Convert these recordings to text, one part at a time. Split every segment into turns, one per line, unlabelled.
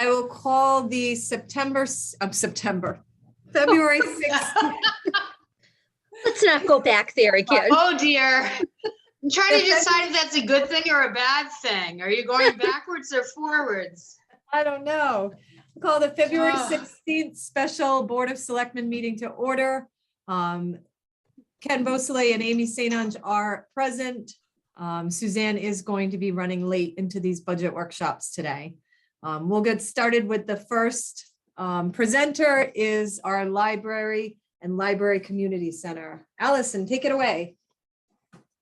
I will call the February 6th.
Let's not go back there again.
Oh dear. I'm trying to decide if that's a good thing or a bad thing. Are you going backwards or forwards?
I don't know. We'll call the February
Oh.
16th special Board of Selectmen meeting to order. Ken Beausoleil and Amy St. Ange are present. Suzanne is going to be running late into these budget workshops today. We'll get started with the first presenter is our library and library community center. Allison, take it away.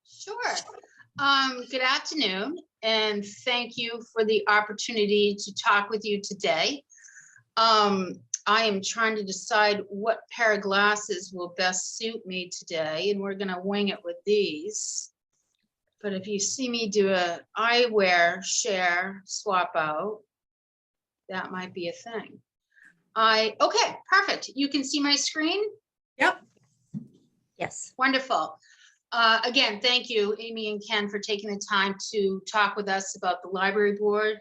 Sure. Good afternoon, and thank you for the opportunity to talk with you today. I am trying to decide what pair of glasses will best suit me today, and we're going to wing it with these. But if you see me do a eyewear share swap out, that might be a thing. Okay, perfect. You can see my screen?
Yep.
Yes.
Wonderful. Again, thank you, Amy and Ken, for taking the time to talk with us about the library board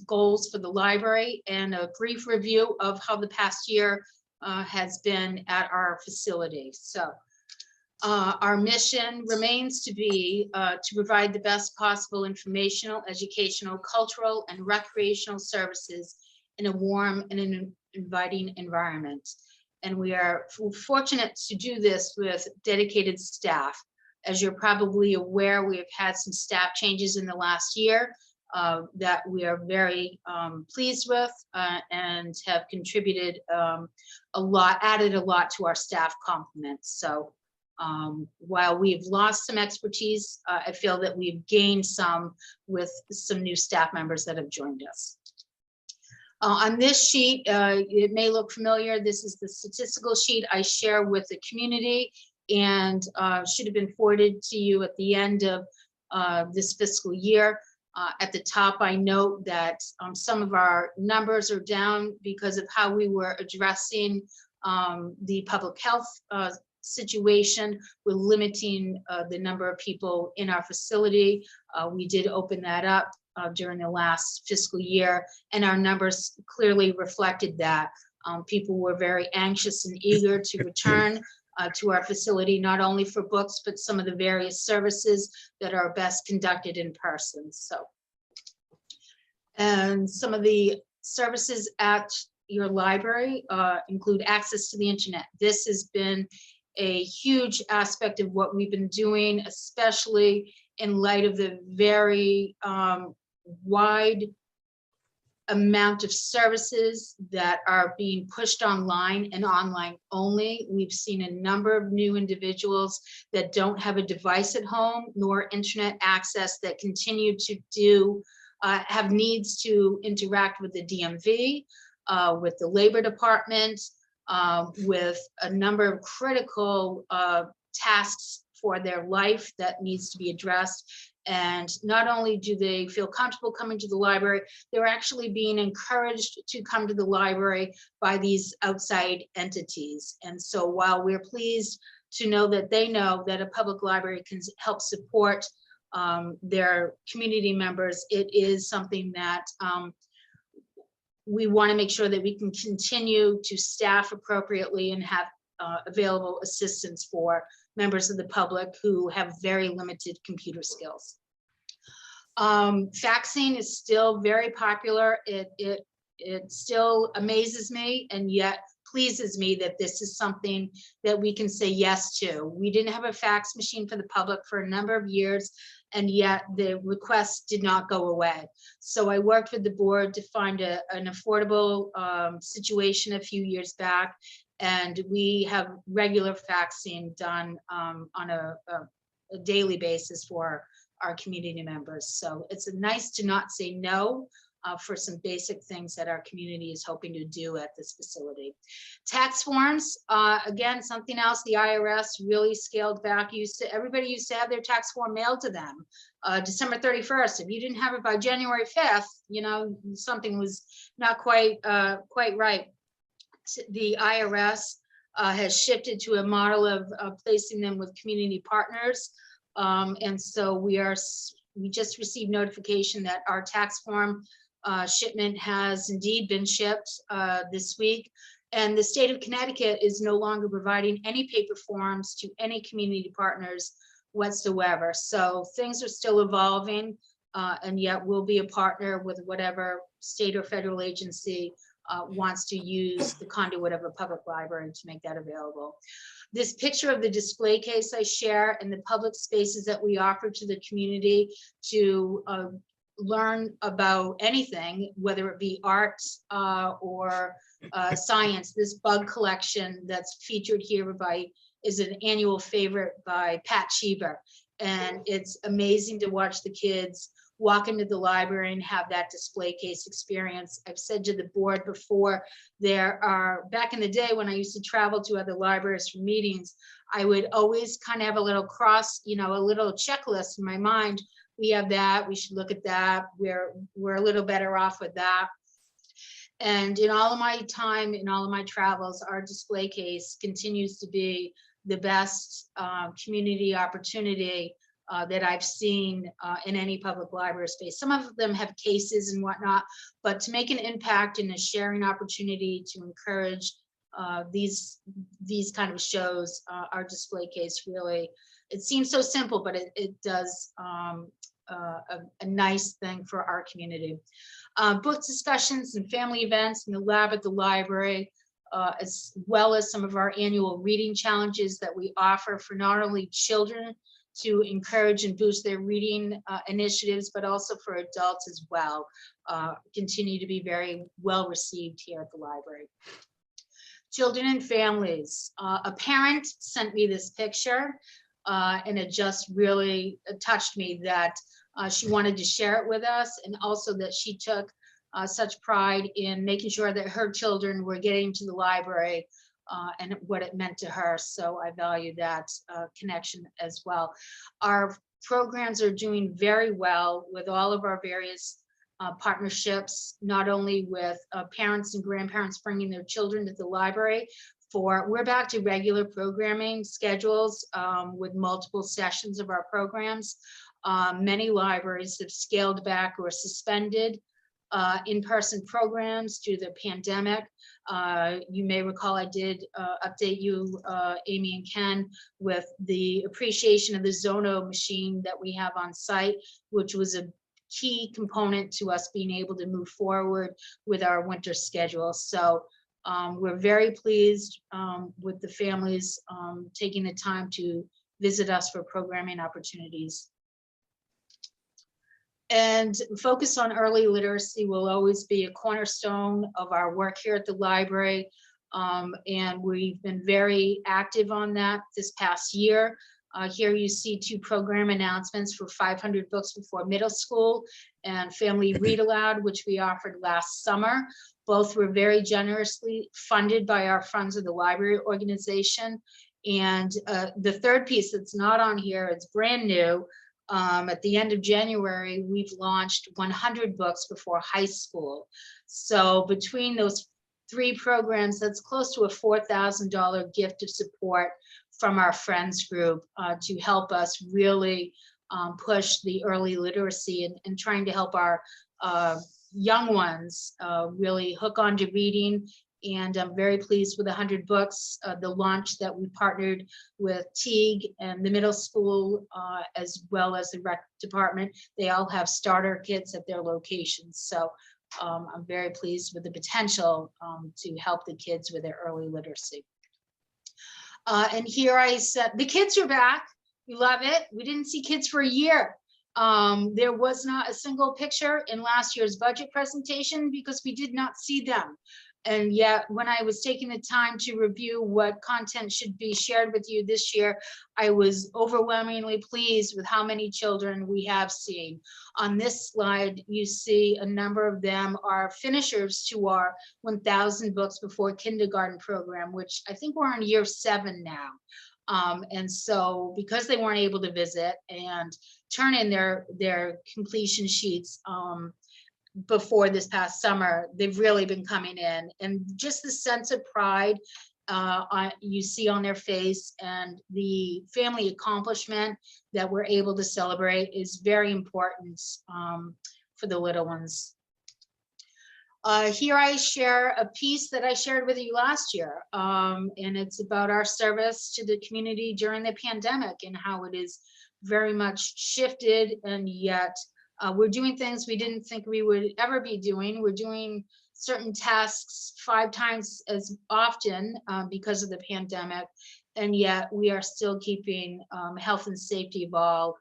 goals for the library and a brief review of how the past year has been at our facility. So our mission remains to be to provide the best possible informational, educational, cultural, and recreational services in a warm and an inviting environment. And we are fortunate to do this with dedicated staff. As you're probably aware, we have had some staff changes in the last year that we are very pleased with and have contributed a lot, added a lot to our staff complement. So while we've lost some expertise, I feel that we've gained some with some new staff members that have joined us. On this sheet, it may look familiar. This is the statistical sheet I share with the community and should have been forwarded to you at the end of this fiscal year. At the top, I note that some of our numbers are down because of how we were addressing the public health situation with limiting the number of people in our facility. We did open that up during the last fiscal year, and our numbers clearly reflected that. People were very anxious and eager to return to our facility, not only for books, but some of the various services that are best conducted in person. So, and some of the services at your library include access to the internet. This has been a huge aspect of what we've been doing, especially in light of the very wide amount of services that are being pushed online and online only. We've seen a number of new individuals that don't have a device at home nor internet access that continue to have needs to interact with the DMV, with the Labor Department, with a number of critical tasks for their life that needs to be addressed. And not only do they feel comfortable coming to the library, they're actually being encouraged to come to the library by these outside entities. And so while we're pleased to know that they know that a public library can help support their community members, it is something that we want to make sure that we can continue to staff appropriately and have available assistance for members of the public who have very limited computer skills. Faxing is still very popular. It still amazes me and yet pleases me that this is something that we can say yes to. We didn't have a fax machine for the public for a number of years, and yet the requests did not go away. So I worked with the board to find an affordable situation a few years back, and we have regular faxing done on a daily basis for our community members. So it's nice to not say no for some basic things that our community is hoping to do at this facility. Tax forms, again, something else the IRS really scaled back. Everybody used to have their tax form mailed to them December 31st. If you didn't have it by January 5th, you know, something was not quite right. The IRS has shifted to a model of placing them with community partners. And so we just received notification that our tax form shipment has indeed been shipped this week. And the state of Connecticut is no longer providing any paper forms to any community partners whatsoever. So things are still evolving, and yet we'll be a partner with whatever state or federal agency wants to use the conduit of a public library to make that available. This picture of the display case I share and the public spaces that we offer to the community to learn about anything, whether it be art or science. This bug collection that's featured here is an annual favorite by Pat Cheever. And it's amazing to watch the kids walk into the library and have that display case experience. I've said to the board before, back in the day when I used to travel to other libraries for meetings, I would always kind of have a little a little checklist in my mind. We have that, we should look at that, we're a little better off with that. And in all of my time, in all of my travels, our display case continues to be the best community opportunity that I've seen in any public library space. Some of them have cases and whatnot, but to make an impact and a sharing opportunity to encourage these kind of shows, our display case really, it seems so simple, but it does a nice thing for our community. Book discussions and family events in the lab at the library, as well as some of our annual reading challenges that we offer for not only children to encourage and boost their reading initiatives, but also for adults as well, continue to be very well received here at the library. Children and families. A parent sent me this picture, and it just really touched me that she wanted to share it with us, and also that she took such pride in making sure that her children were getting to the library and what it meant to her. So I value that connection as well. Our programs are doing very well with all of our various partnerships, not only with parents and grandparents bringing their children to the library. We're back to regular programming schedules with multiple sessions of our programs. Many libraries have scaled back or suspended in-person programs due to the pandemic. You may recall I did update you, Amy and Ken, with the appreciation of the Zono machine that we have on site, which was a key component to us being able to move forward with our winter schedule. So we're very pleased with the families taking the time to visit us for programming opportunities. And focus on early literacy will always be a cornerstone of our work here at the library. And we've been very active on that this past year. Here you see 2 program announcements for 500 books before middle school and Family Read Aloud, which we offered last summer. Both were very generously funded by our Friends of the Library organization. And the third piece that's not on here, it's brand new. At the end of January, we've launched 100 books before high school. So between those 3 programs, that's close to a $4,000 gift of support from our friends group to help us really push the early literacy and trying to help our young ones really hook onto reading. And I'm very pleased with 100 books, the launch that we partnered with Teague and the middle school, as well as the rec department. They all have starter kits at their locations. So I'm very pleased with the potential to help the kids with their early literacy. And here I said, the kids are back. We love it. We didn't see kids for a year. There was not a single picture in last year's budget presentation because we did not see them. And yet, when I was taking the time to review what content should be shared with you this year, I was overwhelmingly pleased with how many children we have seen. On this slide, you see a number of them are finishers to our 1,000 books before kindergarten program, which I think we're on year 7 now. And so because they weren't able to visit and turn in their completion sheets, before this past summer, they've really been coming in, and just the sense of pride you see on their face and the family accomplishment that we're able to celebrate is very important for the little ones. Here I share a piece that I shared with you last year, and it's about our service to the community during the pandemic and how it is very much shifted, and yet we're doing things we didn't think we would ever be doing. We're doing certain tasks 5 times as often because of the pandemic, and yet we are still keeping health and safety of all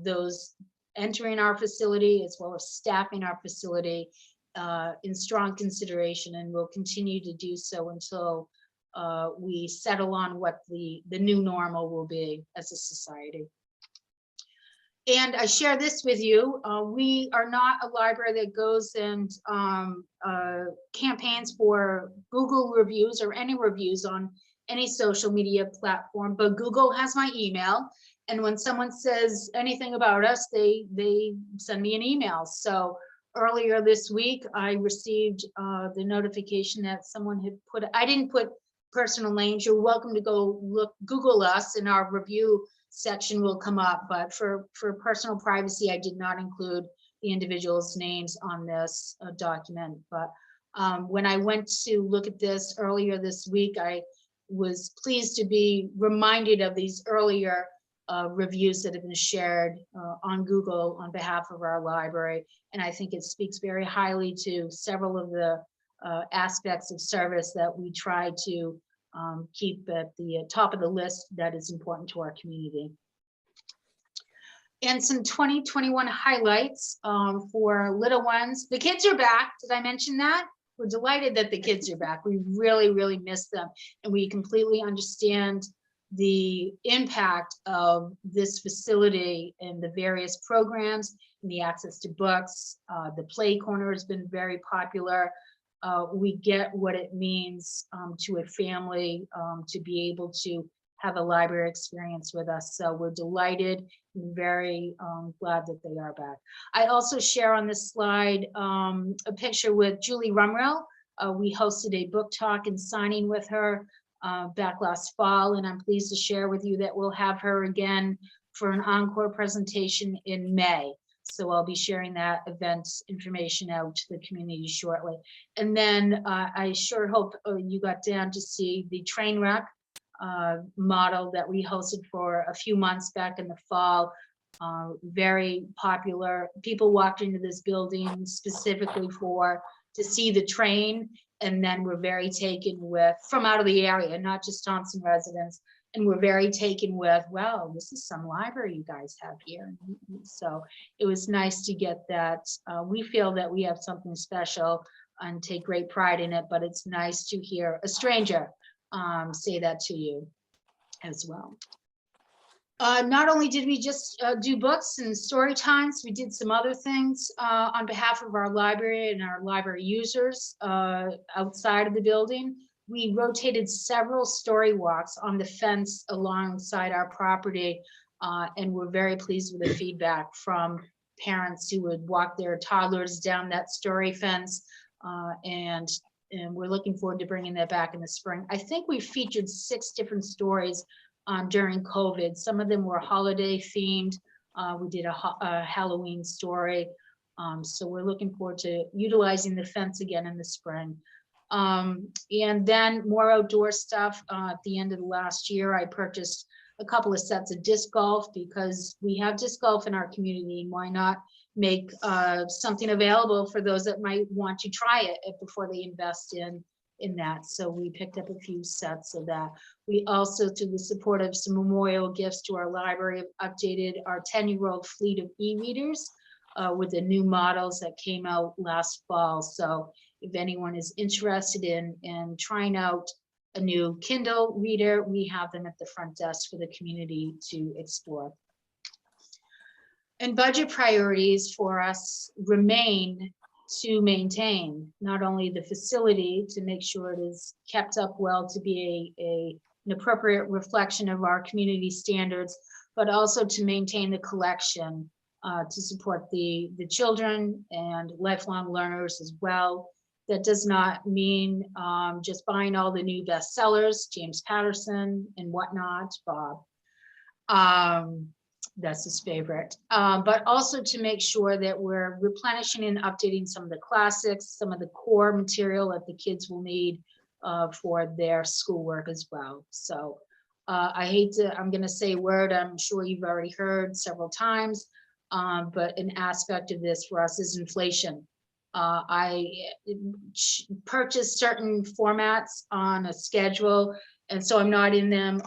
those entering our facility as well as staffing our facility in strong consideration, and will continue to do so until we settle on what the new normal will be as a society. And I share this with you. We are not a library that goes and campaigns for Google reviews or any reviews on any social media platform, but Google has my email. And when someone says anything about us, they send me an email. So earlier this week, I received the notification that someone had put, I didn't put personal names. You're welcome to go look, Google us, and our review section will come up. But for personal privacy, I did not include the individual's names on this document. But when I went to look at this earlier this week, I was pleased to be reminded of these earlier reviews that have been shared on Google on behalf of our library. And I think it speaks very highly to several of the aspects of service that we try to keep at the top of the list that is important to our community. And some 2021 highlights for little ones. The kids are back. Did I mention that? We're delighted that the kids are back. We really, really miss them. And we completely understand the impact of this facility and the various programs and the access to books. The Play Corner has been very popular. We get what it means to a family to be able to have a library experience with us. So we're delighted and very glad that they are back. I also share on this slide a picture with Julie Rumrell. We hosted a book talk and signing with her back last fall, and I'm pleased to share with you that we'll have her again for an encore presentation in May. So I'll be sharing that event's information out to the community shortly. And then I sure hope you got down to see the train wreck model that we hosted for a few months back in the fall. Very popular. People walked into this building specifically to see the train, and then we're very taken with, from out of the area, not just Thompson residents, and we're very taken with, wow, this is some library you guys have here. So it was nice to get that. We feel that we have something special and take great pride in it, but it's nice to hear a stranger say that to you as well. Not only did we just do books and story times, we did some other things on behalf of our library and our library users outside of the building. We rotated several story walks on the fence alongside our property, and we're very pleased with the feedback from parents who would walk their toddlers down that story fence, and we're looking forward to bringing that back in the spring. I think we featured 6 different stories during COVID. Some of them were holiday themed. We did a Halloween story. So we're looking forward to utilizing the fence again in the spring. And then more outdoor stuff. At the end of the last year, I purchased a couple of sets of disc golf because we have disc golf in our community, and why not make something available for those that might want to try it before they invest in that. So we picked up a few sets of that. We also, through the support of some memorial gifts to our library, have updated our 10-year-old fleet of e-readers with the new models that came out last fall. So if anyone is interested in trying out a new Kindle reader, we have them at the front desk for the community to explore. And budget priorities for us remain to maintain not only the facility, to make sure it is kept up well to be an appropriate reflection of our community standards, but also to maintain the collection to support the children and lifelong learners as well. That does not mean just buying all the new bestsellers, James Patterson and whatnot, Bob. That's his favorite. But also to make sure that we're replenishing and updating some of the classics, some of the core material that the kids will need for their schoolwork as well. So I'm going to say a word I'm sure you've already heard several times, but an aspect of this for us is inflation. I purchased certain formats on a schedule, and so I'm not in them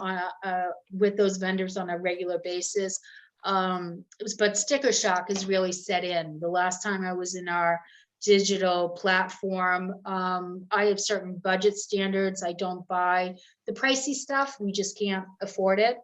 with those vendors on a regular basis. But sticker shock has really set in. The last time I was in our digital platform, I have certain budget standards. I don't buy the pricey stuff. We just can't afford it.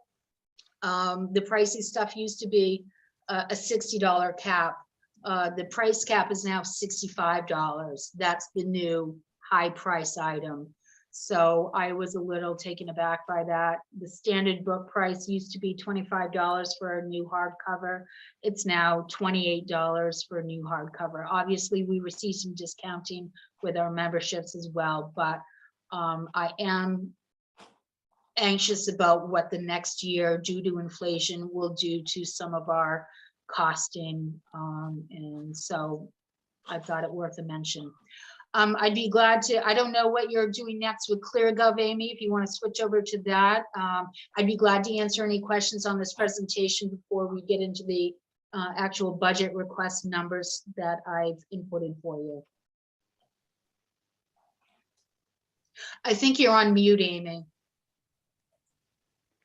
The pricey stuff used to be a $60 cap. The price cap is now $65. That's the new high price item. So I was a little taken aback by that. The standard book price used to be $25 for a new hardcover. It's now $28 for a new hardcover. Obviously, we receive some discounting with our memberships as well, but I am anxious about what the next year, due to inflation, will do to some of our costing, and so I thought it worth a mention. I'd be glad to, I don't know what you're doing next with ClearGov, Amy, if you want to switch over to that. I'd be glad to answer any questions on this presentation before we get into the actual budget request numbers that I've inputted for you. I think you're on mute, Amy.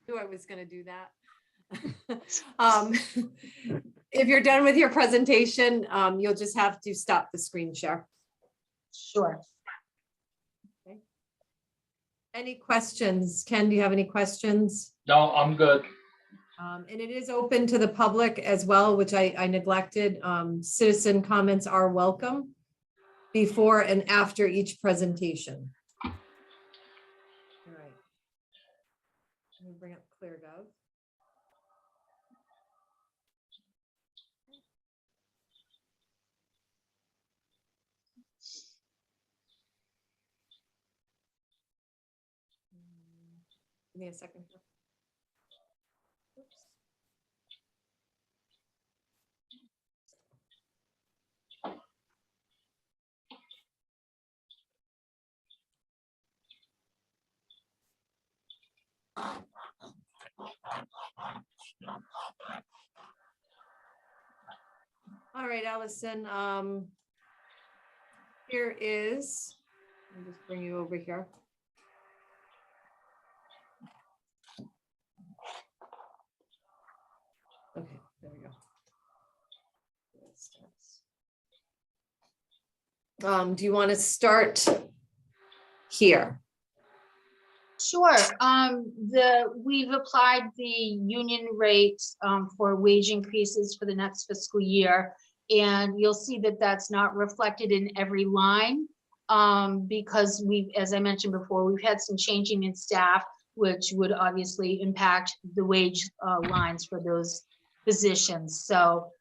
Knew I was going to do that. If you're done with your presentation, you'll just have to stop the screen share.
Sure.
Okay. Any questions? Ken, do you have any questions?
No, I'm good.
And it is open to the public as well, which I neglected. Citizen comments are welcome before and after each presentation. All right. Let me bring up ClearGov. Give me a second. Oops. All right, Allison, here is, I'll just bring you over here. Okay, there we go. Do you want to start here?
Sure. We've applied the union rates for wage increases for the next fiscal year, and you'll see that that's not reflected in every line because as I mentioned before, we've had some changing in staff, which would obviously impact the wage lines for those positions. So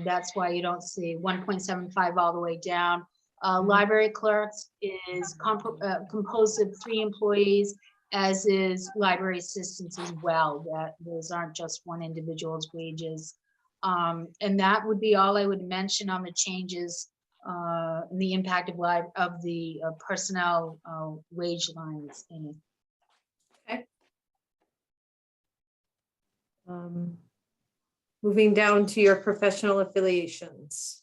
that's why you don't see 1.75 all the way down. Library clerks is composed of 3 employees, as is library assistants as well. That those aren't just one individual's wages. And that would be all I would mention on the changes, the impact of the personnel wage lines.
Okay. Moving down to your professional affiliations.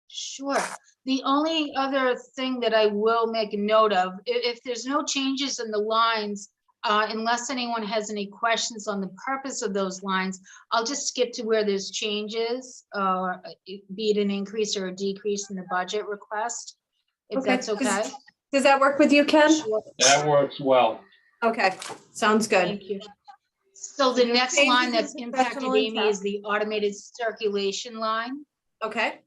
Sure. The only other thing that I will make a note of, if there's no changes in the lines, unless anyone has any questions on the purpose of those lines, I'll just skip to where there's changes, be it an increase or a decrease in the budget request, if that's okay.
Does that work with you, Ken?
Sure.
That works well.
Okay, sounds good.
Thank you. So the next
changes
line that's
in
impacted,
professional
Amy,
and
is the automated circulation line.
Okay.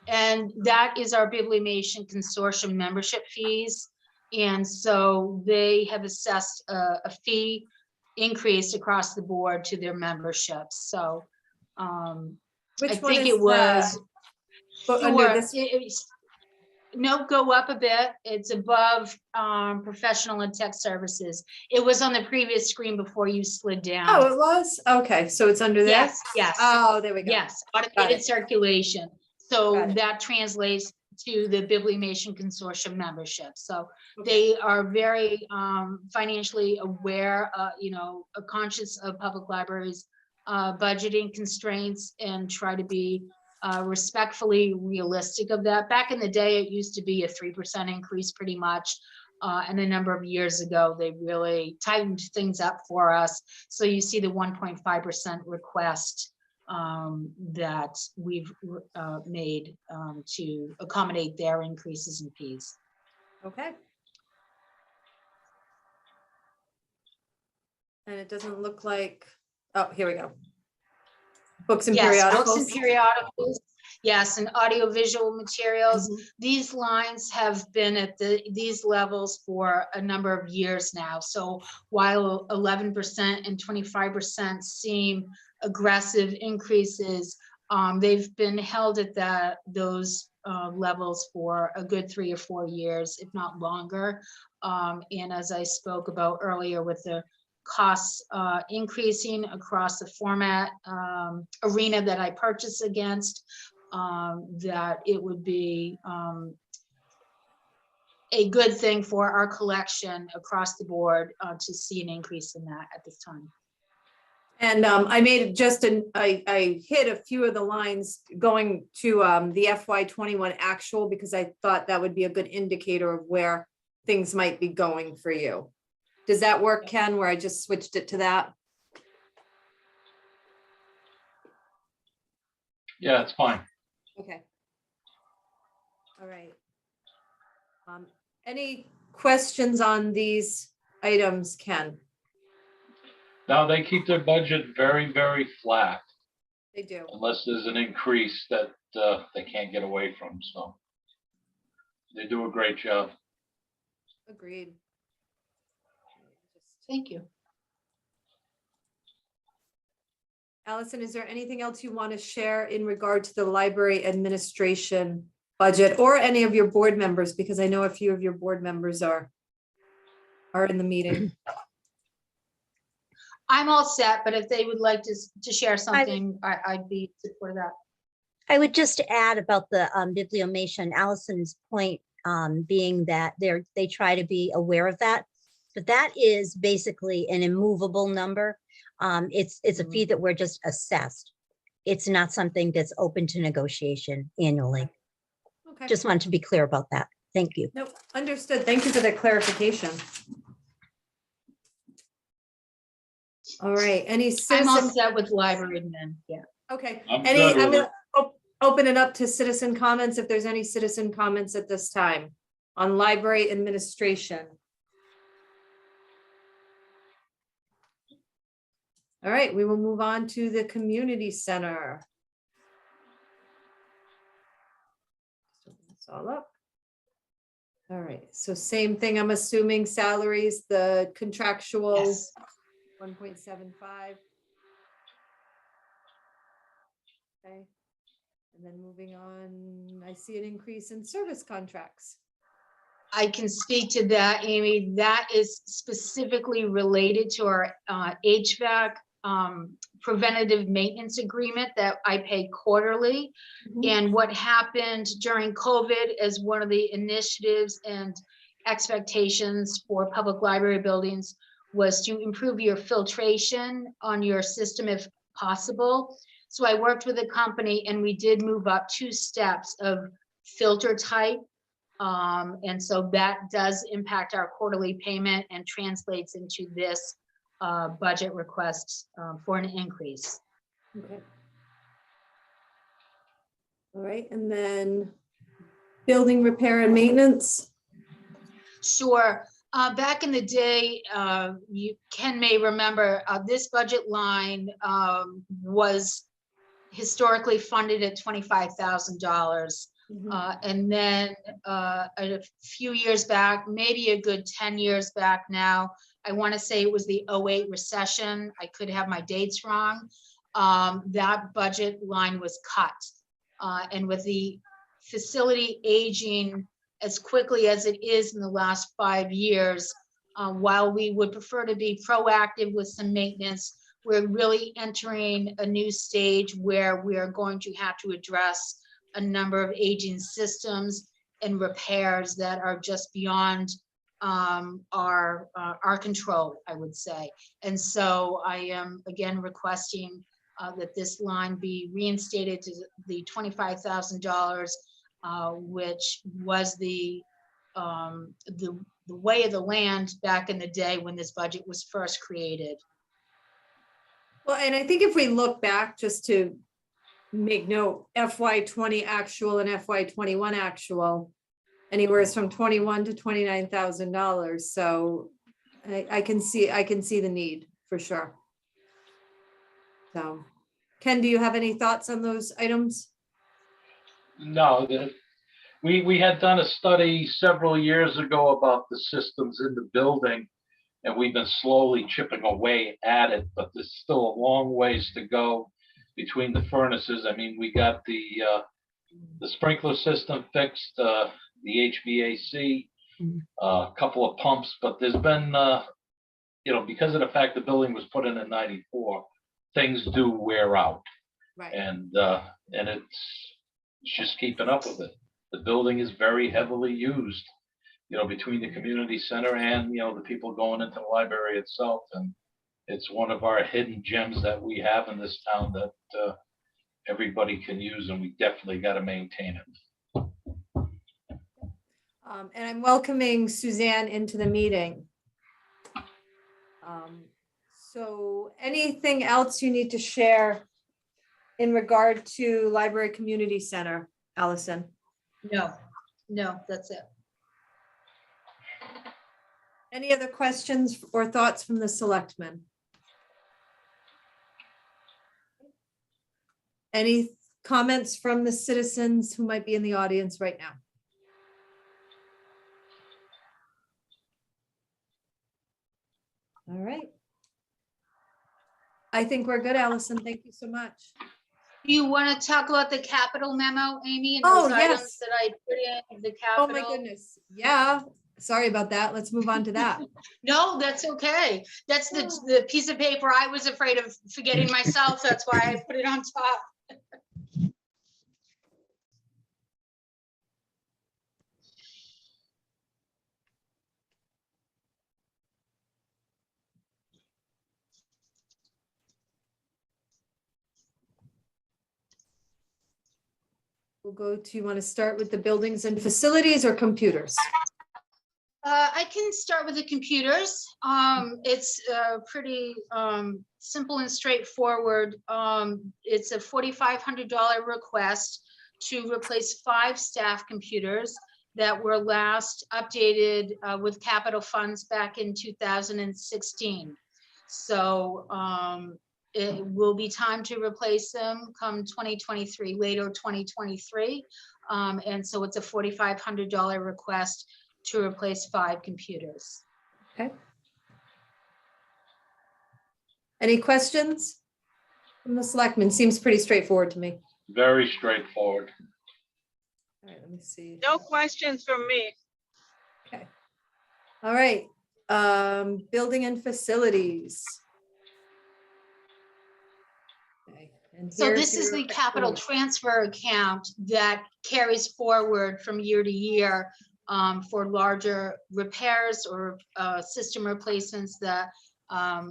And that is our Bibliomation Consortium membership fees. And so they have assessed a fee increase across the board to their memberships. So
Which
I
one
think
is
it was,
under
sure,
this?
No, go up a bit. It's above professional and tech services. It was on the previous screen before you slid down.
Oh, it was? Okay, so it's under there?
Yes, yes.
Oh, there we go.
Yes,
Got
automated
it.
circulation. So
Got it.
that translates to the Bibliomation Consortium membership. So
Okay.
they are very financially aware, conscious of public libraries' budgeting constraints and try to be respectfully realistic of that. Back in the day, it used to be a 3% increase pretty much. And a number of years ago, they really tightened things up for us. So you see the 1.5% request that we've made to accommodate their increases in fees.
Okay. And it doesn't look like, oh, here we go. Books and
Yes,
periodicals.
books and periodicals. Yes, and audiovisual materials.
Mhm.
These lines have been at these levels for a number of years now. So while 11% and 25% seem aggressive increases, they've been held at those levels for a good 3 or 4 years, if not longer. And as I spoke about earlier with the costs increasing across the format arena that I purchase against, that it would be a good thing for our collection across the board to see an increase in that at this time.
And I made just I hit a few of the lines going to the FY21 actual because I thought that would be a good indicator of where things might be going for you. Does that work, Ken, where I just switched it to that?
Yeah, it's fine.
Okay. All right. Any questions on these items, Ken?
Now, they keep their budget very, very flat
They do.
unless there's an increase that they can't get away from. So they do a great job.
Agreed.
Thank you.
Allison, is there anything else you want to share in regard to the library administration budget or any of your board members? Because I know a few of your board members are in the meeting.
I'm all set, but if they would like to share something, I'd be supportive of that.
I would just add about the bibliomation, Allison's point being that they try to be aware of that, but that is basically an immovable number. It's a fee that we're just assessed. It's not something that's open to negotiation annually.
Okay.
Just wanted to be clear about that. Thank you.
Nope, understood. Thank you for that clarification. All right, any
I'm all
citizen?
set with library admin, yeah.
Okay,
I'm
any,
good
I'm
with
gonna open it up to citizen comments if there's any citizen comments at this time on library administration. All right, we will move on to the community center. Open this all up. All right, so same thing, I'm assuming salaries, the contractual
Yes.
1.75. Okay, and then moving on, I see an increase in service contracts.
I can speak to that, Amy. That is specifically related to our HVAC preventative maintenance agreement that I pay quarterly. And what happened during COVID as one of the initiatives and expectations for public library buildings was to improve your filtration on your system if possible. So I worked with a company and we did move up 2 steps of filter type. And so that does impact our quarterly payment and translates into this budget request for an increase.
Okay. All right, and then building repair and maintenance.
Sure. Back in the day, Ken may remember, this budget line was historically funded at $25,000. And then a few years back, maybe a good 10 years back now, I want to say it was the 2008 recession. I could have my dates wrong. That budget line was cut. And with the facility aging as quickly as it is in the last 5 years. While we would prefer to be proactive with some maintenance, we're really entering a new stage where we are going to have to address a number of aging systems and repairs that are just beyond our control, I would say. And so I am again requesting that this line be reinstated to the $25,000, which was the way of the land back in the day when this budget was first created.
Well, and I think if we look back, just to make note, FY20 actual and FY21 actual, anywhere from $21,000 to $29,000. So I can see the need for sure. So, Ken, do you have any thoughts on those items?
No, we had done a study several years ago about the systems in the building, and we've been slowly chipping away at it, but there's still a long ways to go between the furnaces. I mean, we got the sprinkler system fixed, the HVAC, a couple of pumps, but there's been, because of the fact the building was put in 94, things do wear out.
Right.
And it's just keeping up with it. The building is very heavily used, between the community center and, the people going into the library itself. And it's one of our hidden gems that we have in this town that everybody can use, and we definitely got to maintain it.
And I'm welcoming Suzanne into the meeting. So anything else you need to share in regard to Library Community Center, Allison?
No, that's it.
Any other questions or thoughts from the selectmen? Any comments from the citizens who might be in the audience right now? All right. I think we're good, Allison. Thank you so much.
Do you want to talk about the capital memo, Amy? And
Oh,
those
yes.
items that I put in the
Oh,
capital?
my goodness. Yeah. Sorry about that. Let's move on to that.
No, that's okay. That's the piece of paper I was afraid of forgetting myself. That's why I put it on top.
We'll go to, you want to start with the buildings and facilities or computers?
I can start with the computers. It's pretty simple and straightforward. It's a $4,500 request to replace 5 staff computers that were last updated with capital funds back in 2016. So it will be time to replace them come 2023, later 2023. And so it's a $4,500 request to replace 5 computers.
Okay. Any questions from the selectmen? Seems pretty straightforward to me.
Very straightforward.
All right, let me see.
No questions from me.
Okay. All right. Building and facilities. Okay, and
So
here's
this is
your-
the capital transfer account that carries forward from year to year for larger repairs or system replacements that,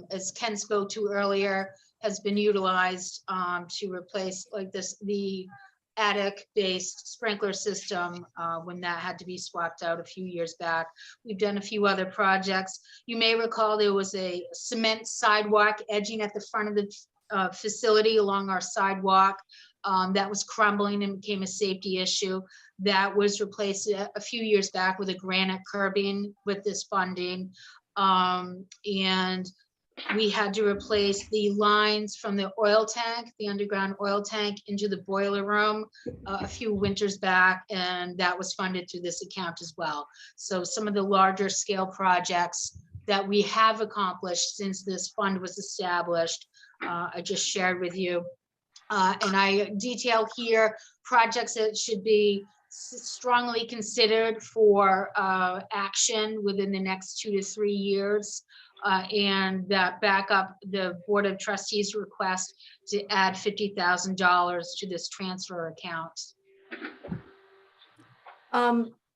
as Ken spoke to earlier, has been utilized to replace like the attic-based sprinkler system when that had to be swapped out a few years back. We've done a few other projects. You may recall there was a cement sidewalk edging at the front of the facility along our sidewalk that was crumbling and became a safety issue. That was replaced a few years back with a granite curbing with this funding. And we had to replace the lines from the oil tank, the underground oil tank, into the boiler room a few winters back, and that was funded through this account as well. So some of the larger scale projects that we have accomplished since this fund was established, I just shared with you. And I detail here projects that should be strongly considered for action within the next 2 to 3 years. And that back up the Board of Trustees request to add $50,000 to this transfer account.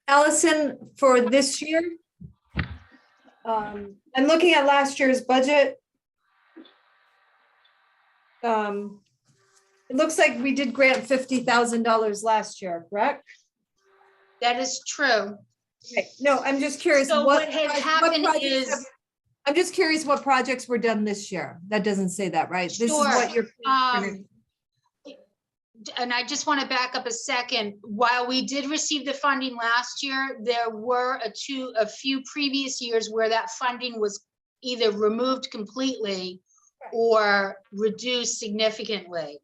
Allison, for this year, I'm looking at last year's budget. It looks like we did grant $50,000 last year, correct?
That is true.
Okay, no, I'm just curious.
So what had
what
happened
projects
is-
have- I'm just curious what projects were done this year. That doesn't say that, right? This is what
Sure.
you're.
And I just want to back up a second. While we did receive the funding last year, there were a few previous years where that funding was either removed completely or reduced significantly.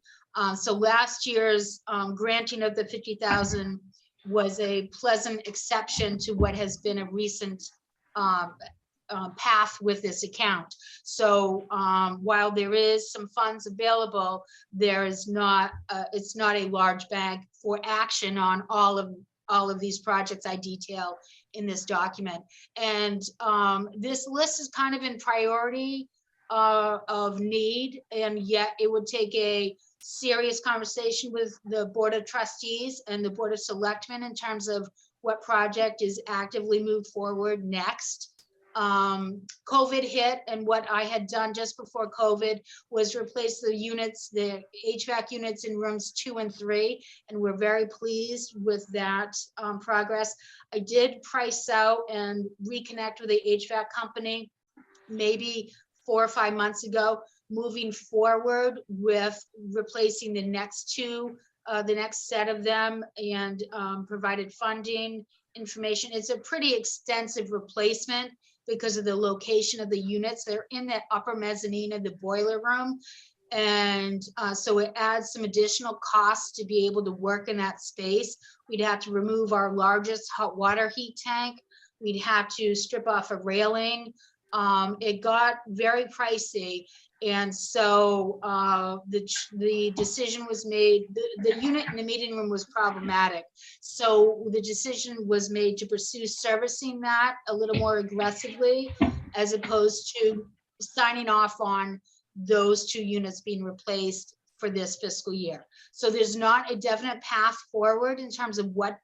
So last year's granting of the 50,000 was a pleasant exception to what has been a recent path with this account. So while there is some funds available, there is not, it's not a large bag for action on all of these projects I detail in this document. And this list is kind of in priority of need, and yet it would take a serious conversation with the Board of Trustees and the Board of Selectmen in terms of what project is actively moved forward next. COVID hit, and what I had done just before COVID was replace the units, the HVAC units in rooms 2 and 3, and we're very pleased with that progress. I did price out and reconnect with the HVAC company maybe 4 or 5 months ago, moving forward with replacing the next 2, the next set of them, and provided funding information. It's a pretty extensive replacement because of the location of the units. They're in the upper mezzanine of the boiler room. And so it adds some additional costs to be able to work in that space. We'd have to remove our largest hot water heat tank. We'd have to strip off a railing. It got very pricey. And so the decision was made, the unit in the meeting room was problematic. So the decision was made to pursue servicing that a little more aggressively, as opposed to signing off on those 2 units being replaced for this fiscal year. So there's not a definite path forward in terms of what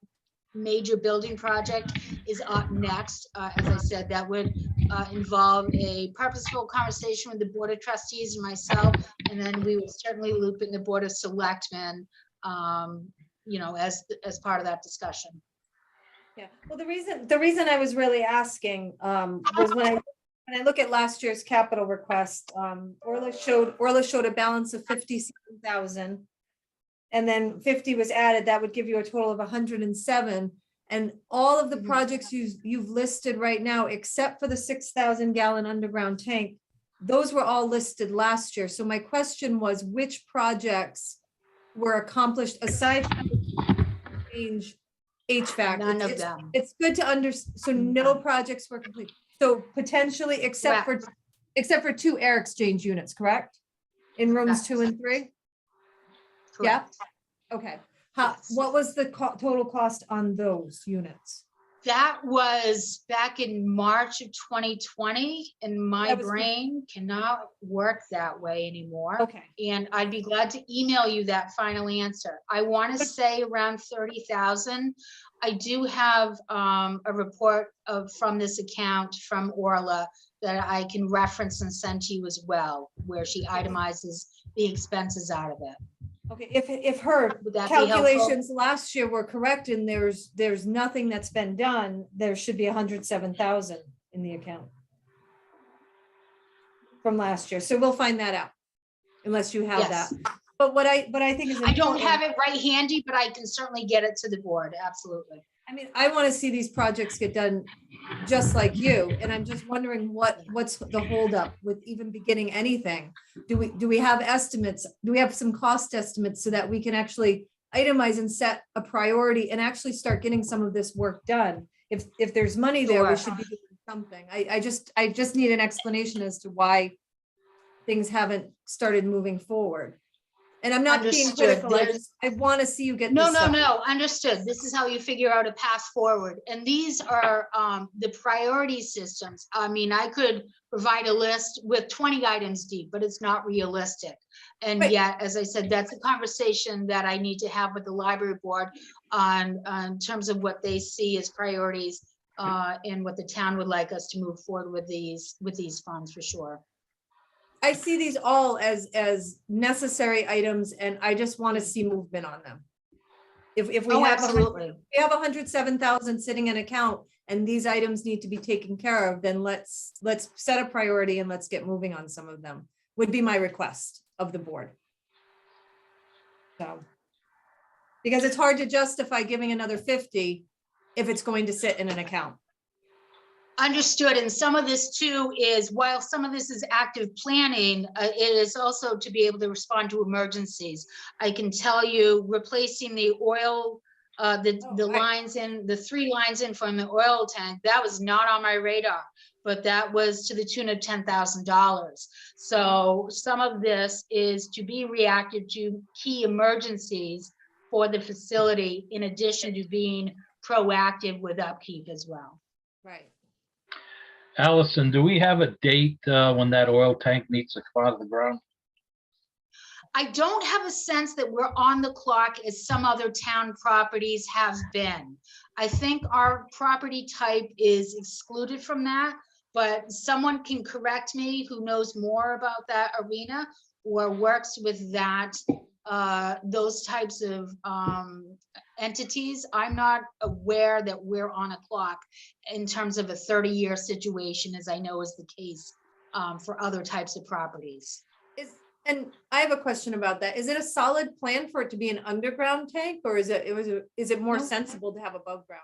major building project is up next. As I said, that would involve a purposeful conversation with the Board of Trustees and myself, and then we would certainly loop in the Board of Selectmen, you know, as part of that discussion.
Yeah, well, the reason I was really asking was when I look at last year's capital request, Orla showed a balance of 57,000. And then 50 was added, that would give you a total of 107. And all of the projects you've listed right now, except for the 6,000 gallon underground tank, those were all listed last year. So my question was, which projects were accomplished aside from the change HVAC?
None of them.
It's good to understand. So no projects were complete. So potentially, except for 2 air exchange units, correct? In rooms 2 and 3? Yeah,
Correct.
okay.
Yes.
What was the total cost on those units?
That was back in March of 2020, and my
That was-
brain cannot work that way anymore.
Okay,
And I'd be glad to email you that final answer. I want to say around 30,000. I do have a report from this account from Orla that I can reference and send to you as well, where she itemizes the expenses out of it.
okay, if her
Would that be helpful?
calculations last year were correct and there's nothing that's been done, there should be 107,000 in the account from last year. So we'll find that out, unless you have that.
Yes.
But what I think is
I don't
important-
have it right handy, but I can certainly get it to the board, absolutely.
I mean, I want to see these projects get done just like you, and I'm just wondering what's the holdup with even beginning anything? Do we have estimates? Do we have some cost estimates so that we can actually itemize and set a priority and actually start getting some of this work done? If there's money there, we
Sure.
should be doing something. I just need an explanation as to why things haven't started moving forward. And I'm not being
Understood.
critical, I want to see you get
No,
this
no,
stuff.
no, understood. This is how you figure out a path forward. And these are the priority systems. I mean, I could provide a list with 20 items deep, but it's not realistic. And
Right.
yet, as I said, that's a conversation that I need to have with the library board on terms of what they see as priorities and what the town would like us to move forward with these funds for sure.
I see these all as necessary items, and I just want to see movement on them. If we
Oh,
have,
absolutely.
we have 107,000 sitting in account and these items need to be taken care of, then let's set a priority and let's get moving on some of them, would be my request of the board. So, because it's hard to justify giving another 50 if it's going to sit in an account.
Understood. And some of this too is, while some of this is active planning, it is also to be able to respond to emergencies. I can tell you, replacing the oil, the
right.
lines in, the 3 lines in from the oil tank, that was not on my radar, but that was to the tune of $10,000. So some of this is to be reactive to key emergencies for the facility, in addition to being proactive with upkeep as well.
Right.
Allison, do we have a date when that oil tank needs to come out of the ground?
I don't have a sense that we're on the clock as some other town properties have been. I think our property type is excluded from that, but someone can correct me who knows more about that arena or works with that, those types of entities. I'm not aware that we're on a clock in terms of a 30-year situation, as I know is the case for other types of properties.
And I have a question about that. Is it a solid plan for it to be an underground tank, or is it more
No.
sensible to have above ground?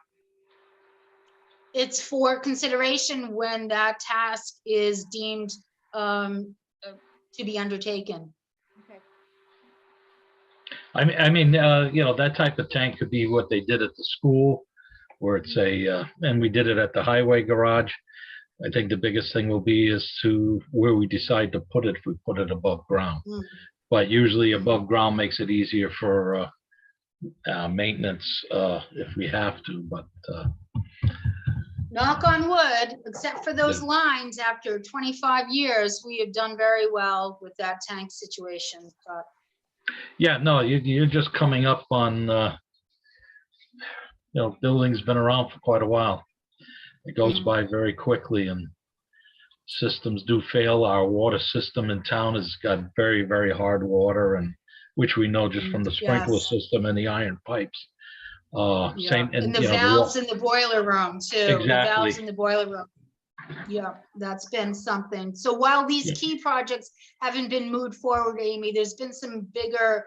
It's for consideration when that task is deemed to be undertaken.
Okay.
I mean, that type of tank could be what they did at the school, where it's and we did it at the highway garage. I think the biggest thing will be as to where we decide to put it, if we put it above ground.
Mm.
But usually above ground makes it easier for maintenance if we have to, but
Knock on wood, except for those lines, after 25 years, we have done very well with that tank situation. But
yeah, no, you're just coming up on, building's been around for quite a while. It goes by very quickly, and systems do fail. Our water system in town has got very, very hard water, and which we know just from the sprinkler
Yes.
system and the iron pipes.
yeah.
Same,
And the
the
valves in the boiler room too. The valves
Exactly.
in the boiler room. Yeah, that's been something. So while these
Yeah.
key projects haven't been moved forward, Amy, there's been some bigger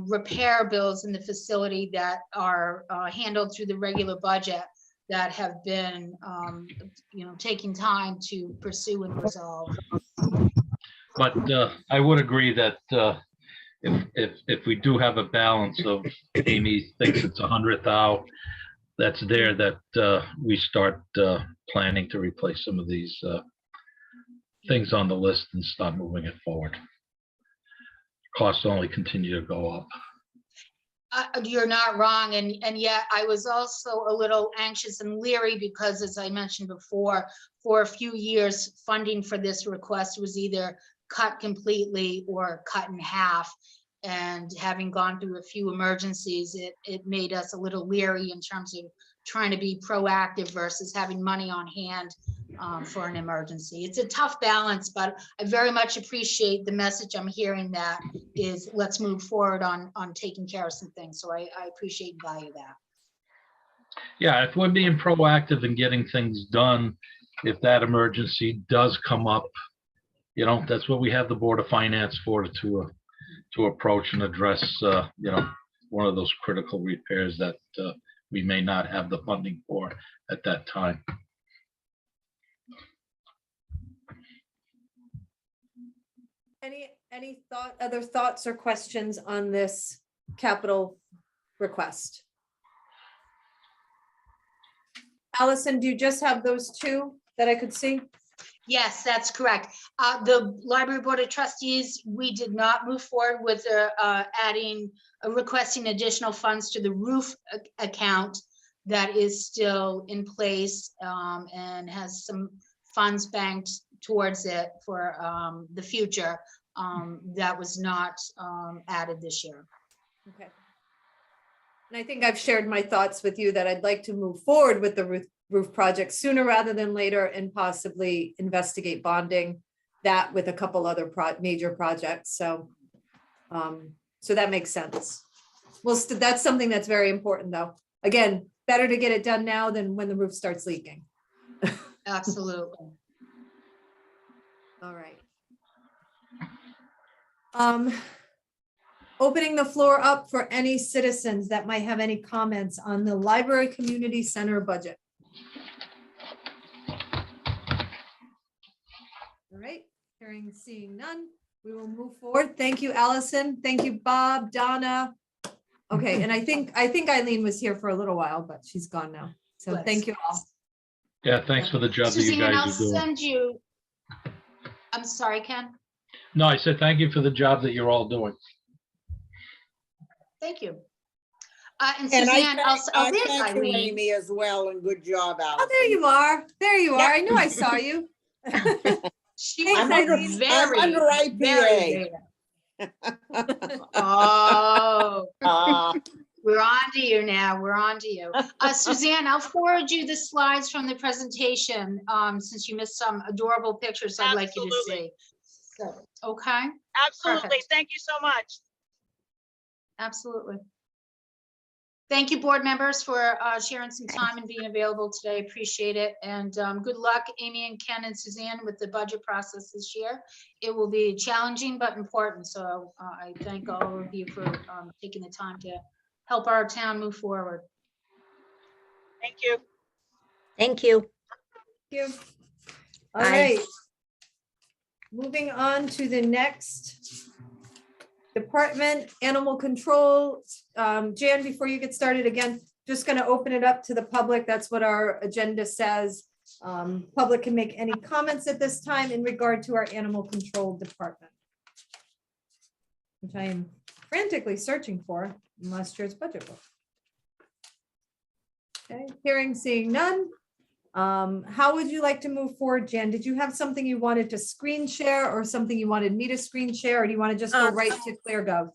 repair bills in the facility that are handled through the regular budget that have been, taking time to pursue and resolve.
But I would agree that if we do have a balance of, Amy thinks it's 100,000, that's there, that we start planning to replace some of these things on the list and start moving it forward. Costs only continue to go up.
You're not wrong, and yet I was also a little anxious and leery because, as I mentioned before, for a few years, funding for this request was either cut completely or cut in half. And having gone through a few emergencies, it made us a little leery in terms of trying to be proactive versus having money on hand for an emergency. It's a tough balance, but I very much appreciate the message I'm hearing that is, let's move forward on taking care of some things. So I appreciate and value that.
Yeah, if we're being proactive in getting things done, if that emergency does come up, that's what we have the Board of Finance for, to approach and address, one of those critical repairs that we may not have the funding for at that time.
Any other thoughts or questions on this capital request? Allison, do you just have those two that I could see?
Yes, that's correct. The Library Board of Trustees, we did not move forward with requesting additional funds to the roof account that is still in place and has some funds banked towards it for the future. That was not added this year.
Okay. And I think I've shared my thoughts with you that I'd like to move forward with the roof project sooner rather than later and possibly investigate bonding that with a couple other major projects. So, so that makes sense. Well, that's something that's very important though. Again, better to get it done now than when the roof starts leaking.
Absolutely.
All right. Opening the floor up for any citizens that might have any comments on the library community center budget. All right, seeing none, we will move forward. Thank you, Allison. Thank you, Bob, Donna. Okay, and I think Eileen was here for a little while, but she's gone now. So thank you all.
Yeah, thanks for the job that you
Suzanne, I'll
guys are doing.
send you. I'm sorry, Ken.
No, I said thank you for the job that you're all doing.
Thank you. And
And
Suzanne,
I
there's
thank you,
Eileen.
Amy, as well, and good job, Allison.
Oh, there you are. There you are.
Yep.
I knew I saw you.
She
I'm
was
under-
very,
I'm under
very
IPA.
there. Oh, we're on to you now. We're on to you. Suzanne, I'll forward you the slides from the presentation since you missed some adorable pictures I'd like you to see. So, okay,
Absolutely.
Perfect.
Thank you so much.
absolutely. Thank you, board members, for sharing some time and being available today. Appreciate it. And good luck, Amy and Ken and Suzanne, with the budget process this year. It will be challenging but important. So I thank all of you for taking the time to help our town move forward.
Thank you.
Thank you.
Thank you. All
Bye.
right. Moving on to the next department, animal control. Jan, before you get started again, just going to open it up to the public. That's what our agenda says. Public can make any comments at this time in regard to our animal control department, which I am frantically searching for in last year's budget book. Okay, seeing none. How would you like to move forward, Jan? Did you have something you wanted to screen share or something you wanted me to screen share, or do you want to just go right to ClearGov?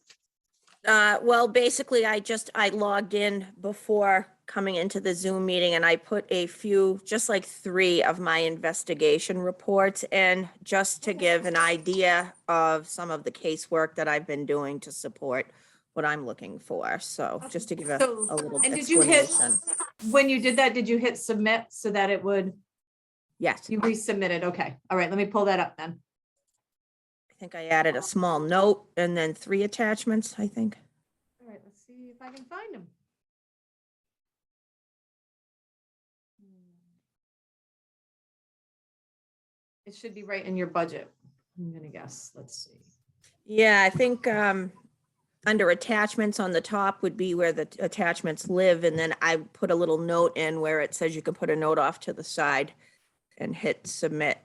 Well, basically, I logged in before coming into the Zoom meeting and I put a few, just like 3 of my investigation reports in, just to give an idea of some of the casework that I've been doing to support what I'm looking for. So just to give a
So,
little
and did you hit,
explanation.
when you did that, did you hit submit so that it would,
Yes,
you resubmitted? Okay, all right, let me pull that up then.
I think I added a small note and then 3 attachments, I think.
All right, let's see if I can find them. It should be right in your budget, I'm gonna guess. Let's see.
Yeah, I think under attachments on the top would be where the attachments live. And then I put a little note in where it says you can put a note off to the side and hit submit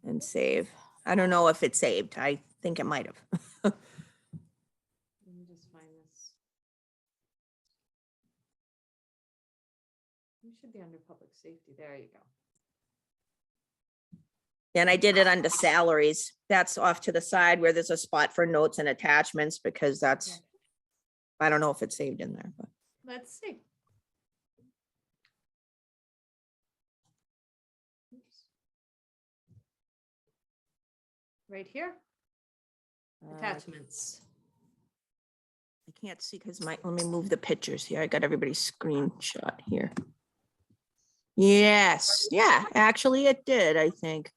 and save. I don't know if it's saved. I think it might have.
Let me just find this. You should be under public safety. There you go.
And I did it under salaries. That's off to the side where there's a spot for notes and attachments because that's,
Okay.
I don't know if it's saved in there, but.
Let's see. Oops. Right here, attachments.
I can't see because let me move the pictures here. I got everybody's screenshot here. Yes, yeah, actually it did, I think.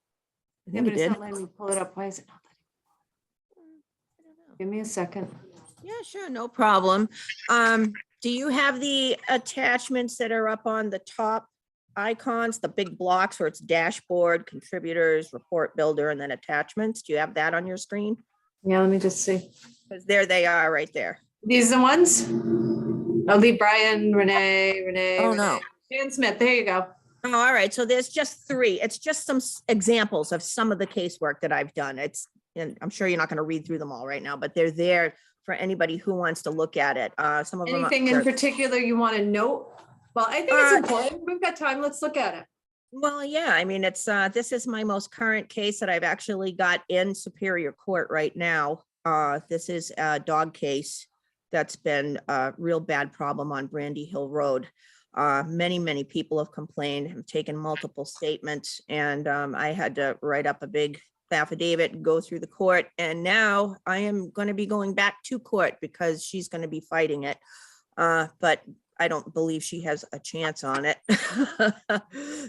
I
Yeah,
think
but
it
it's
did.
not letting me pull it up. Why is it not letting? Give me a second.
Yeah, sure, no problem. Do you have the attachments that are up on the top icons, the big blocks where it's dashboard, contributors, report builder, and then attachments? Do you have that on your screen?
Yeah, let me just see.
Because there they are right there.
These are the ones? I'll leave Brian, Renee.
Oh, no.
Dan Smith, there you go.
Oh, all right, so there's just three. It's just some examples of some of the casework that I've done. And I'm sure you're not going to read through them all right now, but they're there for anybody who wants to look at it. Some of them.
Anything in particular you want to note? Well, I think it's important. We've got time. Let's look at it.
Well, yeah, I mean, this is my most current case that I've actually got in Superior Court right now. This is a dog case that's been a real bad problem on Brandy Hill Road. Many people have complained, have taken multiple statements, and I had to write up a big affidavit and go through the court. And now I am going to be going back to court because she's going to be fighting it. But I don't believe she has a chance on it.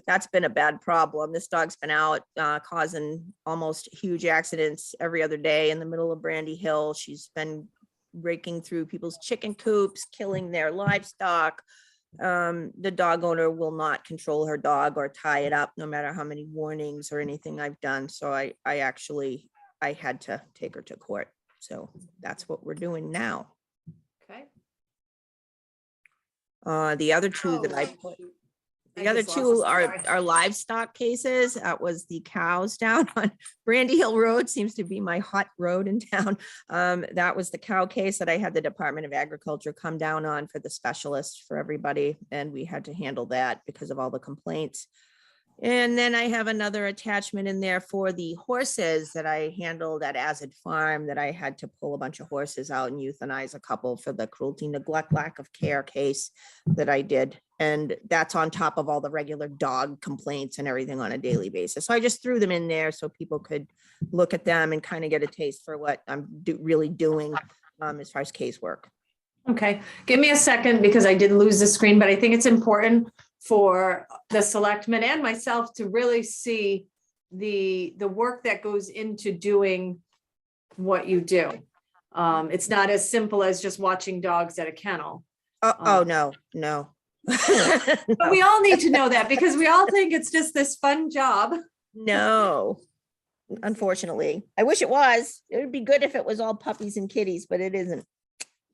That's been a bad problem. This dog's been out causing almost huge accidents every other day in the middle of Brandy Hill. She's been breaking through people's chicken coops, killing their livestock. The dog owner will not control her dog or tie it up, no matter how many warnings or anything I've done. So I had to take her to court. So that's what we're doing now.
Okay.
The other two that I put, the other
just
two
lost it.
are livestock cases. That was the cows down on Brandy Hill Road, seems to be my hot road in town. That was the cow case that I had the Department of Agriculture come down on for the specialist for everybody. And we had to handle that because of all the complaints. And then I have another attachment in there for the horses that I handled at Azid Farm, that I had to pull a bunch of horses out and euthanize a couple for the cruelty, neglect, lack of care case that I did. And that's on top of all the regular dog complaints and everything on a daily basis. So I just threw them in there so people could look at them and kind of get a taste for what I'm really doing as far as casework.
Okay, give me a second because I did lose the screen, but I think it's important for the selectmen and myself to really see the work that goes into doing what you do. It's not as simple as just watching dogs at a kennel.
Oh, no.
But we all need to know that because we all think it's just this fun job.
No, unfortunately. I wish it was. It would be good if it was all puppies and kitties, but it isn't.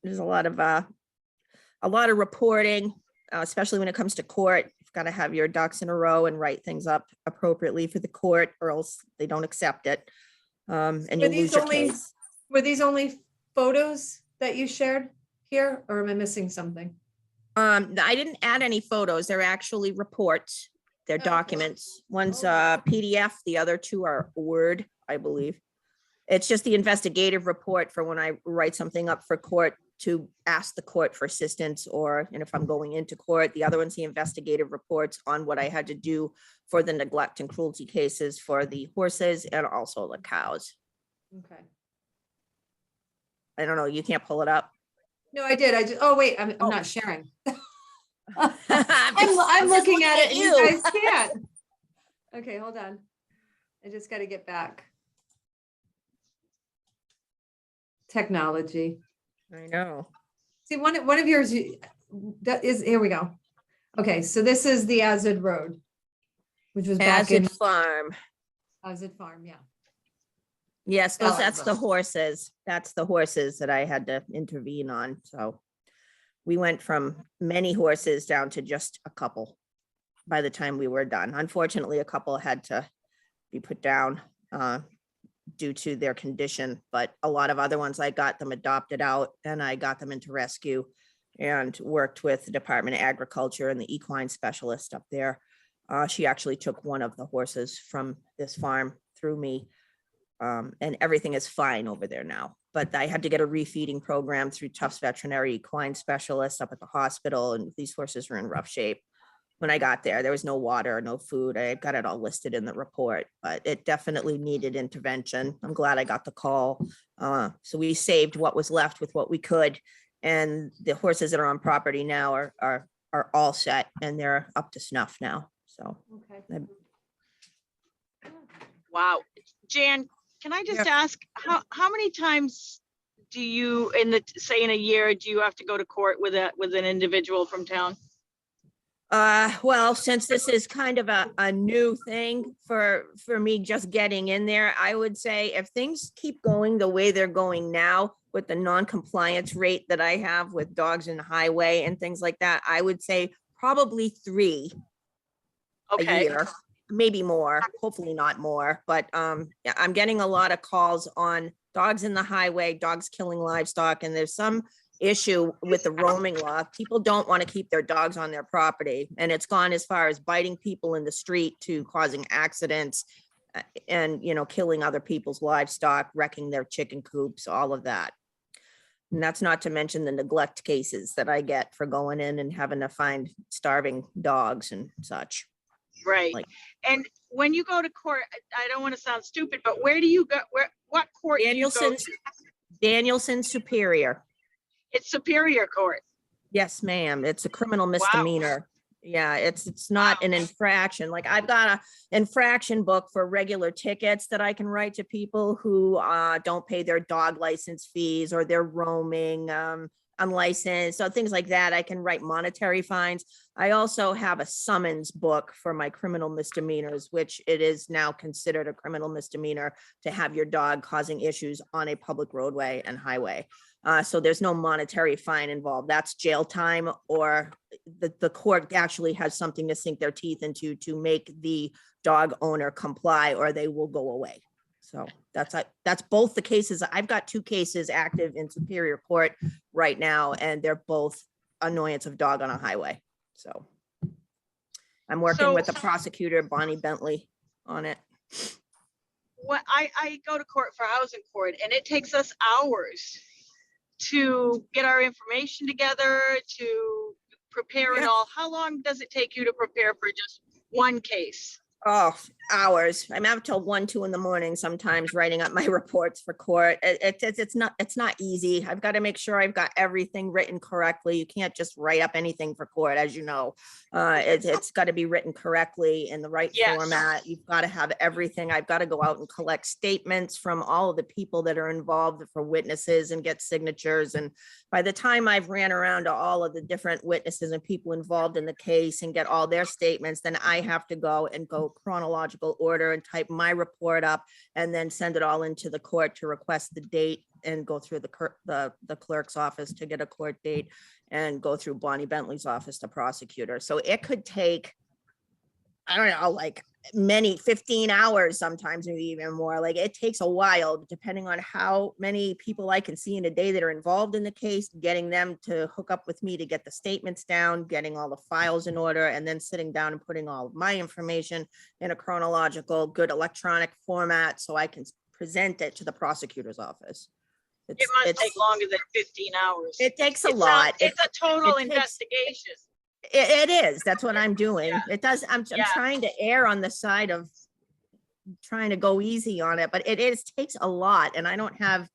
There's a lot of reporting, especially when it comes to court. You've got to have your ducks in a row and write things up appropriately for the court, or else they don't accept it. And you lose your case.
Were these only photos that you shared here, or am I missing something?
I didn't add any photos. They're actually reports. They're
Okay.
documents. One's PDF, the other two are Word, I believe. It's just the investigative report for when I write something up for court to ask the court for assistance, and if I'm going into court. The other one's the investigative reports on what I had to do for the neglect and cruelty cases for the horses and also the cows.
Okay.
I don't know, you can't pull it up.
No, I did. Oh, wait, I'm not sharing. I'm
just
looking at it and you
you.
guys can't. Okay, hold on. I just got to get back. Technology.
I know.
See, one of yours, that is, here we go. Okay, so this is the Azid Road, which was back in
Azid Farm.
Azid Farm, yeah.
Yes,
Oh,
that's the horses. That's the horses that I had to intervene on. So we went from many horses down to just a couple by the time we were done. Unfortunately, a couple had to be put down due to their condition, but a lot of other ones, I got them adopted out and I got them into rescue and worked with the Department of Agriculture and the equine specialist up there. She actually took one of the horses from this farm through me. And everything is fine over there now, but I had to get a refeeding program through Tufts Veterinary Equine Specialist up at the hospital, and these horses were in rough shape. When I got there was no water, no food. I got it all listed in the report, but it definitely needed intervention. I'm glad I got the call. So we saved what was left with what we could, and the horses that are on property now are all set and they're up to snuff now. So
Okay.
Wow. Jan, can I just ask, how many times do you, say in a year, do you have to go to court with an individual from town?
Well, since this is kind of a new thing for me just getting in there, I would say if things keep going the way they're going now with the non-compliance rate that I have with dogs in the highway and things like that, I would say probably 3. a
Okay,
year, maybe more, hopefully not more, but yeah, I'm getting a lot of calls on dogs in the highway, dogs killing livestock, and there's some issue with the roaming law. People don't want to keep their dogs on their property, and it's gone as far as biting people in the street to causing accidents and, you know, killing other people's livestock, wrecking their chicken coops, all of that. And that's not to mention the neglect cases that I get for going in and having to find starving dogs and such.
right.
Like-
And when you go to court, I don't want to sound stupid, but where do you go, what court do you go
Danielson,
to?
Danielson Superior.
It's Superior Court.
Yes, ma'am. It's a criminal misdemeanor. Yeah, it's not an infraction. Like I've got a infraction book for regular tickets that I can write to people who don't pay their dog license fees or they're roaming unlicensed, so things like that. I can write monetary fines. I also have a summons book for my criminal misdemeanors, which it is now considered a criminal misdemeanor to have your dog causing issues on a public roadway and highway. So there's no monetary fine involved. That's jail time, or the court actually has something to sink their teeth into to make the dog owner comply, or they will go away. So that's both the cases. I've got 2 cases active in Superior Court right now, and they're both annoyance of dog on a highway. So I'm working with the prosecutor, Bonnie Bentley, on it.
When I go to court for housing court, and it takes us hours to get our information together, to prepare it
Yeah.
all. How long does it take you to prepare for just one case?
Oh, hours. I'm out till 1, 2 in the morning sometimes writing up my reports for court. It's not easy. I've got to make sure I've got everything written correctly. You can't just write up anything for court, as you know. It's got to be written correctly in the right
Yes.
format. You've got to have everything. I've got to go out and collect statements from all of the people that are involved for witnesses and get signatures. And by the time I've ran around to all of the different witnesses and people involved in the case and get all their statements, then I have to go chronological order and type my report up and then send it all into the court to request the date and go through the clerk's office to get a court date and go through Bonnie Bentley's office, the prosecutor. So it could take, I don't know, like 15 hours, sometimes maybe even more. Like it takes a while, depending on how many people I can see in a day that are involved in the case, getting them to hook up with me to get the statements down, getting all the files in order, and then sitting down and putting all of my information in a chronological, good electronic format so I can present it to the prosecutor's office.
It must take longer than 15 hours.
It takes a
It
lot.
sounds- It's a total
it takes-
investigation.
It is. That's what I'm doing.
Yeah.
It does. I'm
Yeah.
trying to err on the side of trying to go easy on it, but it takes a lot, and I don't have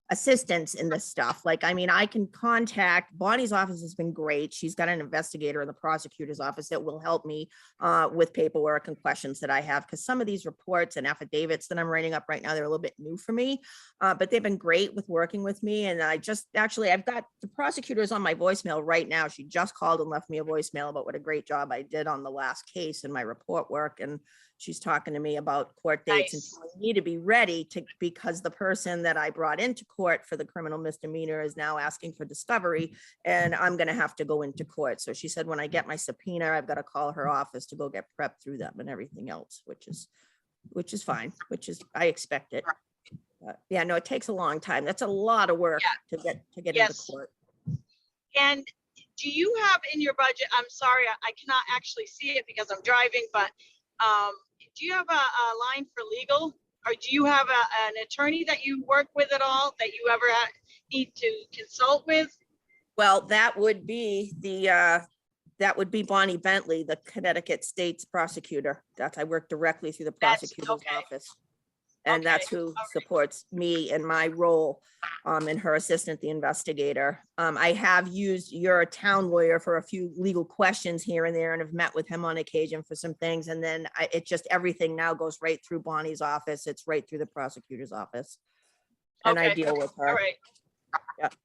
assistance in this stuff. Like, I mean, I can contact Bonnie's office has been great. She's got an investigator in the prosecutor's office that will help me with paperwork and questions that I have, because some of these reports and affidavits that I'm writing up right now, they're a little bit new for me, but they've been great with working with me. And I've got the prosecutor's on my voicemail right now. She just called and left me a voicemail about what a great job I did on the last case in my report work. And she's talking to me about court dates and
Nice.
telling me to be ready because the person that I brought into court for the criminal misdemeanor is now asking for discovery, and I'm going to have to go into court. So she said, when I get my subpoena, I've got to call her office to go get prepped through them and everything else, which is fine, I expect it. But yeah, no, it takes a long time. That's a lot of work to get into
Yes.
court.
And do you have in your budget, I'm sorry, I cannot actually see it because I'm driving, but do you have a line for legal? Or do you have an attorney that you work with at all that you ever need to consult with?
Well, that would be Bonnie Bentley, the Connecticut State's prosecutor. I work directly through the prosecutor's
okay.
office. And that's
Okay,
who
all right.
supports me in my role, and her assistant, the investigator. I have used your town lawyer for a few legal questions here and there and have met with him on occasion for some things. And then everything now goes right through Bonnie's office. It's right through the prosecutor's office. And I
Okay,
deal with her.
All right.
Yep.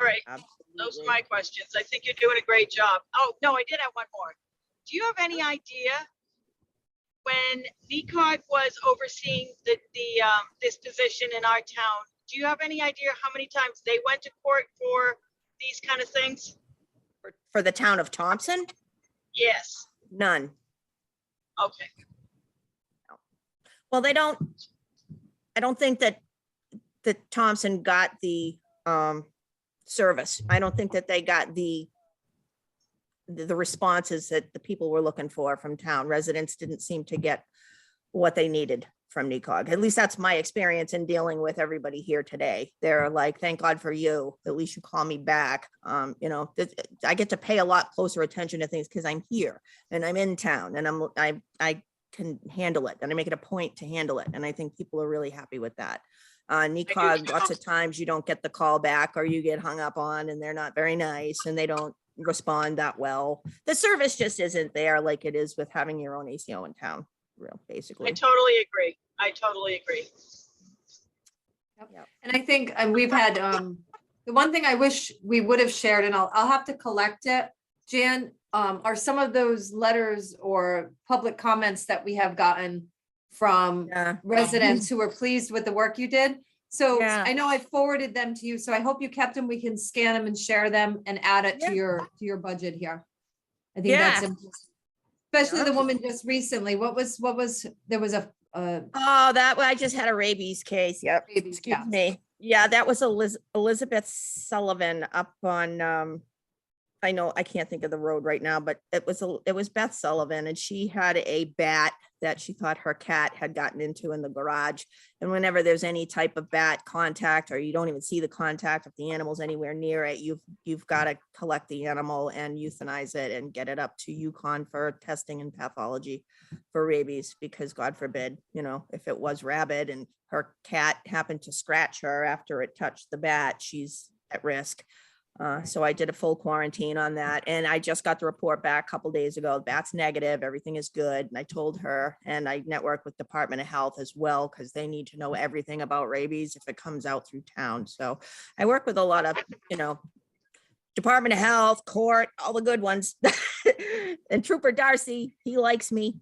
All right, those are
Absolutely.
my questions. I think you're doing a great job. Oh, no, I did have one more. Do you have any idea when VCOG was overseeing this position in our town? Do you have any idea how many times they went to court for these kind of things?
For the town of Thompson?
Yes.
None.
Okay,
Well, I don't think that Thompson got the service. I don't think that they got the responses that the people were looking for from town. Residents didn't seem to get what they needed from NECOG. At least that's my experience in dealing with everybody here today. They're like, thank God for you. At least you call me back. You know, I get to pay a lot closer attention to things because I'm here and I'm in town and I can handle it and I make it a point to handle it. And I think people are really happy with that. NECOG, lots of times you don't get the call back or you get hung up on and they're not very nice and they don't respond that well. The service just isn't there like it is with having your own ACO in town, real basically.
I totally agree. I totally agree.
Yep. And I think we've had, the one thing I wish we would have shared, and I'll have to collect it, Jan, are some of those letters or public comments that we have gotten from
Yeah.
residents who were pleased with the work you did. So
Yeah.
I know I forwarded them to you, so I hope you kept them. We can scan them and share them and add it
Yeah.
to your budget here. I think that's
Yeah.
important. Especially
Yeah.
the woman just recently. There was a
Oh, I just had a rabies case. Yep.
rabies,
Excuse
yeah.
me. Yeah, that was Elizabeth Sullivan up on, I know I can't think of the road right now, but it was Beth Sullivan and she had a bat that she thought her cat had gotten into in the garage. And whenever there's any type of bat contact, or you don't even see the contact, if the animal's anywhere near it, you've got to collect the animal and euthanize it and get it up to Yukon for testing and pathology for rabies, because God forbid, you know, if it was rabid and her cat happened to scratch her after it touched the bat, she's at risk. So I did a full quarantine on that, and I just got the report back a couple days ago. The bat's negative, everything is good. And I told her, and I network with Department of Health as well, because they need to know everything about rabies if it comes out through town. So I work with a lot of, you know, Department of Health, court, all the good ones. And Trooper Darcy, he likes me.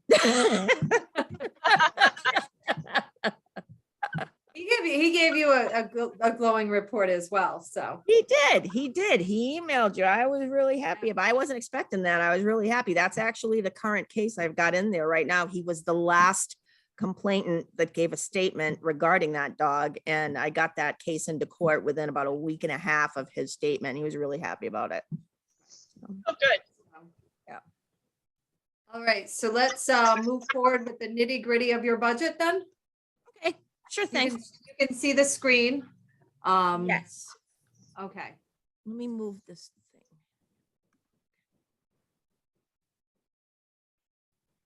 He gave you a glowing report as well, so.
He did. He emailed you. I was really happy, but I wasn't expecting that. I was really happy. That's actually the current case I've got in there right now. He was the last complainant that gave a statement regarding that dog. And I got that case into court within about a week and a half of his statement. He was really happy about it.
Oh, good.
All right, so let's move forward with the nitty gritty of your budget then.
Okay, sure thing.
You can see the screen.
Yes.
Okay.
Let me move this thing.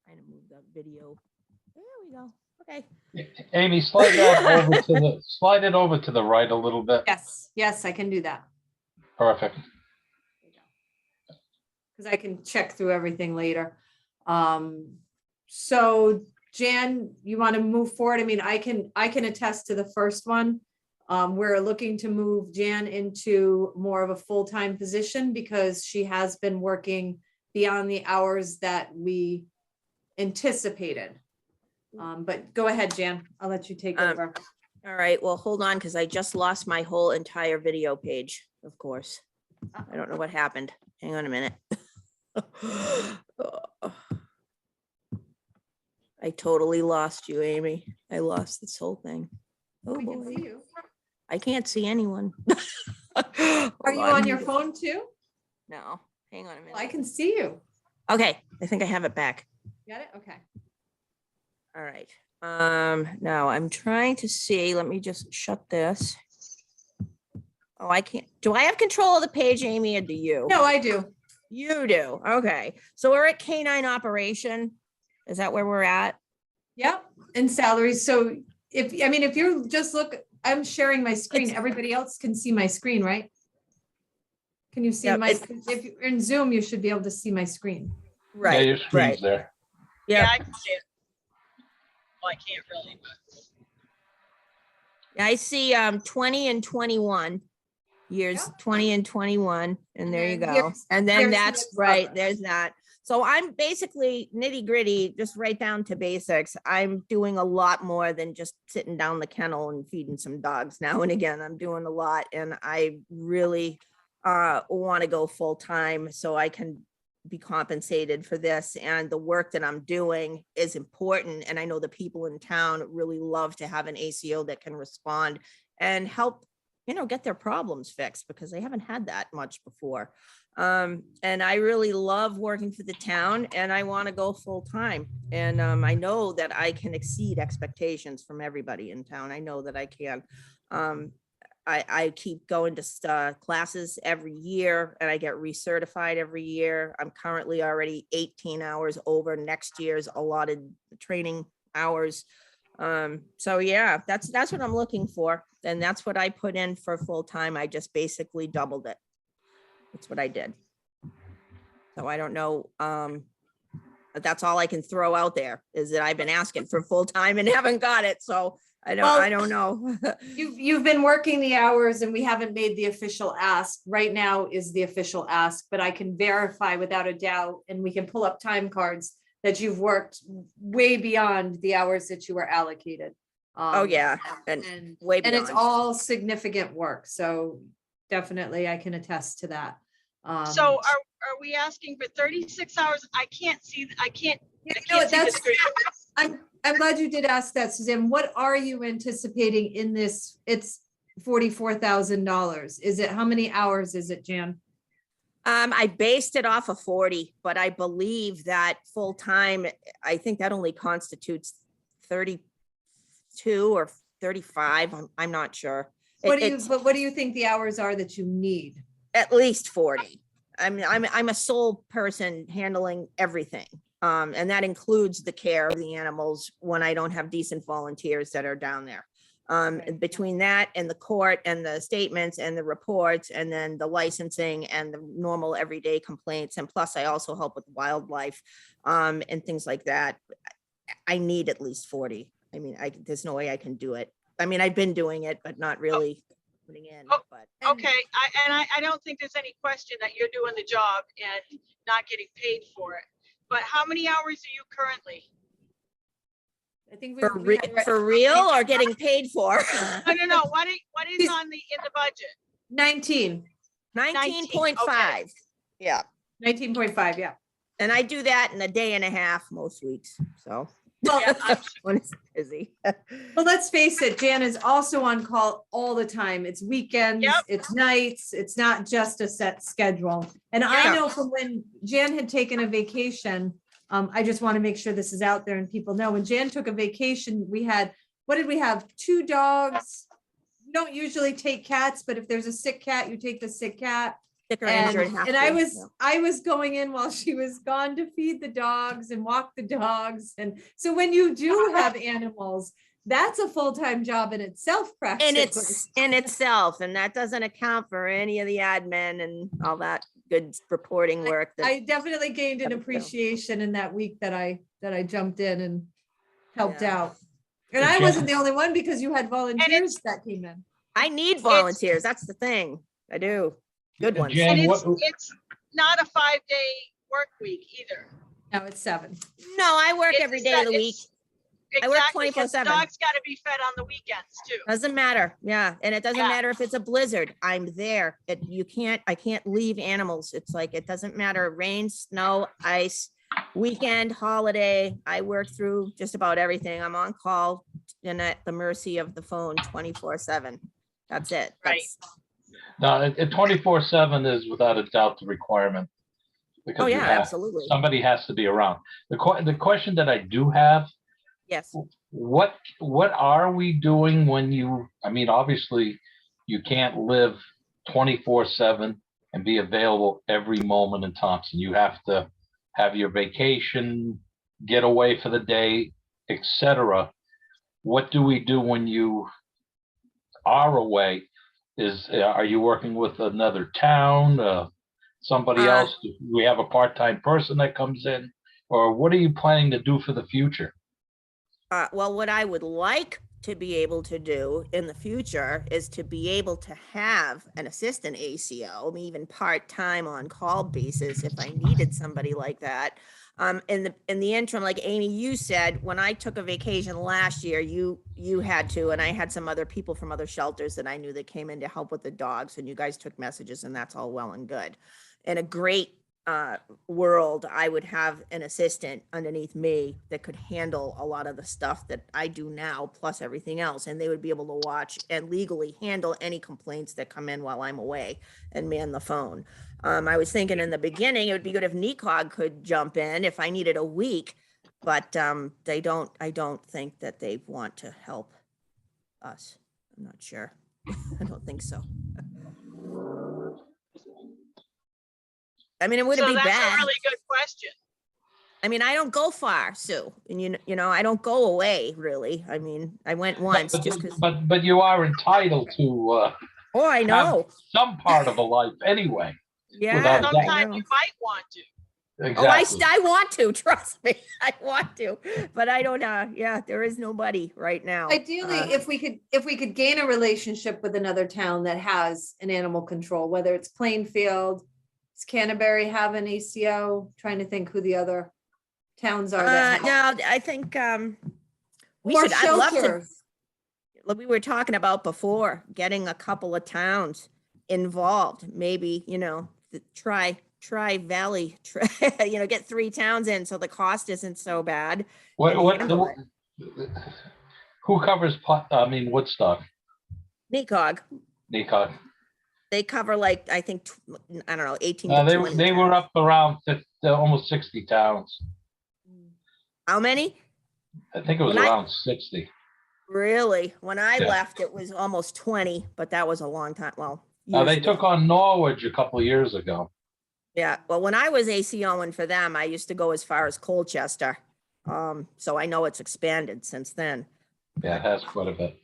Trying to move the video. There we go. Okay.
Amy, slide it over to the right a little bit.
Yes, I can do that.
Perfect.
Because I can check through everything later. So Jan, you want to move forward? I mean, I can attest to the first one. We're looking to move Jan into more of a full-time position because she has been working beyond the hours that we anticipated. But go ahead, Jan. I'll let you take over.
All right, well, hold on, because I just lost my whole entire video page, of course. I don't know what happened. Hang on a minute. I totally lost you, Amy. I lost this whole thing. Oh,
We can
boy.
see you.
I can't see anyone.
Are you on your phone too?
No, hang on a minute.
I can see you.
Okay, I think I have it back.
Got it? Okay.
All right. Now I'm trying to see, let me just shut this. Oh, I can't. Do I have control of the page, Amy, or do you?
No, I do.
You do. Okay. So we're at K9 operation. Is that where we're at?
Yep, and salaries. So if you just look, I'm sharing my screen.
It's-
Everybody else can see my screen, right? Can you see
Yep,
my,
it's-
if you're in Zoom, you should be able to see my screen.
Yeah,
Right,
your screen's
right.
there.
Yeah,
Yeah,
I can see it. Well, I can't really, but.
I see 20 and 21. Years
Yep.
20 and 21, and there you
then
go.
here's-
And then
here's
that's
the
right,
progress.
there's that. So I'm basically nitty gritty, just right down to basics. I'm doing a lot more than just sitting down the kennel and feeding some dogs now and again. I'm doing a lot, and I really want to go full time so I can be compensated for this, and the work that I'm doing is important. And I know the people in town really love to have an ACO that can respond and help, get their problems fixed, because they haven't had that much before. And I really love working for the town, and I want to go full time. And I know that I can exceed expectations from everybody in town. I know that I can. I keep going to classes every year, and I get recertified every year. I'm currently already 18 hours over next year's allotted training hours. So yeah, that's what I'm looking for. And that's what I put in for full time. I just basically doubled it. That's what I did. So I don't know. But that's all I can throw out there, is that I've been asking for full time and haven't got it. So I don't know.
You've been working the hours, and we haven't made the official ask. Right now is the official ask, but I can verify without a doubt, and we can pull up time cards that you've worked way beyond the hours that you were allocated.
Oh, yeah. And way
and it's
beyond.
all significant work. So definitely I can attest to that.
So are we asking for 36 hours? I can't see the
that's,
screen.
I'm glad you did ask that, Suzanne. What are you anticipating in this? It's $44,000. Is it, how many hours is it, Jan?
I based it off of 40, but I believe that full time, I think that only constitutes 32 or 35. I'm not sure.
What do you think the hours are that you need?
At least 40. I'm a sole person handling everything. And that includes the care of the animals when I don't have decent volunteers that are down there. Between that and the court and the statements and the reports, and then the licensing and the normal everyday complaints. And plus I also help with wildlife and things like that. I need at least 40. I mean, there's no way I can do it. I mean, I've been doing it, but not really putting in.
Oh,
but
Okay, I don't think there's any question that you're doing the job and not getting paid for it. But how many hours are you currently?
I think
for real or getting paid for?
No. What is on in the budget?
19.
19.5. Yeah.
19.5, yeah.
And I do that in a day and a half most weeks. So
Well,
when it's busy.
well, let's face it, Jan is also on call all the time. It's weekends,
Yep.
it's nights, it's not just a set schedule. And I
Yeah.
know from when Jan had taken a vacation, I just want to make sure this is out there and people know, when Jan took a vacation, we had, what did we have? 2 dogs. We don't usually take cats, but if there's a sick cat, you take the sick cat.
Sick or
And,
injured, have
and
to,
I was going in while she was gone to feed the dogs and walk the dogs. And so when you do have animals, that's a full-time job in itself,
And
practically.
it's in itself, and that doesn't account for any of the admin and all that good reporting work.
I definitely gained an
Gotta go.
appreciation in that week that I jumped in and helped
Yeah.
out. And I
Jan-
wasn't the only one, because you had volunteers that came in.
I need volunteers. That's the thing. I do. Good ones.
Jan,
And
what,
it's not a 5-day work week either.
Now it's 7.
No, I work
It's
every
a
day of
set-
the week. I
Exactly,
work
'cause the
24/7.
Dogs gotta be fed on the weekends too.
Doesn't matter. Yeah. And it doesn't
Yeah.
matter if it's a blizzard. I'm there. I can't leave animals. It's like, it doesn't matter. Rain, snow, ice, weekend, holiday. I work through just about everything. I'm on call and at the mercy of the phone 24/7. That's it.
Right.
That's-
no, 24/7 is without a doubt the requirement. because
Oh,
you
yeah,
have-
absolutely.
Somebody has to be around. The question that I do have,
Yes.
what are we doing when I mean, obviously, you can't live 24/7 and be available every moment in Thompson. You have to have your vacation, get away for the day, etc. What do we do when you are away? Are you working with another town, somebody else? Do we have a part-time person that comes in? Or what are you planning to do for the future?
Well, what I would like to be able to do in the future is to be able to have an assistant ACO, even part-time on call basis if I needed somebody like that. In the interim, like Amy, you said, when I took a vacation last year, you had to, and I had some other people from other shelters that I knew that came in to help with the dogs, and you guys took messages, and that's all well and good. And a great world, I would have an assistant underneath me that could handle a lot of the stuff that I do now, plus everything else. And they would be able to watch and legally handle any complaints that come in while I'm away and man the phone. I was thinking in the beginning, it would be good if NECOG could jump in if I needed a week, but I don't think that they want to help us. I'm not sure. I don't think so. I mean, it wouldn't
So
be
that's a
bad.
really good question.
I mean, I don't go far, Sue, and you know, I don't go away really. I mean, I went once just because.
But you are entitled to
Oh, I know.
some part of a life anyway.
Yeah.
without a doubt.
Sometimes you might want to.
Oh,
Exactly.
I want to, trust me, I want to, but I don't, yeah, there is nobody right now.
Ideally, if we could gain a relationship with another town that has an animal control, whether it's Plainfield, does Canterbury have an ACO? Trying to think who the other towns are that. have-
No, I think, we
Or
should, I'd love to,
shelters.
like we were talking about before, getting a couple of towns involved, maybe, you know, try Valley, you know, get 3 towns in, so the cost isn't so bad.
What,
handle
who covers, Woodstock,
NECOG,
NECOG?
they cover like, I think, I don't know, 18 to 20
They were
towns.
up around 50, almost 60 towns.
How many?
I think it was
When I-
around 60.
Really? When I
Yeah.
left, it was almost 20, but that was a long time. Well,
Now,
years
they
ago.
took on Norwich a couple of years ago.
Yeah, well, when I was ACOing for them, I used to go as far as Colchester. So I know it's expanded since then.
Yeah, it has quite a bit.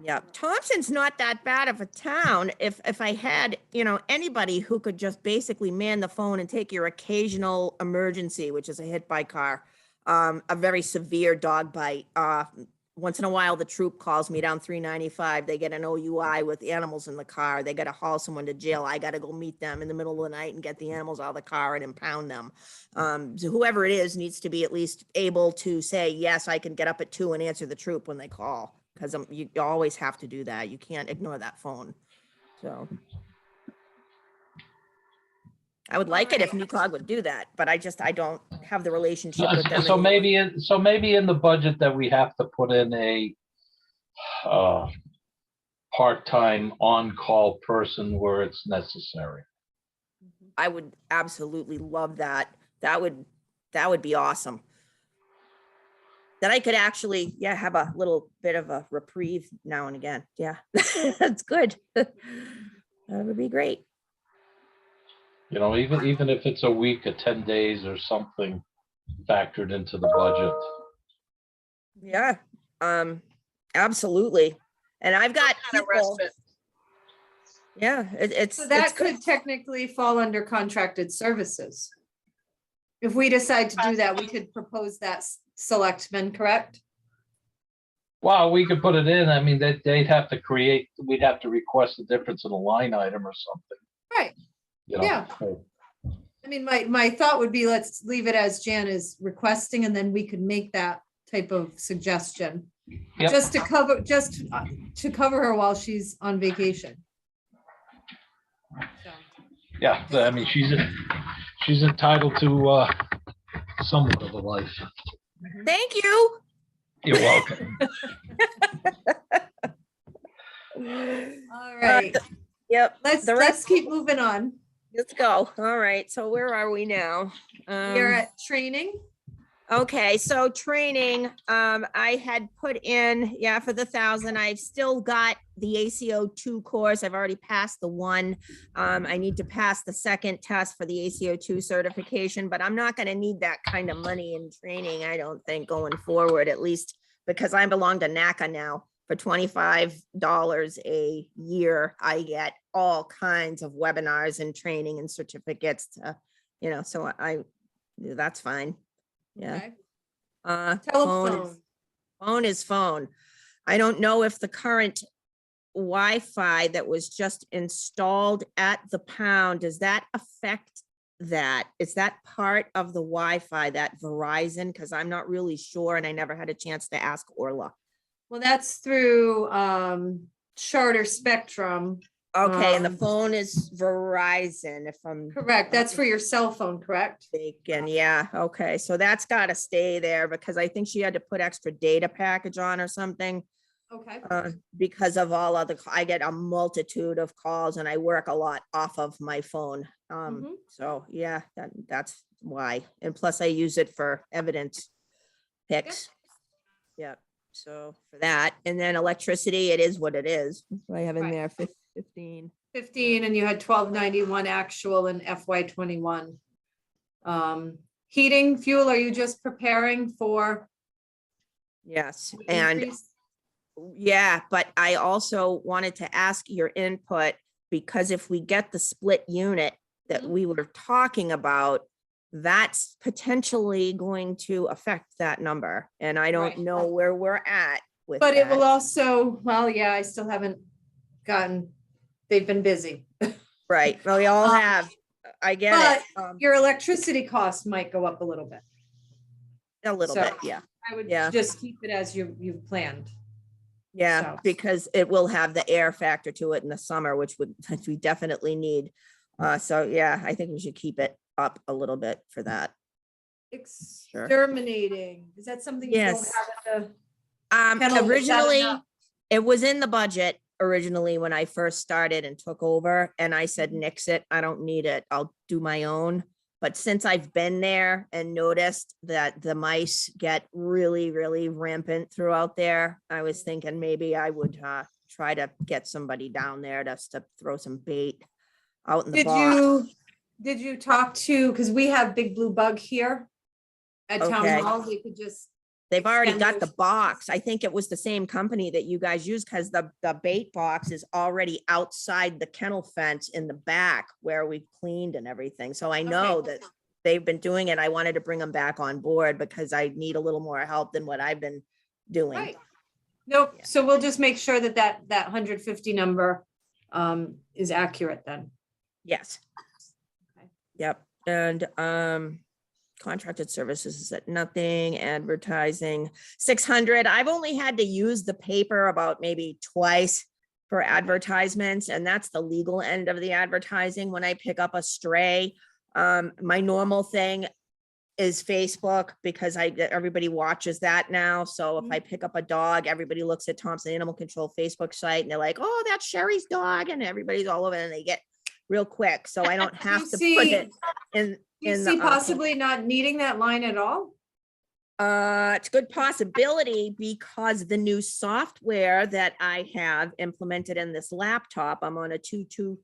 Yeah, Thompson's not that bad of a town. If I had, you know, anybody who could just basically man the phone and take your occasional emergency, which is a hit by car, a very severe dog bite. Once in a while, the troop calls me down 395. They get an OUI with animals in the car. They got to haul someone to jail. I got to go meet them in the middle of the night and get the animals out of the car and impound them. So whoever it is needs to be at least able to say, yes, I can get up at 2 and answer the troop when they call. Because you always have to do that. You can't ignore that phone. So I would like it if NECOG would do that, but I don't have the relationship with them.
So
anymore.
maybe in the budget that we have to put in a part-time on-call person where it's necessary.
I would absolutely love that. That would be awesome. That I could actually, yeah, have a little bit of a reprieve now and again. Yeah, that's good. That would be great.
You know, even if it's a week or 10 days or something factored into the budget.
Yeah, absolutely. And I've got
Kind of
people,
respite.
yeah, it's.
So that
it's good.
could technically fall under contracted services. If we decide to do that, we could propose that selectmen, correct?
Well, we could put it in. I mean, they'd have to we'd have to request a difference in a line item or something.
Right.
You know,
Yeah.
so-
I mean, my thought would be, let's leave it as Jan is requesting, and then we could make that type of suggestion.
Yep.
Just to cover her while she's on vacation. So,
Yeah, I mean, she's entitled to somewhat of a life.
Thank you.
You're welcome.
All right,
Yep.
let's
the rest-
keep moving on.
Let's go. All right. So where are we now?
We're at training.
Okay, so training, I had put in, yeah, for the 1,000, I've still got the ACO 2 course. I've already passed the 1. I need to pass the second test for the ACO 2 certification, but I'm not gonna need that kind of money in training, I don't think, going forward, at least because I belong to NACA now. For $25 a year, I get all kinds of webinars and training and certificates to, you know, so that's fine. Yeah.
Okay.
Telephone. Phone is phone. I don't know if the current Wi-Fi that was just installed at the pound, does that affect that? Is that part of the Wi-Fi, that Verizon? Because I'm not really sure and I never had a chance to ask Orla.
Well, that's through Charter Spectrum.
Okay, and the
Um,
phone is Verizon, if I'm
Correct. That's for your cell phone, correct?
mistaken. Yeah, okay, so that's gotta stay there because I think she had to put extra data package on or something.
Okay.
Because of all other, I get a multitude of calls and I work a lot off of my phone.
Mhm.
So yeah, that's why. And plus I use it for evidence picks. Yep. So for that, and then electricity, it is what it is. I have in
Right.
there 15.
15 and you had 1291 actual in FY 21. Heating, fuel, are you just preparing for?
Yes,
the
and
increase?
yeah, but I also wanted to ask your input because if we get the split unit that
Mhm.
we were talking about, that's potentially going to affect that number. And I don't
Right.
know where we're at with
But it will
that.
also, well, yeah, I still haven't gotten, they've been busy.
Right, well, we all
Um,
have, I get it,
Your electricity costs might go up a little bit.
a little
so-
bit, yeah.
I would
Yeah.
just keep it as you've planned.
Yeah,
So-
because it will have the air factor to it in the summer, which which we definitely need. So yeah, I think we should keep it up a little bit for that.
Exterminating, is that something you don't
Yes.
have at the? Kennel, was that
Originally,
enough?
it was in the budget originally when I first started and took over, and I said, nix it, I don't need it, I'll do my own. But since I've been there and noticed that the mice get really, really rampant throughout there, I was thinking maybe I would try to get somebody down there to throw some bait out in the box.
Did you talk to, because we have Big Blue Bug here at Town
Okay.
Hall, we could just,
They've already
extend
got the
those-
box. I think it was the same company that you guys use because the bait box is already outside the kennel fence in the back where we cleaned and everything. So I know that they've been doing it. I wanted to bring them back on board because I need a little more help than what I've been doing.
right. Nope,
Yeah.
so we'll just make sure that that 150 number is accurate then.
Yes.
Okay.
Yep. And contracted services is at nothing, advertising 600. I've only had to use the paper about maybe twice for advertisements, and that's the legal end of the advertising. When I pick up a stray, my normal thing is Facebook because everybody watches that now. So if I pick up a dog, everybody looks at Thompson Animal Control Facebook site and they're like, oh, that's Sherry's dog, and everybody's all over it and they get real quick. So I don't have to put it in.
You
in
see
the,
possibly not needing that line at all?
it's a good possibility because the new software that I have implemented in this laptop, I'm on a 2-3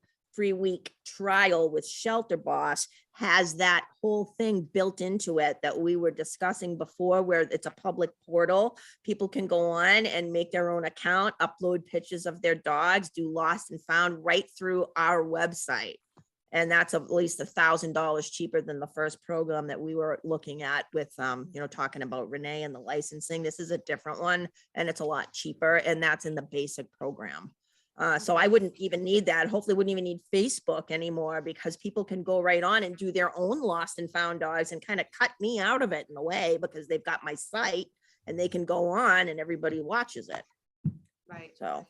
week trial with Shelter Boss, has that whole thing built into it that we were discussing before, where it's a public portal. People can go on and make their own account, upload pictures of their dogs, do lost and found right through our website. And that's at least $1,000 cheaper than the first program that we were looking at with, talking about Renee and the licensing. This is a different one and it's a lot cheaper, and that's in the basic program. So I wouldn't even need that. Hopefully wouldn't even need Facebook anymore because people can go right on and do their own lost and found dogs and kind of cut me out of it in a way because they've got my site and they can go on and everybody watches it.
Right.
So,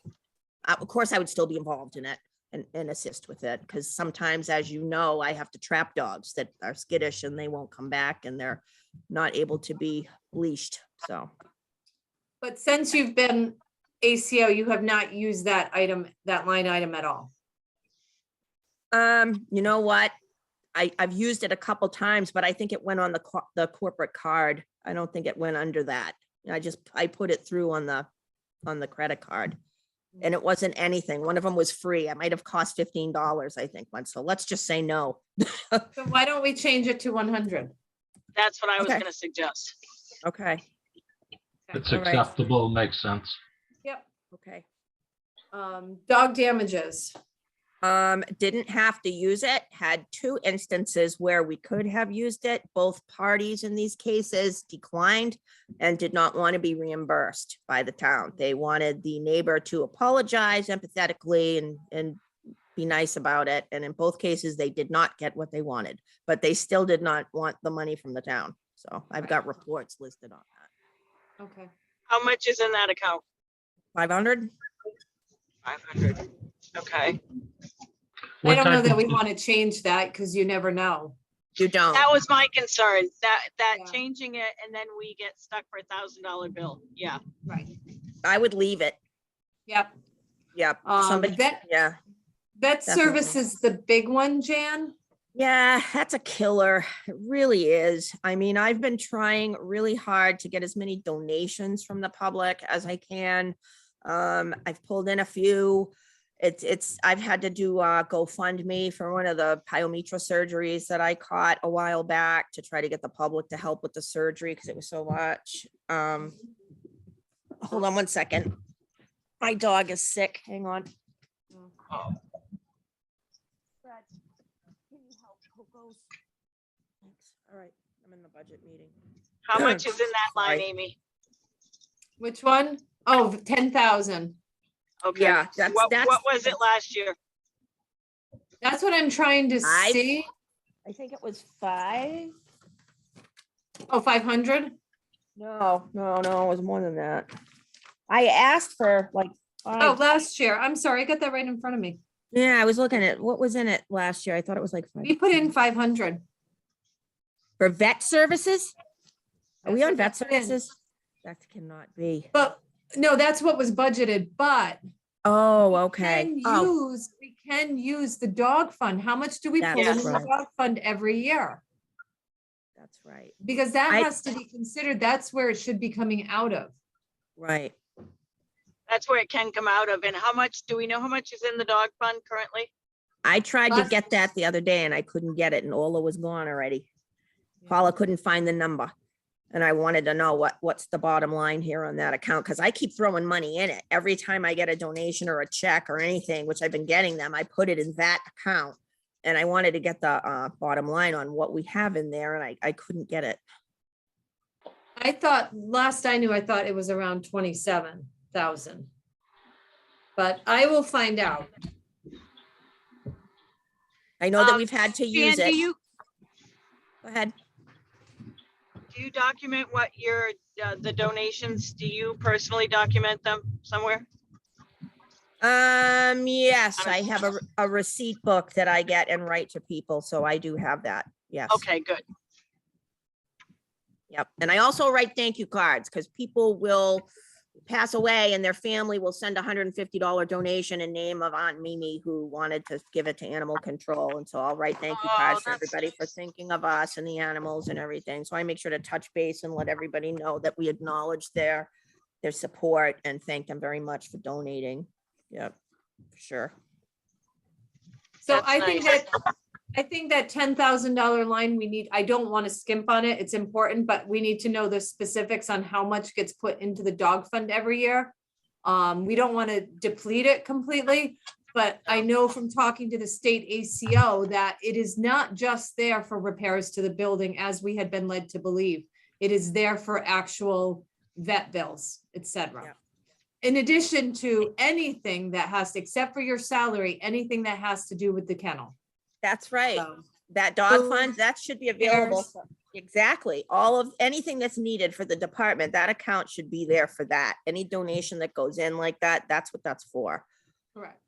of course, I would still be involved in it and assist with it because sometimes, as you know, I have to trap dogs that are skittish and they won't come back and they're not able to be leashed. So,
But since you've been ACO, you have not used that line item at all.
you know what? I've used it a couple times, but I think it went on the corporate card. I don't think it went under that. I put it through on the credit card. And it wasn't anything. One of them was free. It might have cost $15, I think, once. So let's just say no.
So why don't we change it to 100?
That's what I was
Okay.
gonna suggest.
Okay.
It's
All right.
acceptable, makes sense.
Yep.
Okay.
Dog damages.
Didn't have to use it, had 2 instances where we could have used it. Both parties in these cases declined and did not want to be reimbursed by the town. They wanted the neighbor to apologize empathetically and be nice about it. And in both cases, they did not get what they wanted, but they still did not want the money from the town. So I've got reports listed on that.
Okay.
How much is in that account?
500?
500. Okay,
I
What
don't know
type
that
of-
we want to change that because you never know.
You don't.
that was my concern, that
Yeah.
changing it and then we get stuck for $1,000 bill. Yeah,
Right.
I would leave it.
Yep.
Yep.
Um,
Somebody,
vet,
yeah.
vet
definitely.
service is the big one, Jan.
Yeah, that's a killer. It really is. I mean, I've been trying really hard to get as many donations from the public as I can. I've pulled in a few. I've had to do a GoFundMe for one of the pyometra surgeries that I caught a while back to try to get the public to help with the surgery because it was so much. Hold on one second. My dog is sick. Hang on. Brad, can you help Coco's? Thanks. All right, I'm in the budget meeting.
how much is in that line,
Sorry.
Amy?
Which one? Oh, 10,000.
Okay.
Yeah, that's-
What
that's-
was it last year?
That's what I'm trying to
I-
see.
I think it was 5.
Oh, 500?
No, it was more than that. I asked for like
Oh,
5.
last year. I'm sorry. I got that right in front of me.
Yeah, I was looking at what was in it last year. I thought it was like 5.
We put in 500.
For vet services? Are we
That's
on
what
vet
we put in.
services? That cannot be.
But no, that's what was budgeted, but
Oh, okay.
we can use the dog fund. How much do we pull
That's
in the
right.
dog fund every year?
That's right.
Because that
I-
has to be considered. That's where it should be coming out of.
Right.
That's where it can come out of. And how much, do we know how much is in the dog fund currently?
I tried to
Last-
get that the other day and I couldn't get it and Ola was gone already. Paula couldn't find the number. And I wanted to know what's the bottom line here on that account, because I keep throwing money in it. Every time I get a donation or a check or anything, which I've been getting them, I put it in that account. And I wanted to get the bottom line on what we have in there and I couldn't get it.
I thought, last I knew, I thought it was around 27,000. But I will find out.
I know that we've had to use
Dan,
it.
do you,
Go ahead.
do you document what your, the donations, do you personally document them somewhere?
Yes, I have a receipt book that I get and write to people, so I do have that. Yes.
Okay, good.
Yep. And I also write thank you cards because people will pass away and their family will send a $150 donation in name of Aunt Mimi who wanted to give it to animal control. And so I'll write thank you
Oh,
cards for
that's
everybody for
nice.
thinking of us and the animals and everything. So I make sure to touch base and let everybody know that we acknowledge their support and thank them very much for donating. Yep, for sure.
So
That's
I think that $10,000 line we need, I don't want to skimp on it. It's important, but we need to know the specifics on how much gets put into the dog fund every year. We don't want to deplete it completely, but I know from talking to the state ACO that it is not just there for repairs to the building as we had been led to believe. It is there for actual vet bills, et cetera.
Yep.
In addition to anything that has, except for your salary, anything that has to do with the kennel.
That's right.
So,
That dog
food,
fund, that should be available.
repairs.
Exactly. All of, anything that's needed for the department, that account should be there for that. Any donation that goes in like that, that's what that's for.
Correct.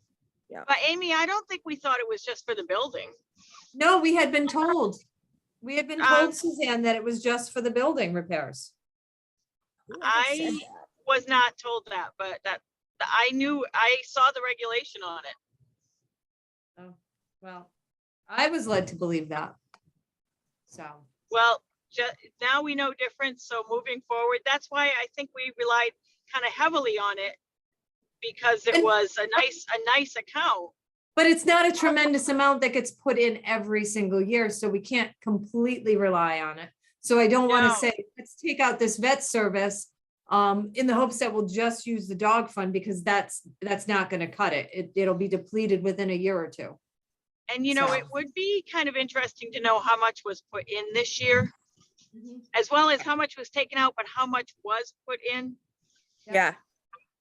But Amy, I don't think we thought it was just for the building.
No, we had been told. We had been
Um,
told, Suzanne, that it was just for the building repairs.
Whoever said
I-
that?
Was not told that, but I knew, I saw the regulation on it.
Oh, well, I was led to believe that. So,
Well, now we know different, so moving forward, that's why I think we relied kind of heavily on it. Because it
And-
was a nice account.
but it's not a tremendous amount that gets put in every single year, so we can't completely rely on it. So I don't want
No.
to say, let's take out this vet service in the hopes that we'll just use the dog fund because that's not going to cut it. It'll be depleted within a year or two.
And you know,
So-
it would be kind of interesting to know how much was put in this year, as well as how much was taken out, but how much was put in.
Yeah.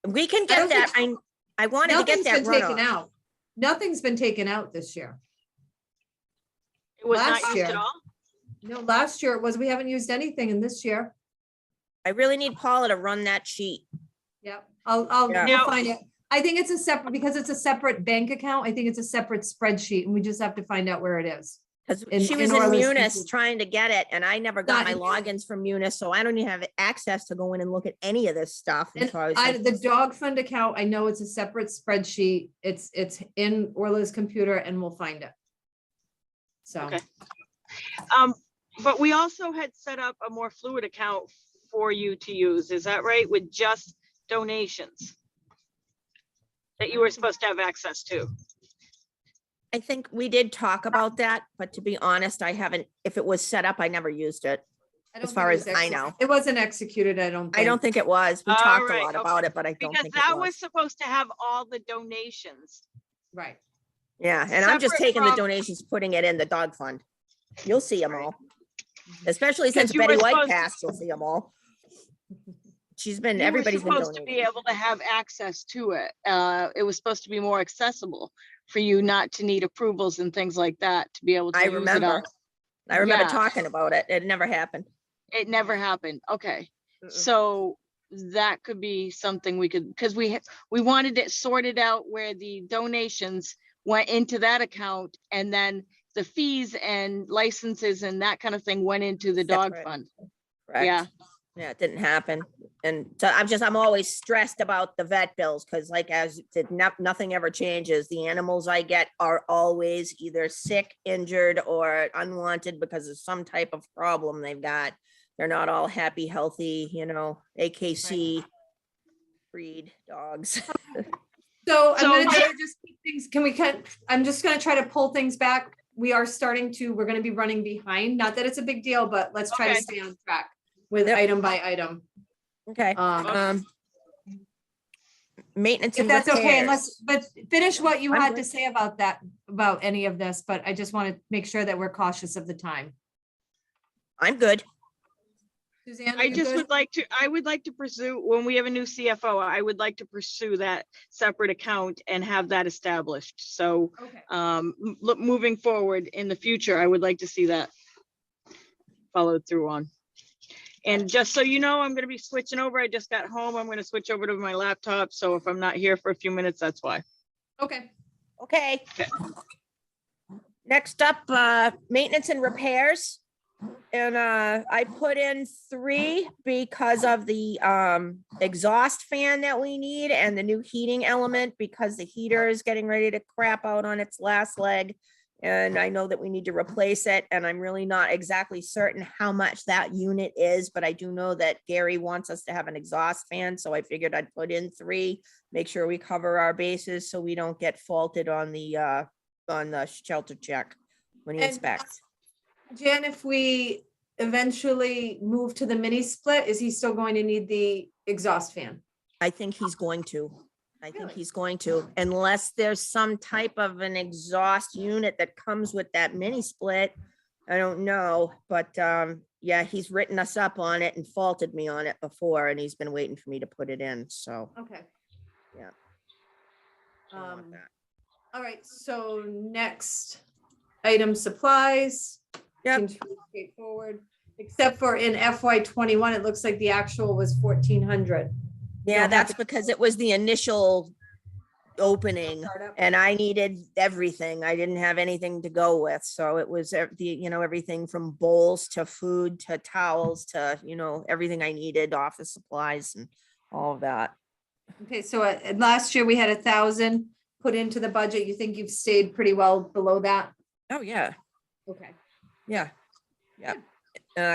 We can
I
get
don't
that.
think-
I wanted to get
Nothing's
that
been taken
runoff.
out. Nothing's been taken out this year.
It was
Last
not used at
year.
all.
No, last year it was, we haven't used anything in this year.
I really need Paula to run that sheet.
Yep, I'll
Yeah.
we'll
Now-
find it. I think it's a separate, because it's a separate bank account, I think it's a separate spreadsheet and we just have to find out where it is.
Because
In-
she
in
was in
Orla's
Munis
computer.
trying to get it and I never got
Not
my
in-
logins from Munis, so I don't even have access to go in and look at any of this stuff.
And
until I was
I,
like,
the dog fund account, I know it's a separate spreadsheet. It's in Orla's computer and we'll find it. So,
Okay. But we also had set up a more fluid account for you to use. Is that right? With just donations that you were supposed to have access to.
I think we did talk about that, but to be honest, I haven't, if it was set up, I never used it.
I don't
As far
think it
as
was
I know.
It wasn't executed, I don't think.
I don't think it was. We
All
talked a
right,
lot
okay.
about it, but I don't
Because
think it
that was
was.
supposed to have all the donations.
Right.
Yeah, and I'm just
separate
taking the
from-
donations, putting it in the dog fund. You'll see them
Right.
all. Especially
Because
since
you were
Betty White
supposed to-
passed, you'll see them all.
You were
Everybody's been
supposed to be
donating.
able to have access to it. It was supposed to be more accessible for you not to need approvals and things like that to be able to
I
use it
remember.
all.
I remember
Yeah.
talking about it. It never happened.
It never happened. Okay.
Mm-mm.
So that could be something we could, because we wanted it sorted out where the donations went into that account and then the fees and licenses and that kind of thing went into the dog
Separate.
fund.
Correct.
Yeah.
Yeah, it didn't happen. And so I'm always stressed about the vet bills because like as nothing ever changes. The animals I get are always either sick, injured, or unwanted because of some type of problem they've got. They're not all happy, healthy, AKC breed dogs.
So I'm
So-
gonna try to just keep things, I'm just gonna try to pull things back. We're gonna be running behind, not that it's a big deal, but let's try to
Okay.
stay on track with
Yep.
item by item.
Okay. Maintenance
If
and
that's okay,
repairs.
but finish what you
I'm
had to
good.
say about that, about any of this, but I just want to make sure that we're cautious of the time.
I'm good.
Suzanne, are
I
you
just
good?
would like to pursue, when we have a new CFO, I would like to pursue that separate account and have that established. So
Okay.
moving forward in the future, I would like to see that followed through on. And just so you know, I'm gonna be switching over. I just got home. I'm gonna switch over to my laptop. So if I'm not here for a few minutes, that's why.
Okay.
Okay.
Okay.
Next up, maintenance and repairs. And I put in 3 because of the exhaust fan that we need and the new heating element because the heater is getting ready to crap out on its last leg. And I know that we need to replace it, and I'm really not exactly certain how much that unit is, but I do know that Gary wants us to have an exhaust fan, so I figured I'd put in 3, make sure we cover our bases so we don't get faulted on the shelter check when he
And-
inspects.
Jan, if we eventually move to the mini split, is he still going to need the exhaust fan?
I think he's going to. I think
Really?
he's going to, unless there's some type of an exhaust unit that comes with that mini split. I don't know, but yeah, he's written us up on it and faulted me on it before, and he's been waiting for me to put it in, so.
Okay.
Yeah. I don't want
Um,
that.
all right, so next item supplies.
Yep.
Seems pretty straightforward, except for in FY 21, it looks like the actual was 1,400.
Yeah,
have
that's
to-
because it was the initial opening
Startup.
and I needed everything. I didn't have anything to go with. So it was everything from bowls to food to towels to, everything I needed, office supplies and all of that.
Okay, so last year we had 1,000 put into the budget. You think you've stayed pretty well below that?
Oh, yeah.
Okay.
Yeah.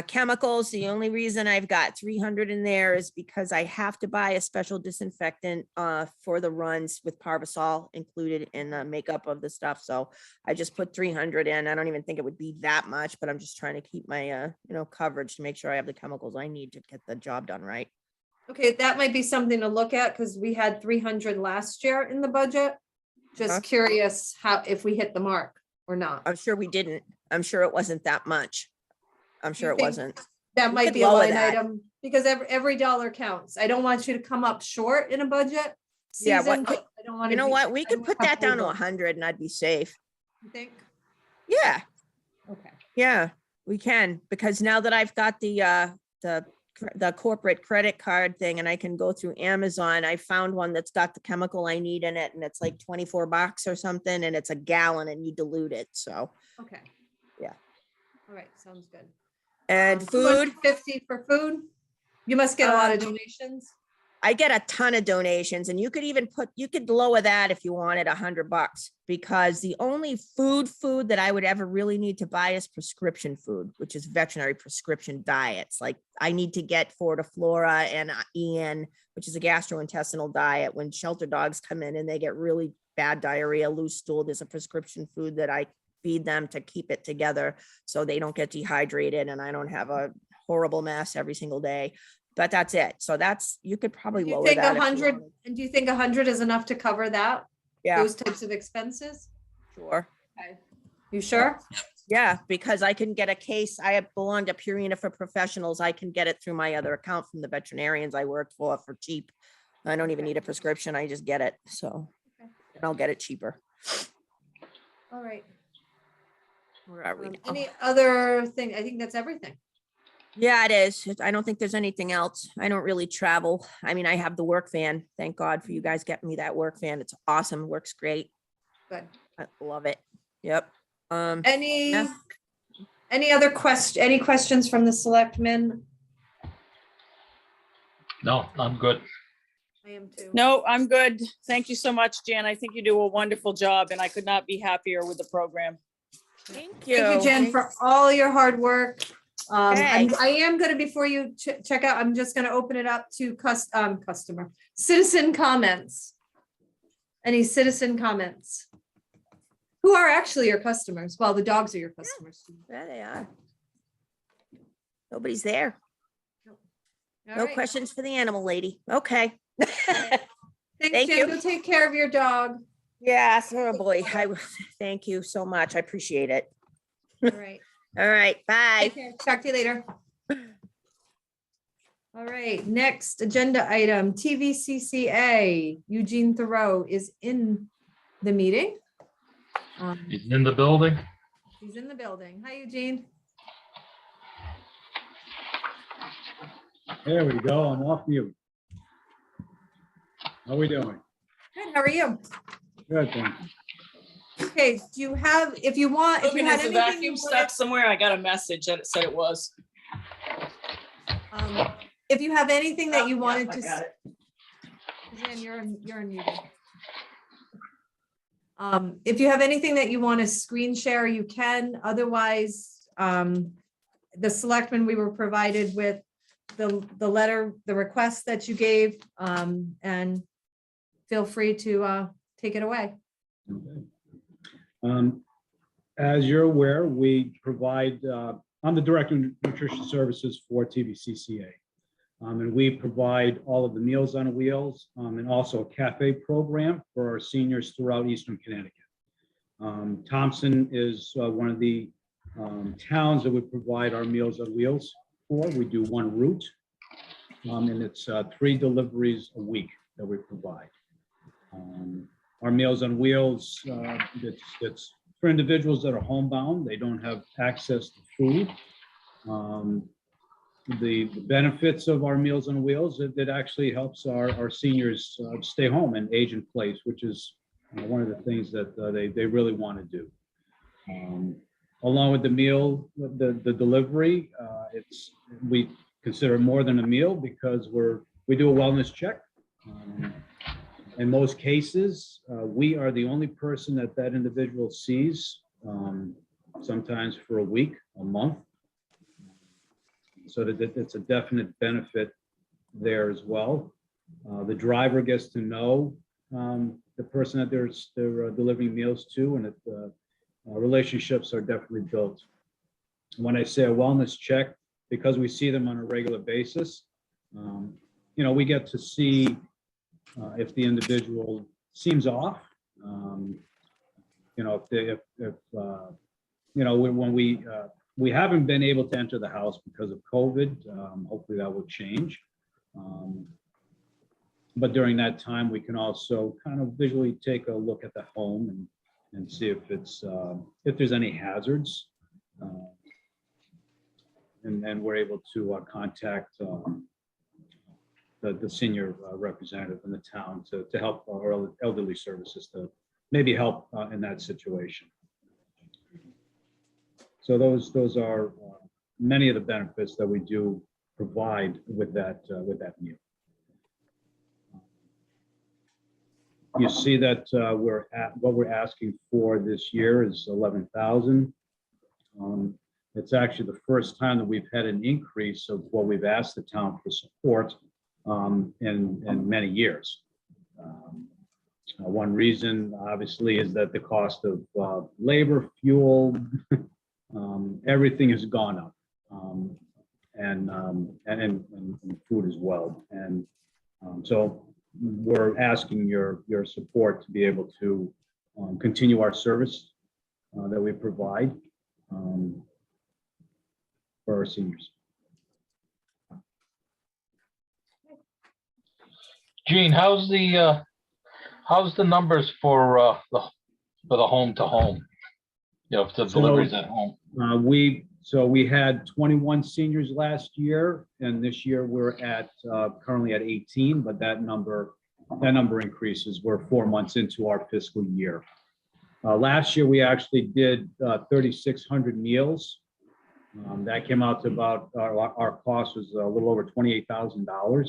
Chemicals, the only reason I've got 300 in there is because I have to buy a special disinfectant for the runs with Parvasol included in the makeup of the stuff. So I just put 300 in. I don't even think it would be that much, but I'm just trying to keep my coverage to make sure I have the chemicals I need to get the job done right.
Okay, that might be something to look at because we had 300 last year in the budget. Just
Uh-huh.
curious if we hit the mark or not.
I'm sure we didn't. I'm sure it wasn't that much. I'm sure it
think-
wasn't.
That
we
might
could
be a
lower
line
that.
item because every dollar counts. I don't want you to come up short in a budget
Yeah,
season.
what-
but I don't want
You know what? We
I
could
don't
put
wanna
that down to
over.
100 and I'd be safe.
You think?
Yeah.
Okay.
Yeah, we can, because now that I've got the the corporate credit card thing and I can go through Amazon. I found one that's got the chemical I need in it and it's like 24 bucks or something and it's a gallon and you dilute it. So,
Okay.
Yeah.
All right, sounds good.
and food,
250 for food? You must get a lot of donations.
I get a ton of donations and you could even you could lower that if you wanted $100 because the only food that I would ever really need to buy is prescription food, which is veterinary prescription diets. Like I need to get Fortiflora and Ian, which is a gastrointestinal diet. When shelter dogs come in and they get really bad diarrhea, loose stool, there's a prescription food that I feed them to keep it together so they don't get dehydrated and I don't have a horrible mess every single day. But that's it. So you could probably
Do you
lower
think
that. if you
100,
wanted.
and do you think 100 is enough to cover that?
Yeah,
Those types of expenses?
sure.
Okay. You sure?
Yeah, because I can get a case. I belong to Purina for Professionals. I can get it through my other account from the veterinarians I work for cheap. I don't even need a prescription. I just get it. So
Okay.
and I'll get it cheaper.
All right.
Where are we now?
Any other thing? I think that's everything.
Yeah, it is. I don't think there's anything else. I don't really travel. I mean, I have the work van. Thank God for you guys getting me that work van. It's awesome. It works great.
Good.
I love it. Yep.
Any
yeah.
other any questions from the selectmen?
No, I'm good.
I am too.
No, I'm good. Thank you so much, Jan. I think you do a wonderful job and I could not be happier with the program.
Thank you.
Thank you, Jen, for all your hard work.
Okay.
I am gonna, before you check out, I'm just gonna open it up to citizen comments. Any citizen comments? Who are actually your customers? Well, the dogs are your customers.
There they are. Nobody's there.
All
No
right.
questions for the animal lady. Okay.
Thanks,
Thank
Jen.
you.
Go take care of your dog.
Yes, oh boy. Thank you so much. I appreciate it.
All right.
All right, bye.
Take care. Talk to you later. All right, next agenda item, TVCCA. Eugene Thoreau is in the meeting.
He's in the building.
He's in the building. Hi, Eugene.
There we go. I'm off mute. How are we doing?
Good, how are you?
Good, thank you.
Okay, do you have, if you want, if you
Logan,
had
is the
anything you
vacuum
wanted,
stuck somewhere? I got a message that it said it was.
if you have anything that you
Oh,
wanted
yeah, I
to,
got it.
Suzanne, you're muted. If you have anything that you want to screen share, you can. Otherwise, the selectmen, we were provided with the letter, the request that you gave, and feel free to take it away.
Okay. As you're aware, we provide, I'm the Director of Nutrition Services for TVCCA. And we provide all of the Meals on Wheels and also a cafe program for our seniors throughout Eastern Connecticut. Thompson is one of the towns that we provide our Meals on Wheels for. We do one route, and it's 3 deliveries a week that we provide. Our Meals on Wheels, it's for individuals that are homebound. They don't have access to food. The benefits of our Meals on Wheels, it actually helps our seniors stay home and age in place, which is one of the things that they really want to do. Along with the meal, the delivery, we consider more than a meal because we do a wellness check. In most cases, we are the only person that individual sees, sometimes for a week, a month. So that it's a definite benefit there as well. The driver gets to know the person that they're delivering meals to, and relationships are definitely built. When I say a wellness check, because we see them on a regular basis, we get to see if the individual seems off. When we haven't been able to enter the house because of COVID. Hopefully that will change. But during that time, we can also kind of visually take a look at the home and see if there's any hazards. and then we're able to contact the senior representative in the town to help our elderly services to maybe help in that situation. So those are many of the benefits that we do provide with that meal. You see that what we're asking for this year is 11,000. It's actually the first time that we've had an increase of what we've asked the town for support in many years. One reason, obviously, is that the cost of labor, fuel, everything has gone up, and food as well. And so we're asking your support to be able to continue our service that we provide for our seniors.
Gene, how's the numbers for the home to home? You know, for the deliveries at home.
We had 21 seniors last year, and this year we're at currently at 18, but that number increases. We're 4 months into our fiscal year. Last year we actually did 3,600 meals. That came out to about our cost was a little over $28,000.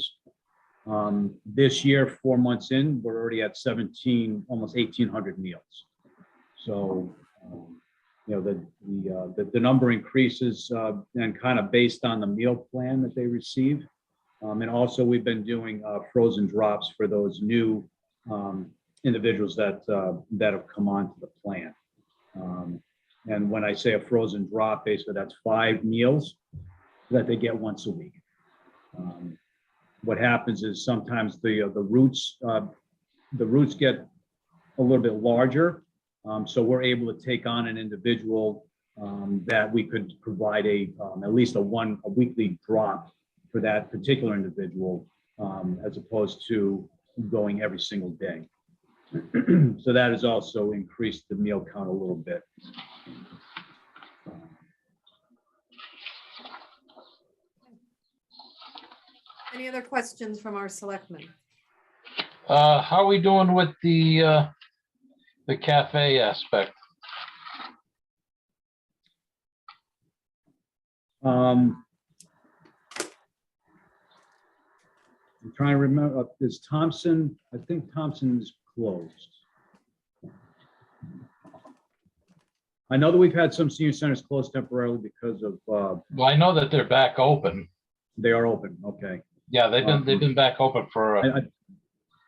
This year, 4 months in, we're already at almost 1,800 meals. So, the number increases and kind of based on the meal plan that they receive. And also we've been doing frozen drops for those new individuals that have come onto the plan. And when I say a frozen drop, basically that's 5 meals that they get once a week. What happens is sometimes the roots get a little bit larger, so we're able to take on an individual that we could provide at least a weekly drop for that particular individual, as opposed to going every single day. So that has also increased the meal count a little bit.
Any other questions from our selectmen?
How are we doing with the cafe aspect?
I'm trying to remember, is Thompson, I think Thompson is closed. I know that we've had some senior centers closed temporarily because of,
Well, I know that they're back open.
they are open, okay.
Yeah, they've been back open for.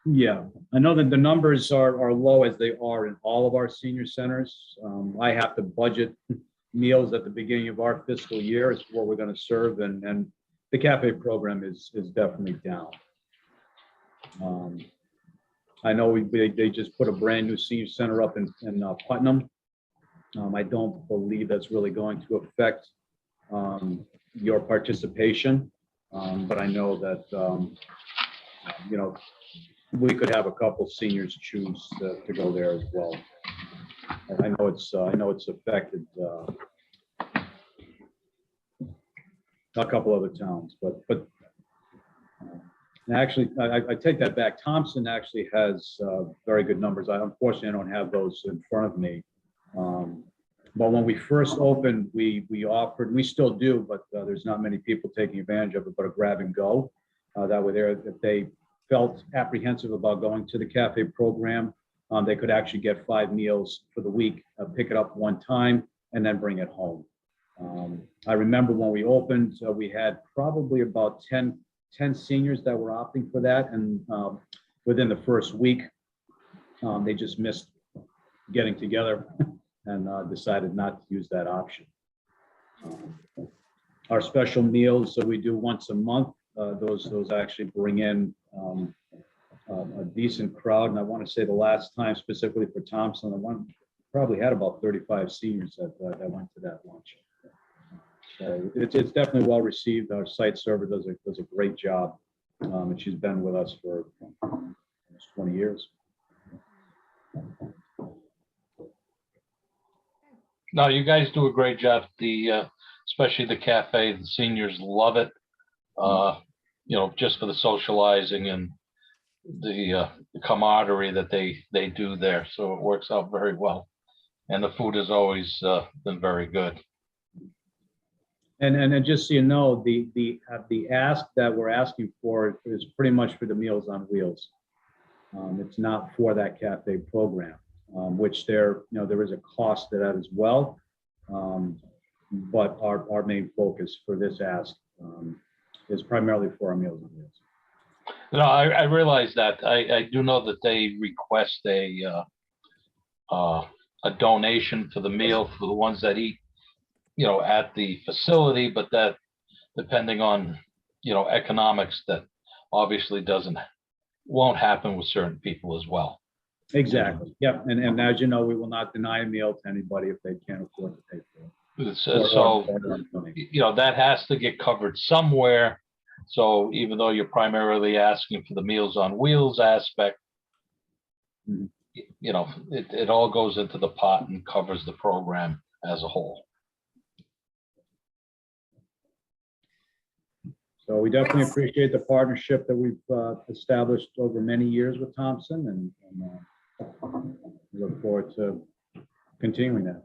Yeah, I know that the numbers are low as they are in all of our senior centers. I have to budget meals at the beginning of our fiscal year as to what we're going to serve, and the cafe program is definitely down. I know they just put a brand new senior center up in Putnam. I don't believe that's really going to affect your participation, but I know that we could have a couple seniors choose to go there as well. And I know it's affected a couple other towns, but actually, I take that back. Thompson actually has very good numbers. Unfortunately, I don't have those in front of me. But when we first opened, we offered, we still do, but there's not many people taking advantage of it, but a grab and go. That way there, if they felt apprehensive about going to the cafe program, they could actually get 5 meals for the week, pick it up one time, and then bring it home. I remember when we opened, we had probably about 10 seniors that were opting for that, and within the first week, they just missed getting together and decided not to use that option. Our special meals, so we do once a month. Those actually bring in a decent crowd, and I want to say the last time specifically for Thompson, probably had about 35 seniors that went to that lunch. So it's definitely well received. Our site server does a great job, and she's been with us for almost 20 years.
No, you guys do a great job. The especially the cafe. The seniors love it. Just for the socializing and the camaraderie that they do there. So it works out very well. And the food has always been very good.
And just so you know, the ask that we're asking for is pretty much for the Meals on Wheels. It's not for that cafe program, which there is a cost to that as well. But our main focus for this ask is primarily for our Meals on Wheels.
No, I realize that. I do know that they request a donation for the meal for the ones that eat, at the facility, but that depending on, economics, that obviously won't happen with certain people as well.
Exactly. Yep. And as you know, we will not deny a meal to anybody if they can't afford to pay for it.
So, that has to get covered somewhere. So even though you're primarily asking for the Meals on Wheels aspect, it all goes into the pot and covers the program as a whole.
So we definitely appreciate the partnership that we've established over many years with Thompson, and we look forward to continuing that.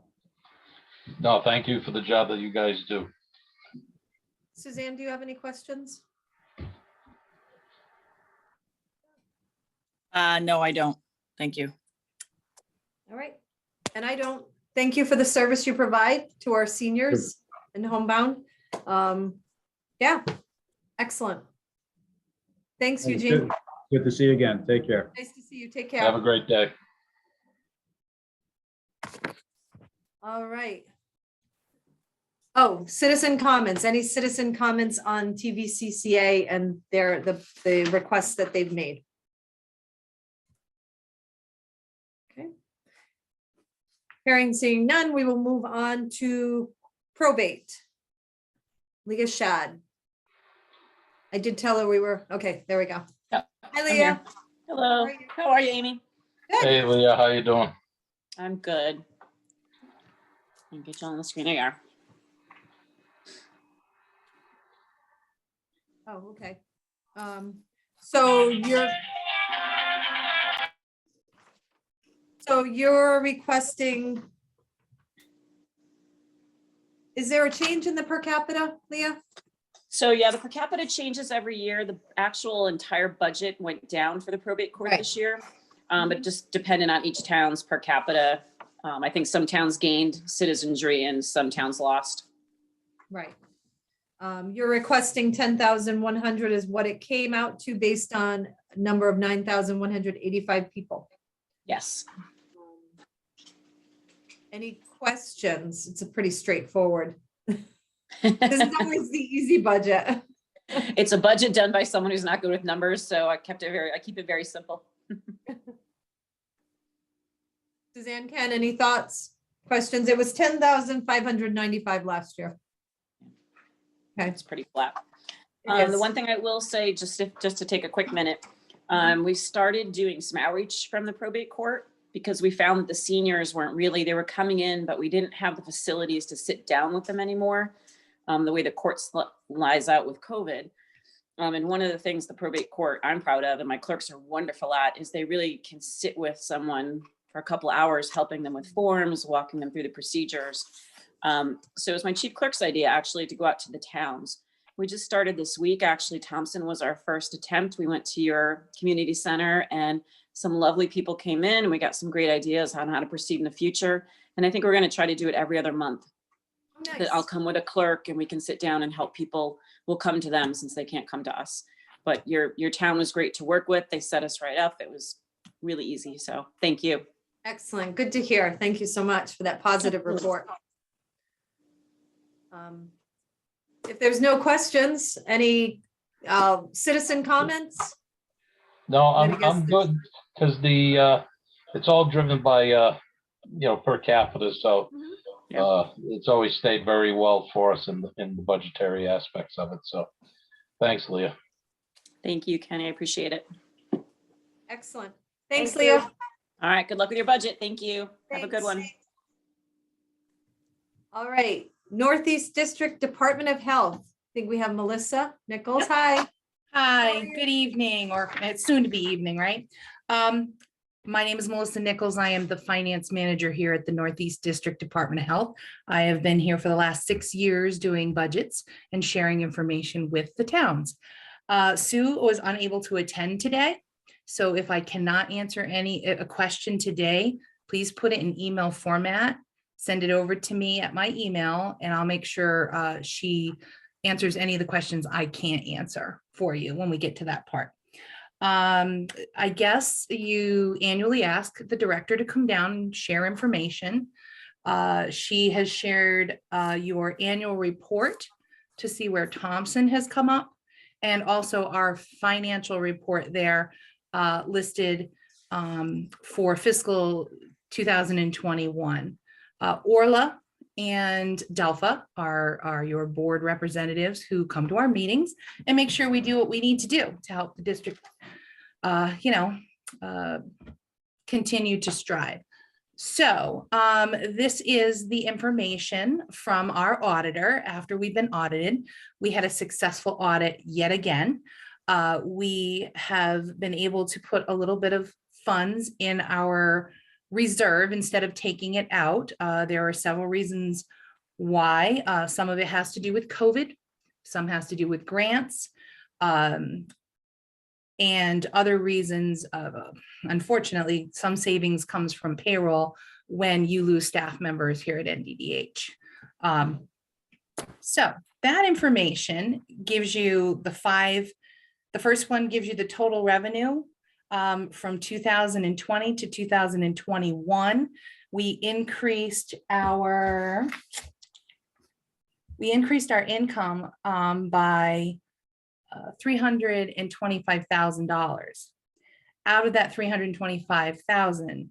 No, thank you for the job that you guys do.
Suzanne, do you have any questions?
No, I don't. Thank you.
All right. And I don't, thank you for the service you provide to our seniors and homebound. Yeah, excellent. Thanks, Eugene.
Good to see you again. Take care.
Nice to see you. Take care.
Have a great day.
All right. Oh, citizen comments. Any citizen comments on TVCCA and the requests that they've made? Okay. Hearing, seeing none, we will move on to probate. Leah Shad. I did tell her we were, okay, there we go.
Yep,
Hi,
I'm
Leah.
here. Hello. How are you, Amy?
Good.
Hey, Leah, how you doing?
I'm good. Let me get you on the screen. There you are.
Oh, okay. So you're requesting, is there a change in the per capita, Leah?
So yeah, the per capita changes every year. The actual entire budget went down for the probate court
Right.
this year, but just depending on each town's per capita. I think some towns gained citizenry and some towns lost.
Right. You're requesting 10,100 is what it came out to based on a number of 9,185 people.
Yes.
Any questions? It's a pretty straightforward. This is always the easy budget.
It's a budget done by someone who's not good with numbers, so I keep it very simple.
Suzanne, Ken, any thoughts, questions? It was 10,595 last year. Okay.
It's pretty flat.
It
The
is.
one thing I will say, just to take a quick minute, we started doing some outreach from the probate court because we found that the seniors they were coming in, but we didn't have the facilities to sit down with them anymore. The way the court lies out with COVID. And one of the things the probate court I'm proud of and my clerks are wonderful at is they really can sit with someone for a couple of hours, helping them with forms, walking them through the procedures. So it was my chief clerk's idea actually to go out to the towns. We just started this week. Actually, Thompson was our first attempt. We went to your community center and some lovely people came in and we got some great ideas on how to proceed in the future. And I think we're going to try to do it every other month.
Nice.
That I'll come with a clerk and we can sit down and help people. We'll come to them since they can't come to us. But your town was great to work with. They set us right up. It was really easy. So thank you.
Excellent. Good to hear. Thank you so much for that positive report. If there's no questions, any citizen comments?
No,
I guess
I'm good because it's all driven by per capita. So it's always stayed very well for us in the budgetary aspects of it. So thanks, Leah.
Thank you, Kenny. I appreciate it.
Excellent. Thanks,
Thank you.
Leah.
All right. Good luck with your budget. Thank you. Have a good
Thanks.
one.
All right, Northeast District Department of Health. I think we have Melissa Nichols.
Yep.
Hi.
Hi, good evening, or it's soon to be evening, right? My name is Melissa Nichols. I am the finance manager here at the Northeast District Department of Health. I have been here for the last 6 years doing budgets and sharing information with the towns. Sue was unable to attend today. So if I cannot answer a question today, please put it in email format, send it over to me at my email, and I'll make sure she answers any of the questions I can't answer for you when we get to that part. I guess you annually ask the director to come down and share information. She has shared your annual report to see where Thompson has come up, and also our financial report there listed for fiscal 2021. Orla and Delpha are your board representatives who come to our meetings and make sure we do what we need to do to help the district, continue to strive. So this is the information from our auditor after we've been audited. We had a successful audit yet again. We have been able to put a little bit of funds in our reserve instead of taking it out. There are several reasons why. Some of it has to do with COVID, some has to do with grants, and other reasons. Unfortunately, some savings comes from payroll when you lose staff members here at NDDH. So that information gives you the first one gives you the total revenue from 2020 to 2021. We increased our income by $325,000. Out of that $325,000,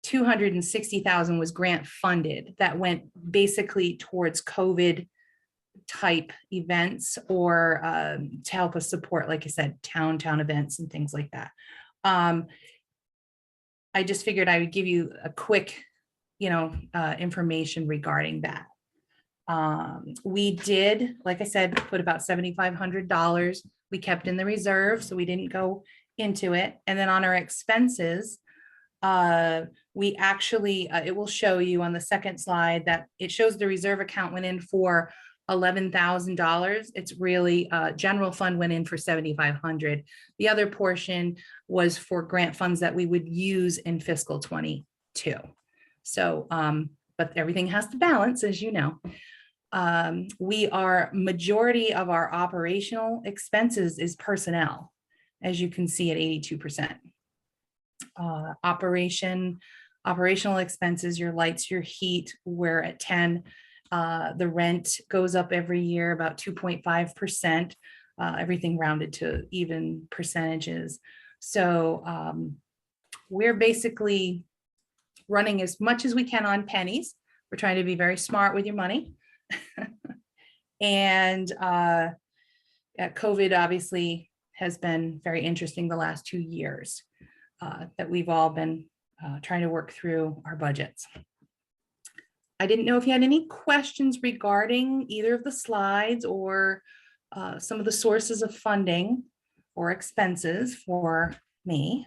$260,000 was grant funded. That went basically towards COVID type events or to help us support, like I said, town events and things like that. I just figured I would give you a quick, information regarding that. We did, like I said, put about $7,500 we kept in the reserve, so we didn't go into it. And then on our expenses, we actually, it will show you on the second slide that it shows the reserve account went in for $11,000. It's really general fund went in for $7,500. The other portion was for grant funds that we would use in fiscal 22. So, but everything has to balance, as you know. Majority of our operational expenses is personnel, as you can see at 82%. Operational expenses, your lights, your heat, we're at 10. The rent goes up every year about 2.5%, everything rounded to even percentages. So we're basically running as much as we can on pennies. We're trying to be very smart with your money. And COVID obviously has been very interesting the last 2 years that we've all been trying to work through our budgets. I didn't know if you had any questions regarding either of the slides or some of the sources of funding or expenses for me.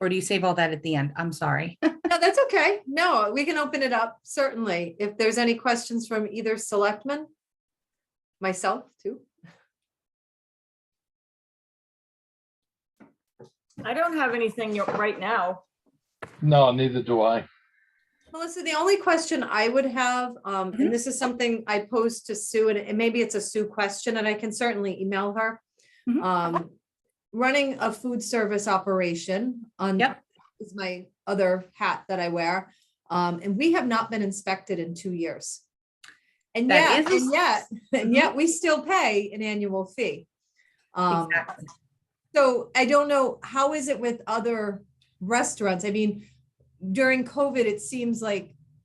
Or do you save all that at the end? I'm sorry.
No, that's okay. No, we can open it up, certainly. If there's any questions from either selectman, myself too.
I don't have anything right now.
No, neither do I.
Melissa, the only question I would have, and this is something I posed to Sue, and maybe it's a Sue question, and I can certainly email her. Running a food service operation is my other hat that I wear. And we have not been inspected in 2 years. And yet we still pay an annual fee.
Exactly.
So I don't know, how is it with other restaurants? I mean, during COVID,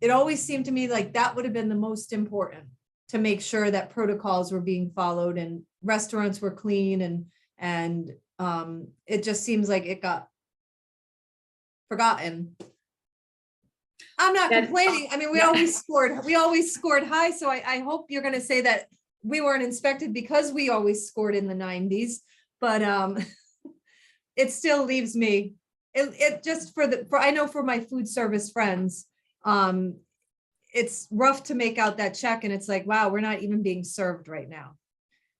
it always seemed to me like that would have been the most important, to make sure that protocols were being followed and restaurants were clean, and it just seems like it got forgotten. I'm not
That-
complaining. I mean, we
Yeah.
always scored high. So I hope you're gonna say that we weren't inspected because we always scored in the 90s. But it still leaves me, it just I know for my food service friends, it's rough to make out that check and it's like, wow, we're not even being served right now.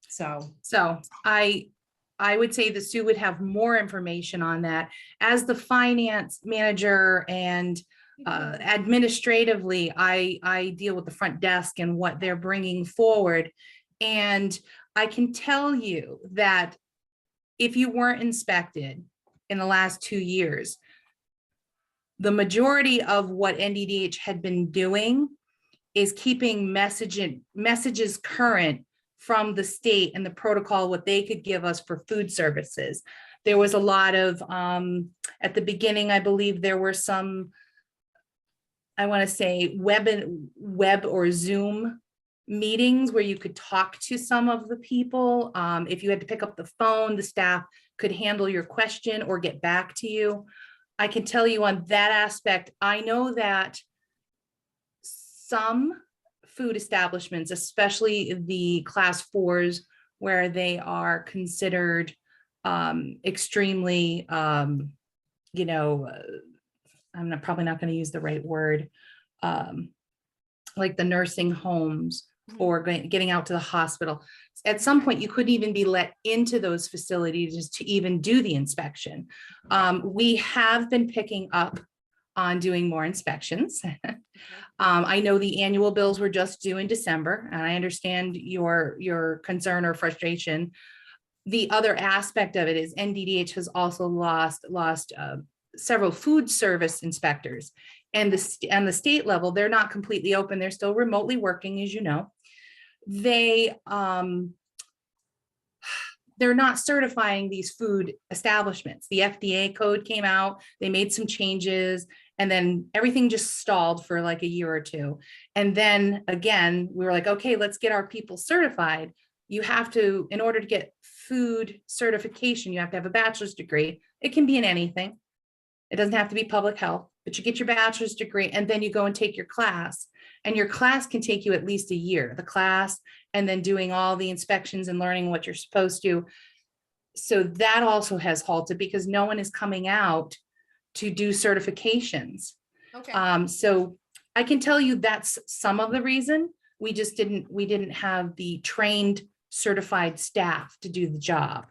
So,
So I would say that Sue would have more information on that. As the finance manager and administratively, I deal with the front desk and what they're bringing forward. And I can tell you that if you weren't inspected in the last 2 years, the majority of what NDDH had been doing is keeping messages current from the state and the protocol, what they could give us for food services. There was a lot of, at the beginning, I believe there were some, I want to say web or Zoom meetings where you could talk to some of the people. If you had to pick up the phone, the staff could handle your question or get back to you. I can tell you on that aspect, I know that some food establishments, especially the class 4s, where they are considered extremely, you know, probably not going to use the right word, like the nursing homes or getting out to the hospital. At some point, you couldn't even be let into those facilities to even do the inspection. We have been picking up on doing more inspections. I know the annual bills were just due in December, and I understand your concern or frustration. The other aspect of it is NDDH has also lost several food service inspectors, and the state level, they're not completely open. They're still remotely working, as you know. They're not certifying these food establishments. The FDA code came out, they made some changes, and then everything just stalled for like a year or two. And then again, we were like, okay, let's get our people certified. You have to, in order to get food certification, you have to have a bachelor's degree. It can be in anything. It doesn't have to be public health, but you get your bachelor's degree and then you go and take your class. And your class can take you at least a year, the class, and then doing all the inspections and learning what you're supposed to. So that also has halted because no one is coming out to do certifications.
okay.
So I can tell you that's some of the reason. We didn't have the trained certified staff to do the job.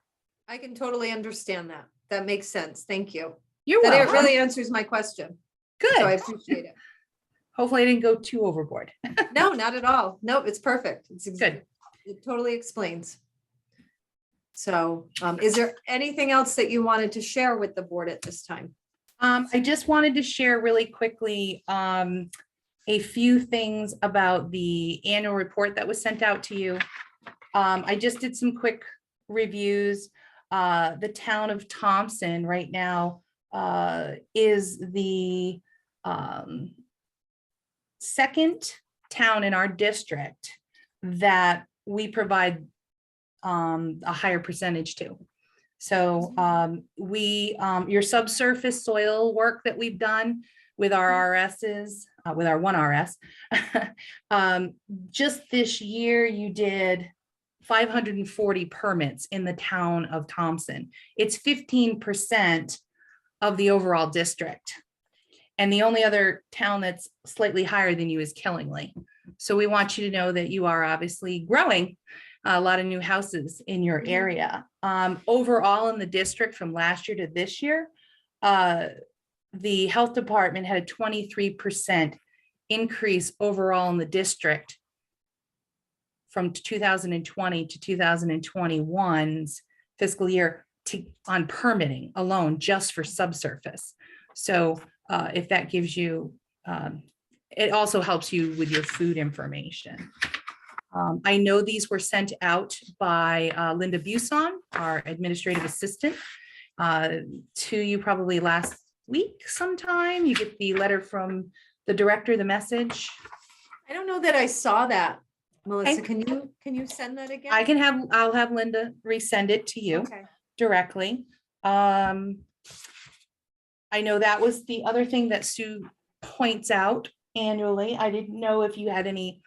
I can totally understand that. That makes sense. Thank you.
You're
That it
welcome.
really answers my question. So I
Good.
appreciate it.
Hopefully I didn't go too overboard.
No, not at all. No, it's perfect.
Good.
It totally explains. So, is there anything else that you wanted to share with the board at this time?
I just wanted to share really quickly a few things about the annual report that was sent out to you. I just did some quick reviews. The town of Thompson right now is the second town in our district that we provide a higher percentage to. So your subsurface soil work that we've done with our RSs, with our 1RS, just this year you did 540 permits in the town of Thompson. It's 15% of the overall district. And the only other town that's slightly higher than you is Killingly. So we want you to know that you are obviously growing a lot of new houses in your area. Overall in the district from last year to this year, the health department had a 23% increase overall in the district from 2020 to 2021's fiscal year on permitting alone, just for subsurface. So if that gives you, it also helps you with your food information. I know these were sent out by Linda Buson, our administrative assistant, to you probably last week sometime. You get the letter from the director, the message.
I don't know that I saw that. Melissa,
Okay.
can you send that again?
I'll have Linda resend it to you
Okay.
directly. I know that was the other thing that Sue points out annually. I didn't know if you had any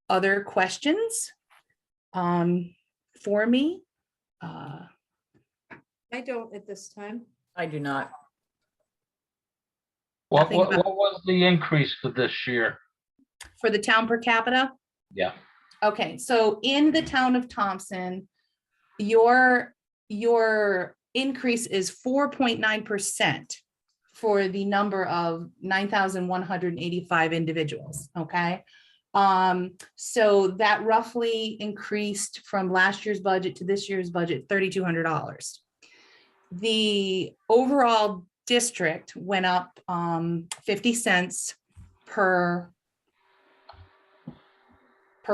other questions for me.
I don't at this time.
I do not.
What,
Nothing
what,
about-
what was the increase for this year?
For the town per capita?
Yeah,
Okay, so in the town of Thompson, your increase is 4.9% for the number of 9,185 individuals, okay? So that roughly increased from last year's budget to this year's budget, $3,200. The overall district went up 50 cents per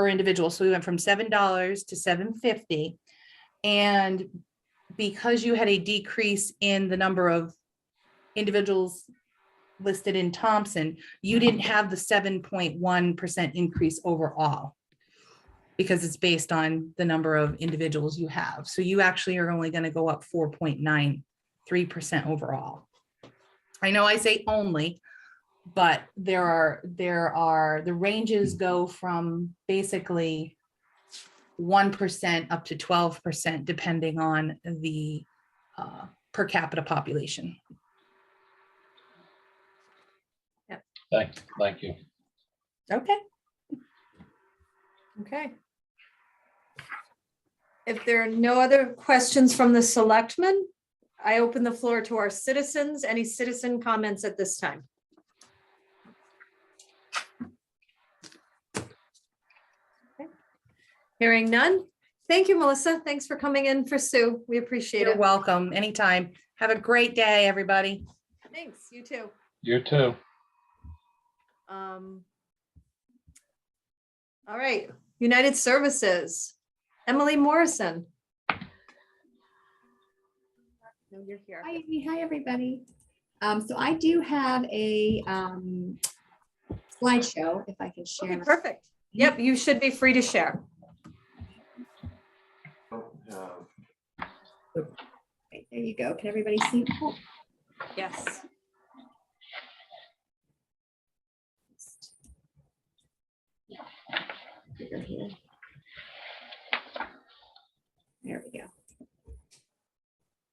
individual. So we went from $7 to $7.50. And because you had a decrease in the number of individuals listed in Thompson, you didn't have the 7.1% increase overall because it's based on the number of individuals you have. So you actually are only going to go up 4.93% overall. I know I say only, but the ranges go from basically 1% up to 12%, depending on the per capita population.
thank you.
Okay.
Okay. If there are no other questions from the selectmen, I open the floor to our citizens. Any citizen comments at this time? Okay. Hearing none. Thank you, Melissa. Thanks for coming in for Sue. We appreciate
You're
it.
welcome. Anytime. Have a great day, everybody.
Thanks, you too.
You too.
All right, United Services, Emily Morrison. No, you're here.
Hi, Amy. Hi, everybody. So I do have a slideshow, if I can share.
Okay,
my-
perfect. Yep, you should be free to share.
Right, there you go. Can everybody see? Oh,
Yes.
bigger here. There we go.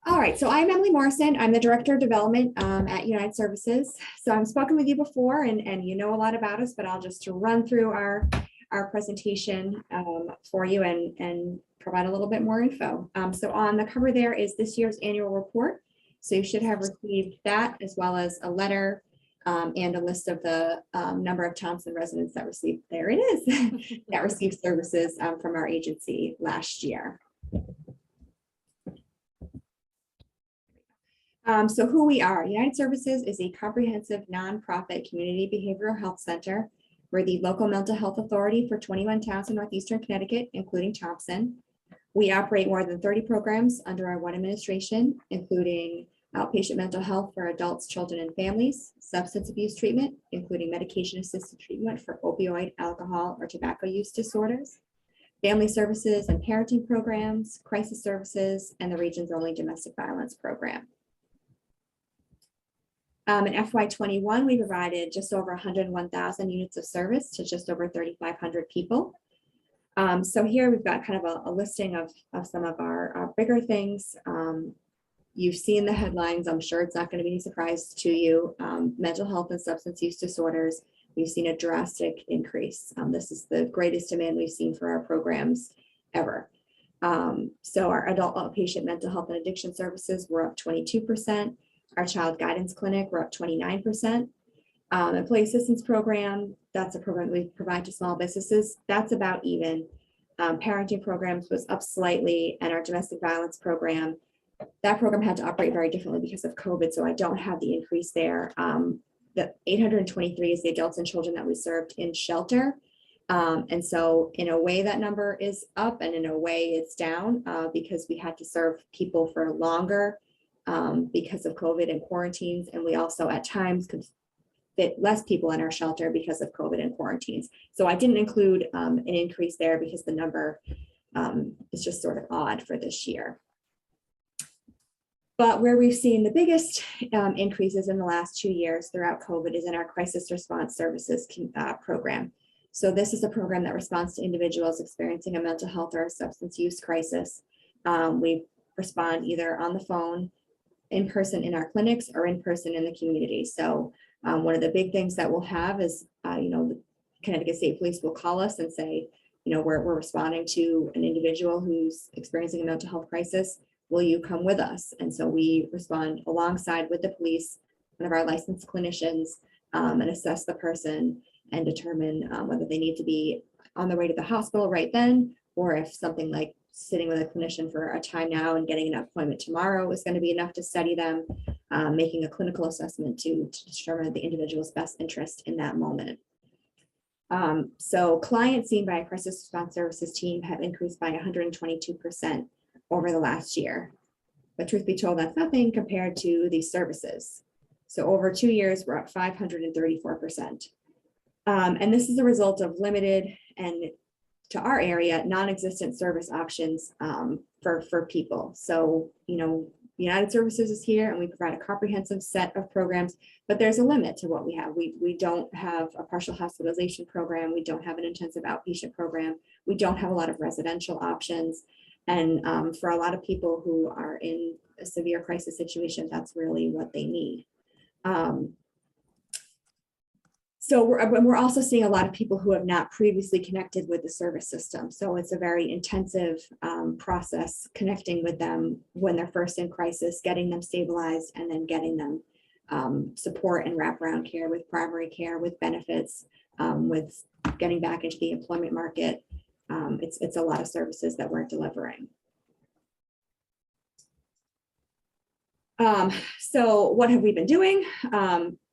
All right, so I'm Emily Morrison. I'm the Director of Development at United Services. So I've spoken with you before and you know a lot about us, but I'll just run through our presentation for you and provide a little bit more info. So on the cover there is this year's annual report. So you should have received that as well as a letter and a list of the number of Thompson residents that received, there it is, that received services from our agency last year. So who we are, United Services is a comprehensive nonprofit community behavioral health center. We're the local mental health authority for 21 towns in northeastern Connecticut, including Thompson. We operate more than 30 programs under our one administration, including outpatient mental health for adults, children, and families, substance abuse treatment, including medication-assisted treatment for opioid, alcohol, or tobacco use disorders, family services and parenting programs, crisis services, and the region's only domestic violence program. In FY21, we provided just over 101,000 units of service to just over 3,500 people. So here we've got kind of a listing of some of our bigger things. You've seen the headlines. I'm sure it's not going to be a surprise to you. Mental health and substance use disorders, we've seen a drastic increase. This is the greatest demand we've seen for our programs ever. So our adult outpatient mental health and addiction services were up 22%. Our child guidance clinic, we're up 29%. Employee assistance program, that's a program we provide to small businesses. That's about even. Parenting programs was up slightly, and our domestic violence program, that program had to operate very differently because of COVID, so I don't have the increase there. The 823 is the adults and children that we served in shelter. And so in a way that number is up and in a way it's down because we had to serve people for longer because of COVID and quarantines. And we also at times could fit less people in our shelter because of COVID and quarantines. So I didn't include an increase there because the number is just sort of odd for this year. But where we've seen the biggest increases in the last 2 years throughout COVID is in our crisis response services program. So this is a program that responds to individuals experiencing a mental health or a substance use crisis. We respond either on the phone, in person in our clinics, or in person in the community. So one of the big things that we'll have is, the Connecticut State Police will call us and say, we're responding to an individual who's experiencing a mental health crisis. Will you come with us? And so we respond alongside with the police, one of our licensed clinicians, and assess the person and determine whether they need to be on the way to the hospital right then, or if something like sitting with a clinician for a time now and getting an appointment tomorrow is going to be enough to study them, making a clinical assessment to determine the individual's best interest in that moment. So clients seen by a crisis response services team have increased by 122% over the last year. But truth be told, that's nothing compared to these services. So over 2 years, we're up 534%. And this is a result of limited and, to our area, non-existent service options for people. So, United Services is here and we provide a comprehensive set of programs, but there's a limit to what we have. We don't have a partial hospitalization program. We don't have an intensive outpatient program. We don't have a lot of residential options. And for a lot of people who are in a severe crisis situation, that's really what they need. So we're also seeing a lot of people who have not previously connected with the service system. So it's a very intensive process connecting with them when they're first in crisis, getting them stabilized, and then getting them support and wraparound care with primary care, with benefits, with getting back into the employment market. It's a lot of services that we're delivering. So what have we been doing?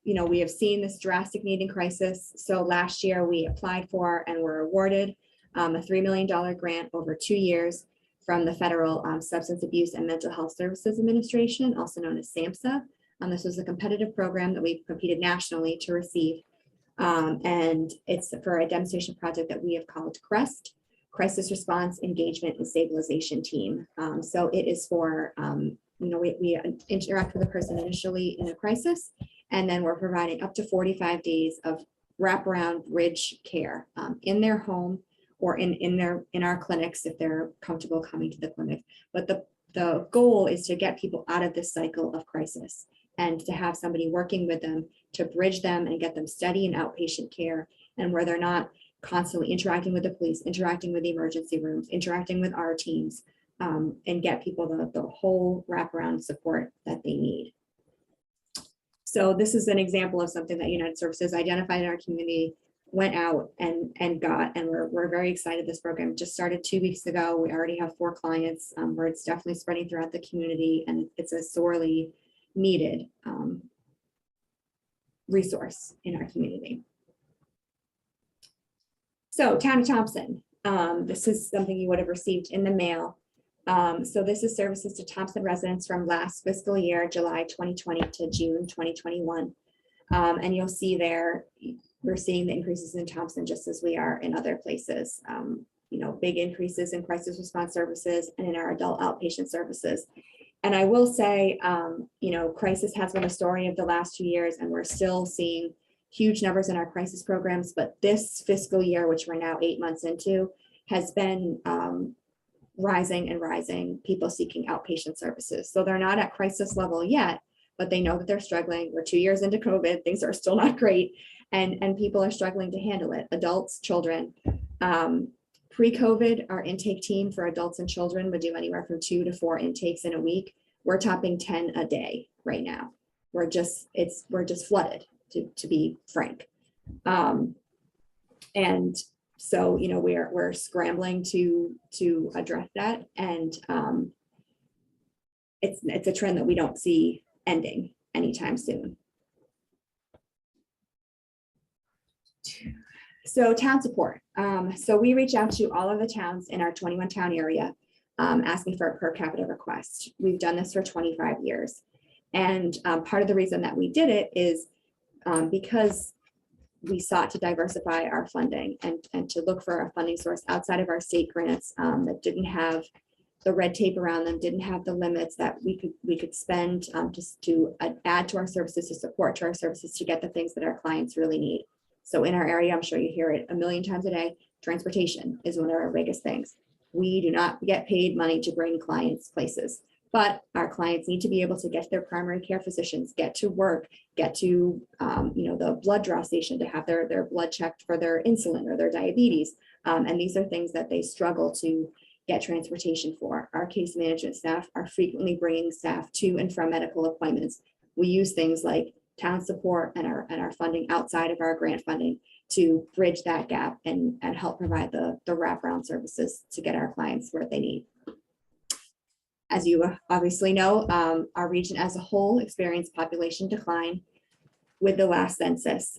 We have seen this drastic need in crisis. So last year we applied for and were awarded a $3 million grant over 2 years from the Federal Substance Abuse and Mental Health Services Administration, also known as SAMHSA. This was a competitive program that we competed nationally to receive. And it's for a demonstration project that we have called CREST, Crisis Response Engagement and Stabilization Team. So it is for, we interact with a person initially in a crisis, and then we're providing up to 45 days of wraparound bridge care in their home or in our clinics if they're comfortable coming to the clinic. But the goal is to get people out of this cycle of crisis and to have somebody working with them to bridge them and get them steady in outpatient care, and where they're not constantly interacting with the police, interacting with the emergency rooms, interacting with our teams, and get people the whole wraparound support that they need. So this is an example of something that United Services identified in our community, went out and got, and we're very excited. This program just started 2 weeks ago. We already have 4 clients, where it's definitely spreading throughout the community, and it's a sorely needed resource in our community. So Town of Thompson, this is something you would have received in the mail. So this is services to Thompson residents from last fiscal year, July 2020 to June 2021. And you'll see there, we're seeing the increases in Thompson just as we are in other places. Big increases in crisis response services and in our adult outpatient services. And I will say, crisis has been a story of the last 2 years, and we're still seeing huge numbers in our crisis programs. But this fiscal year, which we're now 8 months into, has been rising and rising, people seeking outpatient services. So they're not at crisis level yet, but they know that they're struggling. We're 2 years into COVID, things are still not great, and people are struggling to handle it, adults, children. Pre-COVID, our intake team for adults and children would do anywhere from 2 to 4 intakes in a week. We're topping 10 a day right now. We're just flooded, to be frank. And so, we're scrambling to address that, and it's a trend that we don't see ending anytime soon. So town support. So we reach out to all of the towns in our 21 town area, asking for a per capita request. We've done this for 25 years. And part of the reason that we did it is because we sought to diversify our funding and to look for a funding source outside of our state grants that didn't have the red tape around them, didn't have the limits that we could spend just to add to our services, to support to our services, to get the things that our clients really need. So in our area, I'm sure you hear it a million times a day, transportation is one of our biggest things. We do not get paid money to bring clients places, but our clients need to be able to get to their primary care physicians, get to work, get to the blood draw station to have their blood checked for their insulin or their diabetes. And these are things that they struggle to get transportation for. Our case management staff are frequently bringing staff to and from medical appointments. We use things like town support and our funding outside of our grant funding to bridge that gap and help provide the wraparound services to get our clients where they need. As you obviously know, our region as a whole experienced population decline with the last census.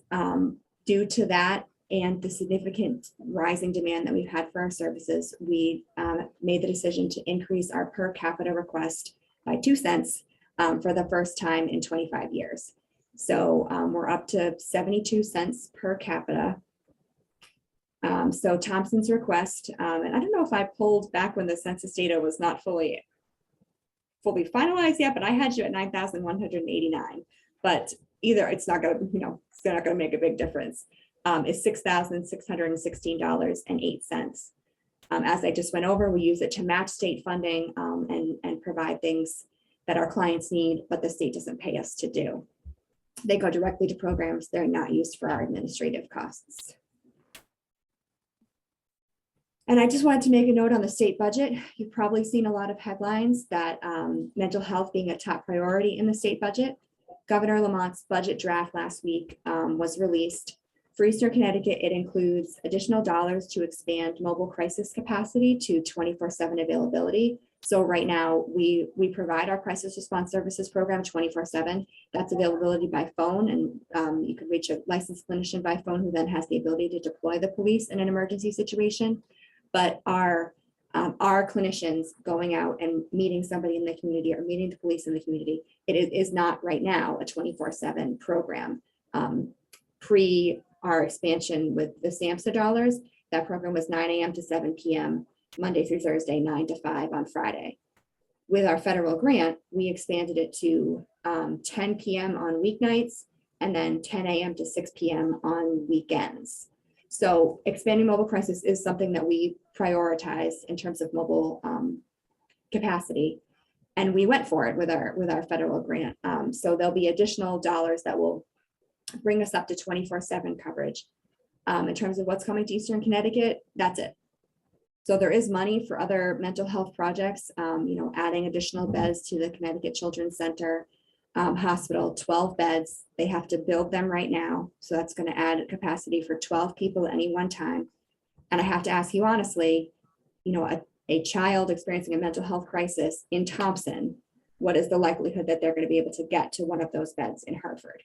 Due to that and the significant rising demand that we've had for our services, we made the decision to increase our per capita request by 2 cents for the first time in 25 years. So we're up to 72 cents per capita. So Thompson's request, and I don't know if I pulled back when the census data was not fully finalized yet, but I had you at 9,189. But either it's not going to, it's not going to make a big difference. It's $6,616.08. As I just went over, we use it to match state funding and provide things that our clients need, but the state doesn't pay us to do. They go directly to programs. They're not used for our administrative costs. And I just wanted to make a note on the state budget. You've probably seen a lot of headlines that mental health being a top priority in the state budget. Governor Lamont's budget draft last week was released. For Eastern Connecticut, it includes additional dollars to expand mobile crisis capacity to 24/7 availability. So right now, we provide our crisis response services program 24/7. That's availability by phone, and you can reach a licensed clinician by phone who then has the ability to deploy the police in an emergency situation. But our clinicians going out and meeting somebody in the community or meeting the police in the community, it is not right now a 24/7 program. Pre our expansion with the SAMHSA dollars, that program was 9 a.m. to 7 p.m. Monday through Thursday, 9 to 5 on Friday. With our federal grant, we expanded it to 10 p.m. on weeknights and then 10 a.m. to 6 p.m. on weekends. So expanding mobile crisis is something that we prioritize in terms of mobile capacity. And we went for it with our federal grant. So there'll be additional dollars that will bring us up to 24/7 coverage. In terms of what's coming to Eastern Connecticut, that's it. So there is money for other mental health projects, adding additional beds to the Connecticut Children's Center hospital, 12 beds. They have to build them right now. So that's going to add capacity for 12 people at any one time. And I have to ask you honestly, a child experiencing a mental health crisis in Thompson, what is the likelihood that they're going to be able to get to one of those beds in Hartford?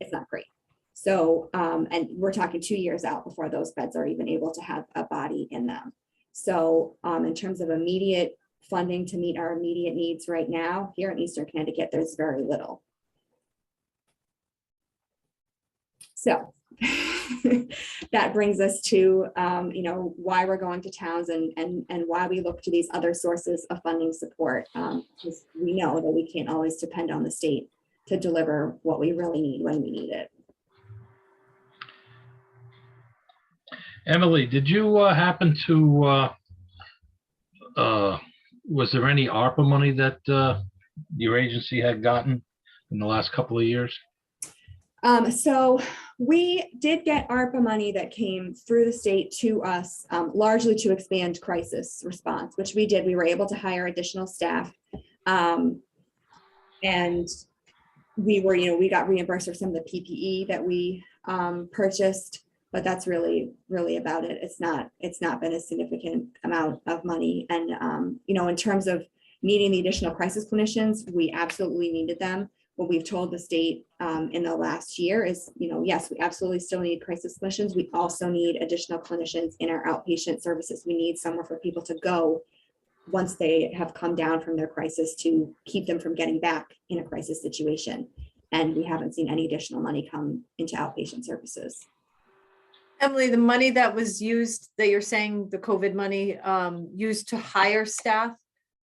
It's not great. So, and we're talking 2 years out before those beds are even able to have a body in them. So in terms of immediate funding to meet our immediate needs right now, here in Eastern Connecticut, there's very little. So that brings us to, why we're going to towns and why we look to these other sources of funding support. Because we know that we can't always depend on the state to deliver what we really need when we need it.
Emily, did you happen to, was there any ARPA money that your agency had gotten in the last couple of years?
So we did get ARPA money that came through the state to us, largely to expand crisis response, which we did. We were able to hire additional staff. And we got reimbursed for some of the PPE that we purchased, but that's really about it. It's not been a significant amount of money. And, in terms of needing the additional crisis clinicians, we absolutely needed them. What we've told the state in the last year is, yes, we absolutely still need crisis clinicians. We also need additional clinicians in our outpatient services. We need somewhere for people to go once they have come down from their crisis to keep them from getting back in a crisis situation. And we haven't seen any additional money come into outpatient services.
Emily, the money that was used, that you're saying, the COVID money, used to hire staff,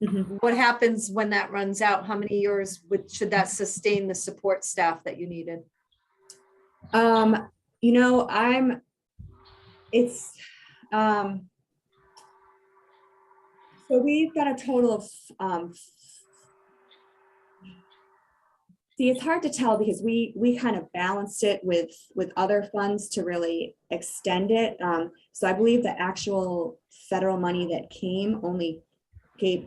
Mhm.
what happens when that runs out? How many years should that sustain the support staff that you needed?
You know, it's, so we've got a total of, see, it's hard to tell because we kind of balanced it with other funds to really extend it. So I believe the actual federal money that came only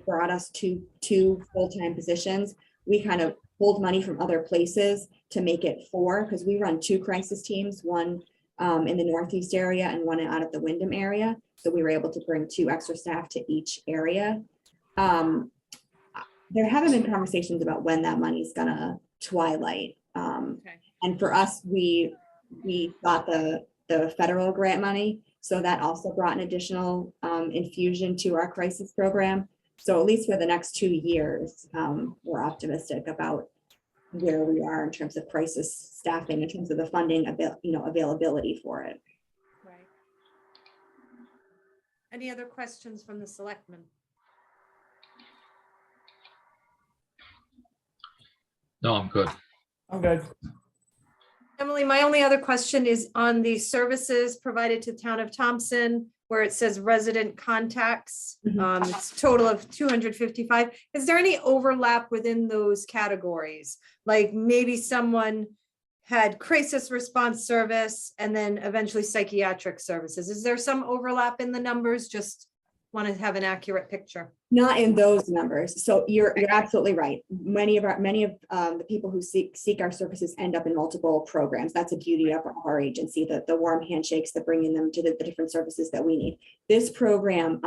brought us to 2 full-time positions. We kind of pulled money from other places to make it 4, because we run 2 crisis teams, one in the Northeast area and one out of the Wyndham area. So we were able to bring 2 extra staff to each area. There haven't been conversations about when that money's gonna twilight. And for us, we got the federal grant money. So that also brought an additional infusion to our crisis program. So at least for the next 2 years, we're optimistic about where we are in terms of crisis staffing, in terms of the funding, availability for it.
Right. Any other questions from the selectmen?
No, I'm good.
I'm good.
Emily, my only other question is on the services provided to the town of Thompson, where it says resident contacts. It's a total of 255. Is there any overlap within those categories? Like maybe someone had crisis response service and then eventually psychiatric services. Is there some overlap in the numbers? Just want to have an accurate picture.
Not in those numbers. So you're absolutely right. Many of the people who seek our services end up in multiple programs. That's a beauty of our agency, the warm handshakes that bring in them to the different services that we need. This program,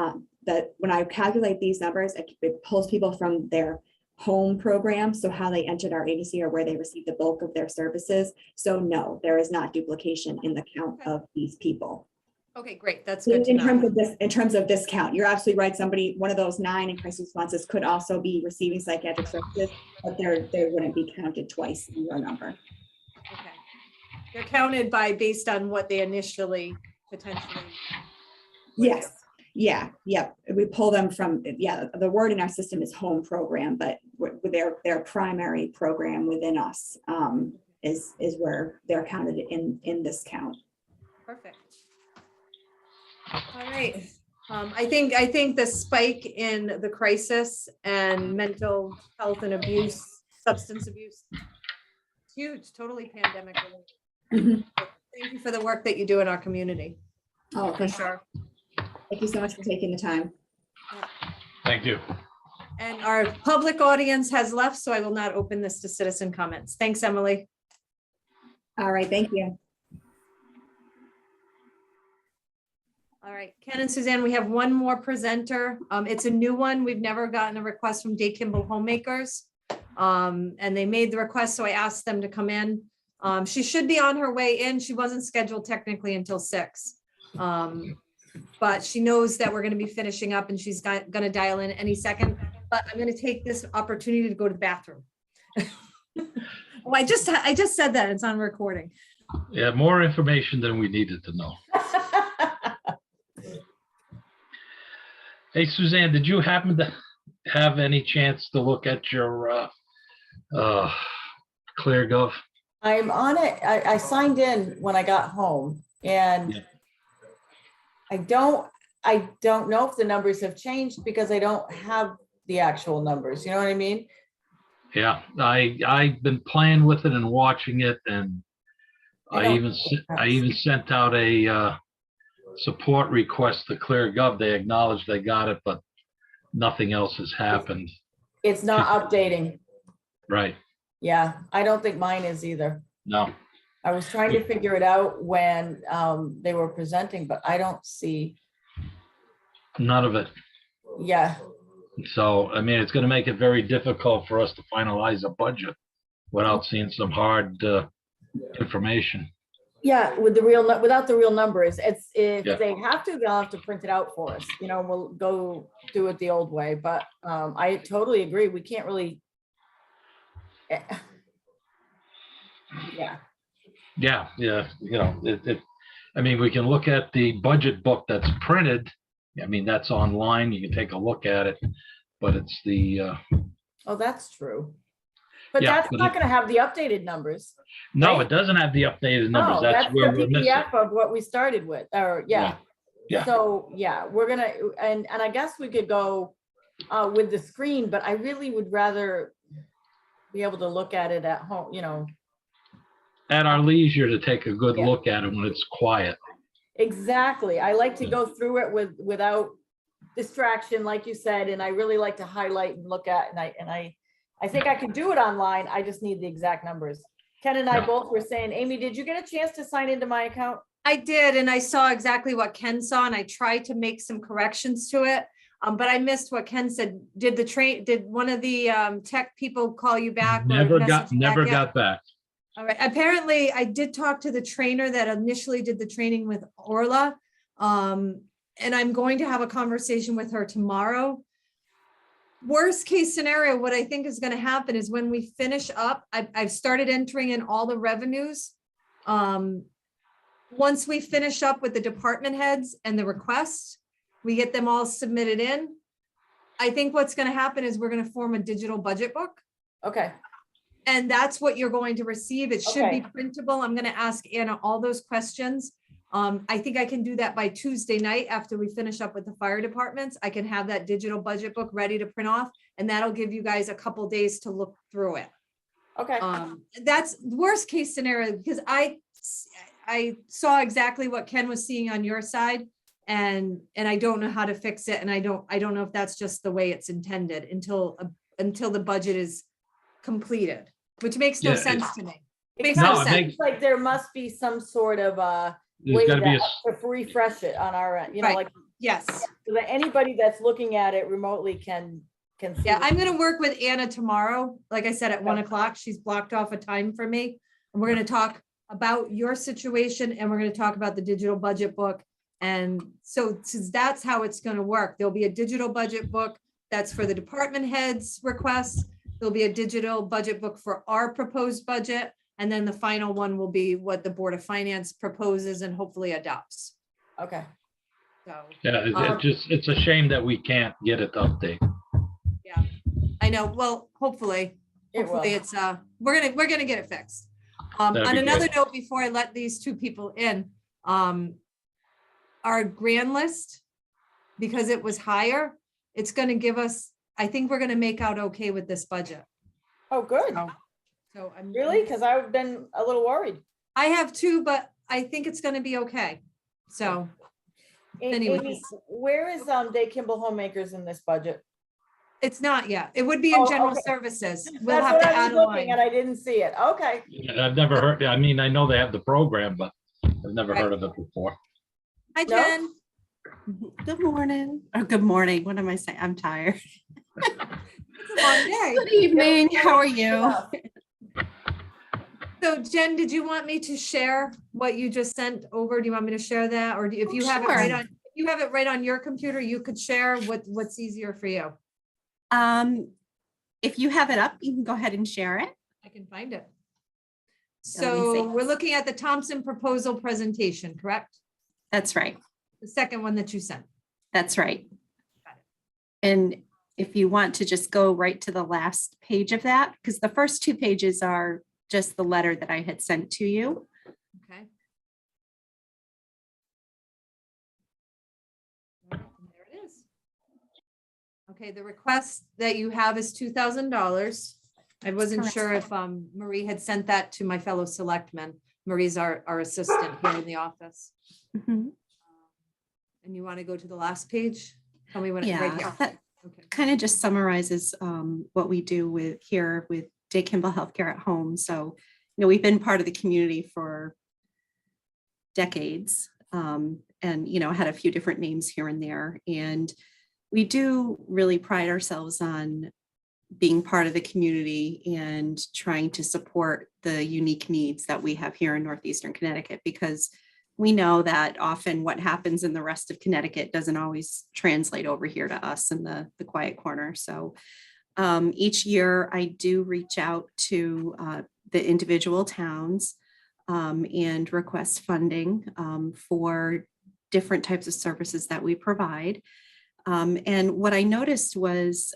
that when I calculate these numbers, it pulls people from their home program, so how they entered our agency or where they received the bulk of their services. So no, there is not duplication in the count of these people.
Okay, great. That's good to
In
know.
terms of this count, you're absolutely right. One of those 9 in crisis responses could also be receiving psychiatric services, but they wouldn't be counted twice in your number.
Okay. They're counted based on what they initially potentially.
Yes. Yeah. Yep. We pull them from, the word in our system is home program, but their primary program within us is where they're counted in this count.
Perfect. All right. I think the spike in the crisis and mental health and abuse, substance abuse, it's huge, totally pandemic related. Thank you for the work that you do in our community.
Oh,
For sure.
Thank you so much for taking the time.
Thank you.
And our public audience has left, so I will not open this to citizen comments. Thanks, Emily.
All right. Thank you.
All right, Ken and Suzanne, we have one more presenter. It's a new one. We've never gotten a request from Day Kimball Homemakers. And they made the request, so I asked them to come in. She should be on her way in. She wasn't scheduled technically until 6. But she knows that we're going to be finishing up and she's going to dial in any second. But I'm going to take this opportunity to go to the bathroom. Oh, I just said that. It's on recording.
Yeah, more information than we needed to know. Hey, Suzanne, did you happen to have any chance to look at your ClearGov?
I'm on it. I signed in when I got home and
Yeah.
I don't know if the numbers have changed because I don't have the actual numbers. You know what I mean?
Yeah, I've been playing with it and watching it, and I even sent out a support request to ClearGov. They acknowledged they got it, but nothing else has happened.
It's not updating.
Right.
Yeah, I don't think mine is either.
No.
I was trying to figure it out when they were presenting, but I don't see.
None of it.
Yeah.
So, I mean, it's going to make it very difficult for us to finalize a budget without seeing some hard information.
Yeah, with without the real numbers, if
Yeah.
they have to, they'll have to print it out for us. You know, we'll go do it the old way. But I totally agree. We can't really. Yeah.
Yeah, you know, I mean, we can look at the budget book that's printed. I mean, that's online. You can take a look at it, but it's the,
Oh, that's true. But
Yeah,
that's
but
not
it-
gonna have the updated numbers.
no,
Right?
it doesn't have the updated numbers.
No,
That's
that's
where
the
we're missing.
PDF of what we started with, or, yeah.
Yeah.
So, yeah, we're gonna, and I guess we could go with the screen, but I really would rather be able to look at it at home, you know.
At our leisure to take a good
Yeah.
look at it when it's quiet.
Exactly. I like to go through it without distraction, like you said, and I really like to highlight and look at, and I think I can do it online. I just need the exact numbers. Ken and I
Yeah.
both were saying, Amy, did you get a chance to sign into my account?
I did, and I saw exactly what Ken saw, and I tried to make some corrections to it. But I missed what Ken said. Did one of the tech people call you back? or
Never
message you back yet?
got back.
All right, apparently I did talk to the trainer that initially did the training with Orla. And I'm going to have a conversation with her tomorrow. Worst case scenario, what I think is gonna happen is when we finish up, I've started entering in all the revenues. Once we finish up with the department heads and the requests, we get them all submitted in. I think what's gonna happen is we're gonna form a digital budget book.
Okay,
And that's what you're going to receive. It should be
Okay.
printable. I'm gonna ask Anna all those questions. I think I can do that by Tuesday night after we finish up with the fire departments. I can have that digital budget book ready to print off, and that'll give you guys a couple days to look through it.
okay.
That's worst case scenario, because I saw exactly what Ken was seeing on your side, and I don't know how to fix it, and I don't know if that's just the way it's intended until the budget is completed, which makes no
Yeah,
sense to me.
It
Makes
kind
no
of
sense.
seems like there must be some sort of
There's
way
gotta be
to refresh it on our end, you know,
Right.
like,
Yes.
so that anybody that's looking at it remotely can see.
Yeah,
the-
I'm gonna work with Anna tomorrow, like I said, at 1 o'clock. She's blocked off a time for me. And we're gonna talk about your situation, and we're gonna talk about the digital budget book. And so since that's how it's gonna work, there'll be a digital budget book that's for the department heads requests. There'll be a digital budget book for our proposed budget. And then the final one will be what the Board of Finance proposes and hopefully adopts.
Okay,
So,
Yeah, it's a shame that we can't get it to update.
yeah, I know. Well, hopefully.
it will.
Hopefully it's, we're gonna get it fixed.
That'd
On
be
another
great.
note, before I let these two people in, our grand list, because it was higher, it's gonna give us, I think we're gonna make out okay with this budget.
Oh, good.
So I'm.
Really? Because I've been a little worried.
I have two, but I think it's gonna be okay. So, Anyways.
Amy, where is Day Kimball Homemakers in this budget?
it's not yet. It would be in
Oh,
general
okay.
services. We'll
That's
have
what
to
I
add
was
a
looking
line.
and I didn't see it. Okay.
I've never heard, I mean, I know they have the program, but I've never heard of it before.
Hi,
No?
Jen.
Good morning, or good morning. What am I saying? I'm tired.
It's a long day.
Good evening. How are you?
So Jen, did you want me to share what you just sent over? Do you want me to share that? Or if you have it right
Sure.
on, if you have it right on your computer, you could share what's easier for you.
If you have it up, you can go ahead and share it.
I can find it.
Let me see.
So we're looking at the Thompson proposal presentation, correct?
That's right.
The second one that you sent.
That's right.
Got it.
And if you want to just go right to the last page of that, because the first two pages are just the letter that I had sent to you.
Okay. There it is. Okay, the request that you have is $2,000. I wasn't
correct.
sure if Marie had sent that to my fellow selectmen. Marie's our assistant here in the office.
Mhm.
And you want to go to the last page? Tell me when it's right
Yeah,
here.
that
Okay.
kind of just summarizes what we do with here with Day Kimball Healthcare at Home. So, we've been part of the community for decades, and, had a few different names here and there. And we do really pride ourselves on being part of the community and trying to support the unique needs that we have here in Northeastern Connecticut, because we know that often what happens in the rest of Connecticut doesn't always translate over here to us in the quiet corner. So each year I do reach out to the individual towns and request funding for different types of services that we provide. And what I noticed was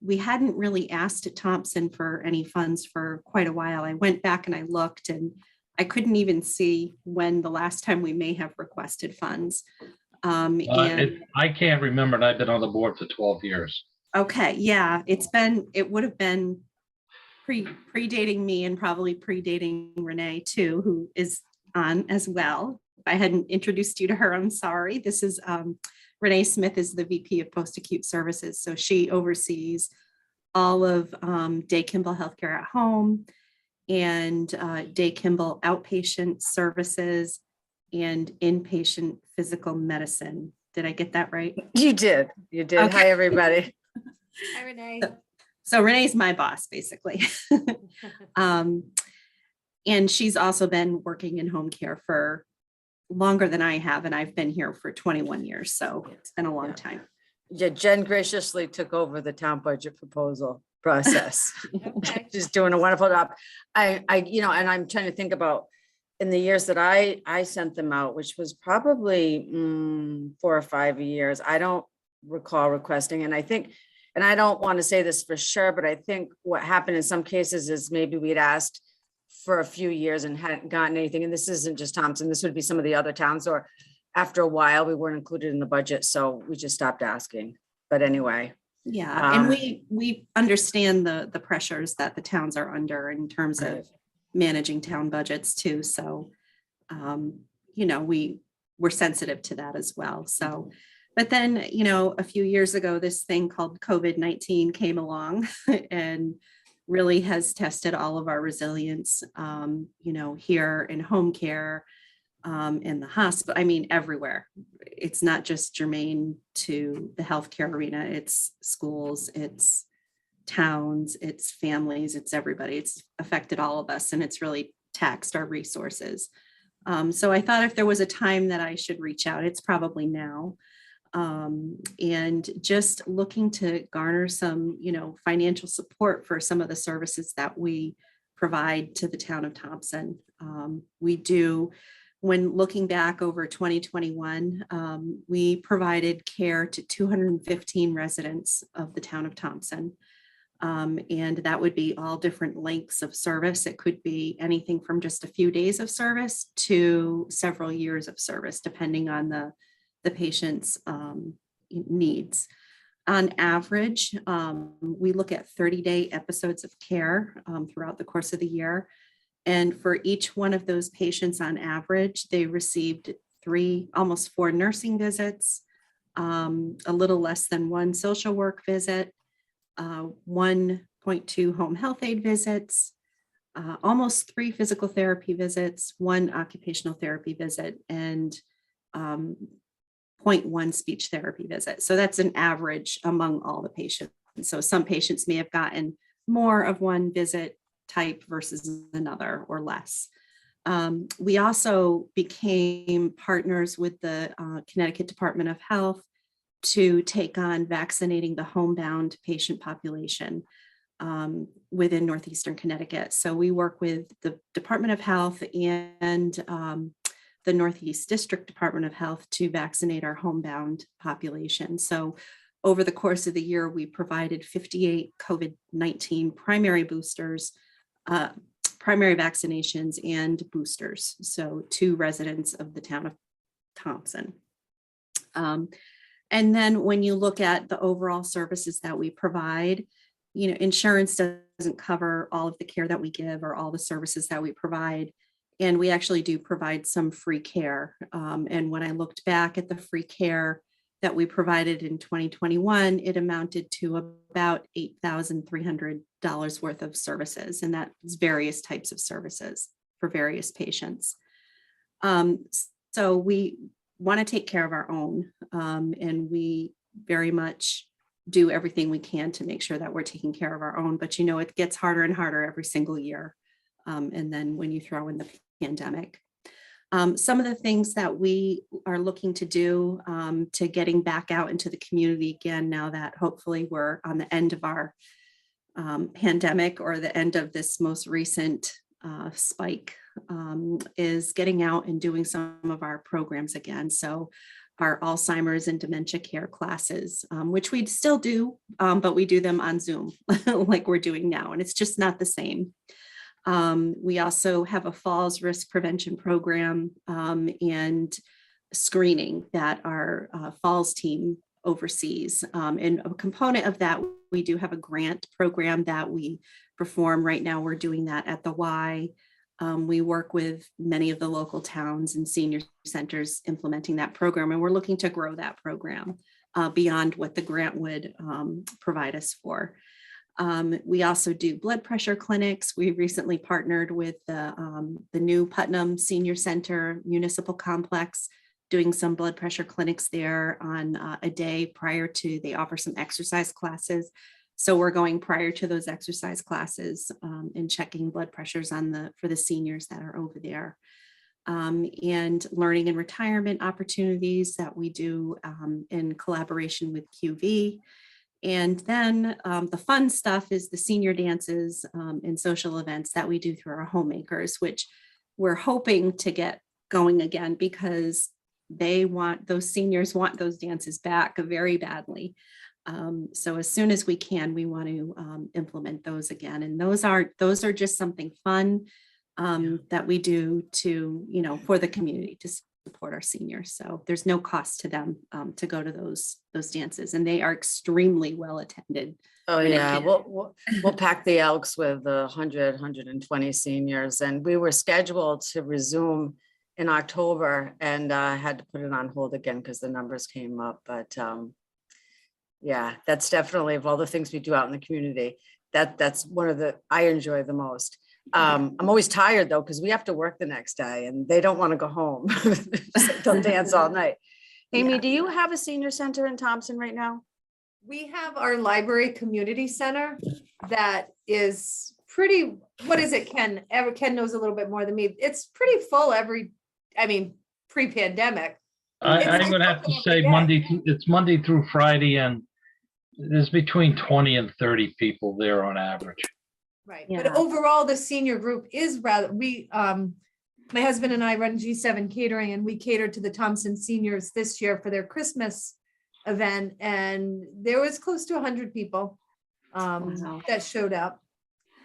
we hadn't really asked Thompson for any funds for quite a while. I went back and I looked, and I couldn't even see when the last time we may have requested funds.
I can't remember, and I've been on the board for 12 years.
Okay, yeah, it would have been predating me and probably predating Renee too, who is on as well. If I hadn't introduced you to her, I'm sorry. This is Renee Smith is the VP of Post-Acute Services. So she oversees all of Day Kimball Healthcare at Home and Day Kimball Outpatient Services and Inpatient Physical Medicine. Did I get that right?
You did. You did.
Okay.
Hi, everybody.
Hi, Renee.
So Renee's my boss, basically. And she's also been working in home care for longer than I have, and I've been here for 21 years. So it's been a long time.
Yeah, Jen graciously took over the town budget proposal process.
Okay.
She's doing a wonderful job. And I'm trying to think about in the years that I sent them out, which was probably 4 or 5 years. I don't recall requesting, and I think, and I don't want to say this for sure, but I think what happened in some cases is maybe we'd asked for a few years and hadn't gotten anything. And this isn't just Thompson, this would be some of the other towns, or after a while, we weren't included in the budget. So we just stopped asking. But anyway.
Yeah, and we understand the pressures that the towns are under in terms of managing town budgets too. So, we're sensitive to that as well. So, but then, a few years ago, this thing called COVID-19 came along and really has tested all of our resilience, here in home care, in the hospital, I mean, everywhere. It's not just germane to the healthcare arena, it's schools, it's towns, it's families, it's everybody. It's affected all of us, and it's really taxed our resources. So I thought if there was a time that I should reach out, it's probably now. And just looking to garner some, financial support for some of the services that we provide to the town of Thompson. We do, when looking back over 2021, we provided care to 215 residents of the town of Thompson. And that would be all different lengths of service. It could be anything from just a few days of service to several years of service, depending on the patient's needs. On average, we look at 30-day episodes of care throughout the course of the year. And for each one of those patients on average, they received almost 4 nursing visits, a little less than 1 social work visit, 1.2 home health aid visits, almost 3 physical therapy visits, 1 occupational therapy visit, and 0.1 speech therapy visit. So that's an average among all the patients. So some patients may have gotten more of one visit type versus another or less. We also became partners with the Connecticut Department of Health to take on vaccinating the homebound patient population within Northeastern Connecticut. So we work with the Department of Health and the Northeast District Department of Health to vaccinate our homebound population. So over the course of the year, we provided 58 COVID-19 primary boosters, primary vaccinations and boosters. So to residents of the town of Thompson. And then when you look at the overall services that we provide, insurance doesn't cover all of the care that we give or all the services that we provide. And we actually do provide some free care. And when I looked back at the free care that we provided in 2021, it amounted to about $8,300 worth of services. And that's various types of services for various patients. So we want to take care of our own. And we very much do everything we can to make sure that we're taking care of our own. But, it gets harder and harder every single year. And then when you throw in the pandemic. Some of the things that we are looking to do to getting back out into the community again, now that hopefully we're on the end of our pandemic or the end of this most recent spike is getting out and doing some of our programs again. So our Alzheimer's and dementia care classes, which we still do, but we do them on Zoom like we're doing now, and it's just not the same. We also have a falls risk prevention program and screening that our falls team oversees. And a component of that, we do have a grant program that we perform. Right now, we're doing that at the Y. We work with many of the local towns and senior centers implementing that program, and we're looking to grow that program beyond what the grant would provide us for. We also do blood pressure clinics. We recently partnered with the new Putnam Senior Center Municipal Complex, doing some blood pressure clinics there on a day prior to, they offer some exercise classes. So we're going prior to those exercise classes and checking blood pressures for the seniors that are over there. And learning and retirement opportunities that we do in collaboration with QV. And then the fun stuff is the senior dances and social events that we do through our homemakers, which we're hoping to get going again because those seniors want those dances back very badly. So as soon as we can, we want to implement those again. And those are just something fun that we do to, for the community to support our seniors. So there's no cost to them to go to those dances, and they are extremely well attended.
Oh, yeah, we'll pack the Elks with 100, 120 seniors, and we were scheduled to resume in October and had to put it on hold again because the numbers came up. But yeah, that's definitely, of all the things we do out in the community, that's one of I enjoy the most. I'm always tired though, because we have to work the next day and they don't want to go home. So they'll dance all night. Amy, do you have a senior center in Thompson right now?
We have our library community center that is pretty, what is it, Ken? Ken knows a little bit more than me. It's pretty full pre-pandemic.
I'm gonna have to say it's Monday through Friday, and there's between 20 and 30 people there on average.
Right, but overall, the senior group is my husband and I run G7 Catering, and we catered to the Thompson seniors this year for their Christmas event, and there was close to 100 people that showed up.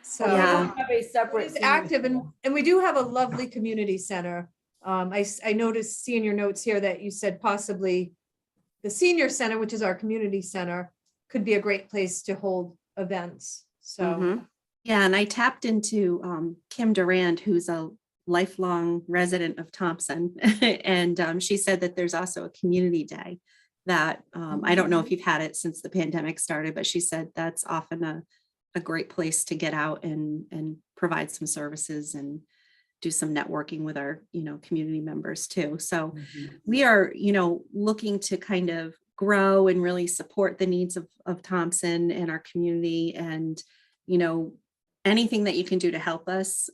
So
We don't have a separate.
it's active, and we do have a lovely community center. I noticed seeing your notes here that you said possibly the senior center, which is our community center, could be a great place to hold events. So
yeah, and I tapped into Kim Durand, who's a lifelong resident of Thompson, and she said that there's also a community day that I don't know if you've had it since the pandemic started, but she said that's often a great place to get out and provide some services and do some networking with our, community members too. So we are, looking to kind of grow and really support the needs of Thompson and our community. And, anything that you can do to help us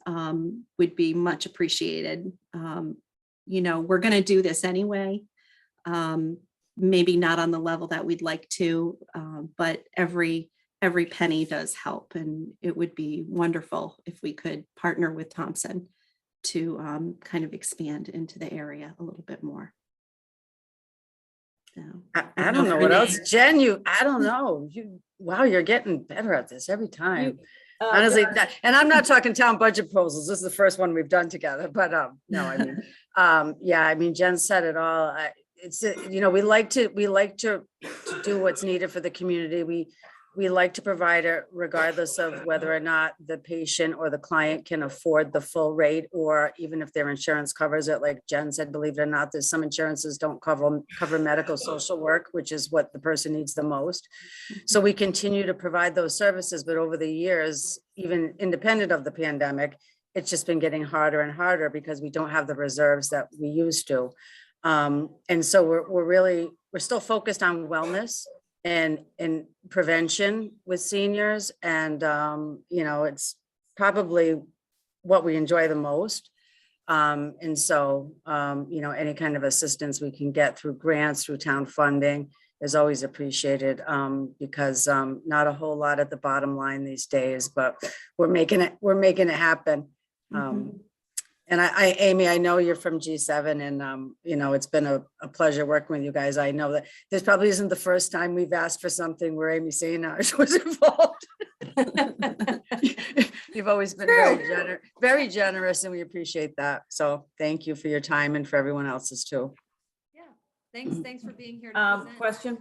would be much appreciated. We're going to do this anyway. Maybe not on the level that we'd like to, but every penny does help. And it would be wonderful if we could partner with Thompson to kind of expand into the area a little bit more. So,
I don't know what else, Jen, I don't know. Wow, you're getting better at this every time. Honestly, and I'm not talking town budget proposals. This is the first one we've done together, but no, I mean, Jen said it all. We like to do what's needed for the community. We like to provide it regardless of whether or not the patient or the client can afford the full rate, or even if their insurance covers it. Like Jen said, believe it or not, there's some insurances don't cover medical social work, which is what the person needs the most. So we continue to provide those services, but over the years, even independent of the pandemic, it's just been getting harder and harder because we don't have the reserves that we used to. And so we're still focused on wellness and prevention with seniors. And, it's probably what we enjoy the most. And so, any kind of assistance we can get through grants, through town funding is always appreciated, because not a whole lot at the bottom line these days, but we're making it happen. And And Amy, I know you're from G7 and, you know, it's been a pleasure working with you guys. I know that this probably isn't the first time we've asked for something where Amy Sainage was involved. You've always been very generous and we appreciate that. So thank you for your time and for everyone else's too.
Thanks for being here. to present.
Question.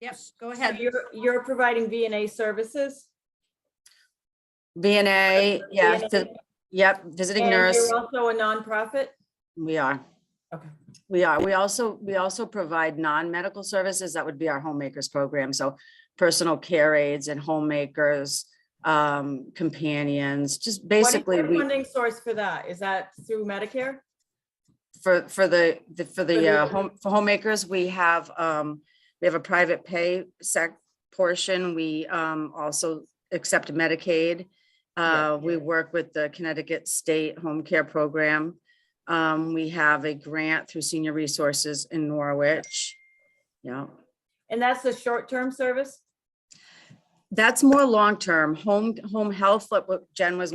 Yep, go
So
ahead.
you're providing VNA services?
VNA, yeah,
VNA.
yep, visiting
And
nurse.
you're also a nonprofit?
We are.
Okay.
We are. We also provide non-medical services. That would be our homemakers program. So personal care aides and homemakers, companions, just basically
What is the funding source for that? Is that through Medicare?
for homemakers, we have a private pay portion. We also accept Medicaid. We work with the Connecticut State Home Care Program. We have a grant through Senior Resources in Norwich. Yeah.
And that's the short-term service?
That's more long-term. Home health, what Jen was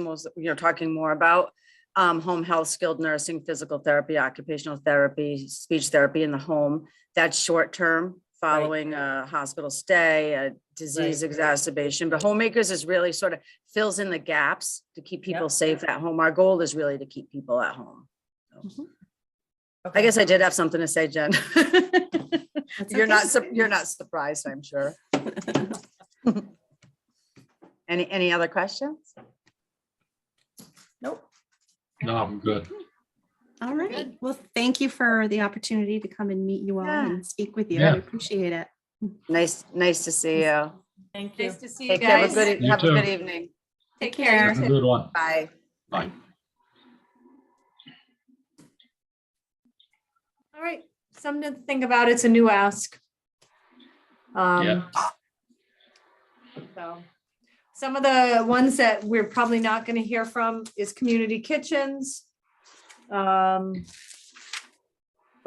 talking more about. Home health, skilled nursing, physical therapy, occupational therapy, speech therapy in the home. That's short-term following a hospital stay, a disease exacerbation. But homemakers is really sort of fills in the gaps to keep people safe at home. Our goal is really to keep people at home. So. I guess I did have something to say, Jen. You're not surprised, I'm sure. Any other questions?
Nope.
No, I'm good.
All right. Well, thank you for the opportunity to come and meet you all and speak with you.
Yeah.
I appreciate it.
Nice to see you.
Thank you.
Nice to see you
Take care.
guys.
Have a
too.
good evening.
Take care.
Have a good one.
Bye.
Bye.
All right, something to think about. It's a new ask.
Yeah.
So some of the ones that we're probably not going to hear from is community kitchens. But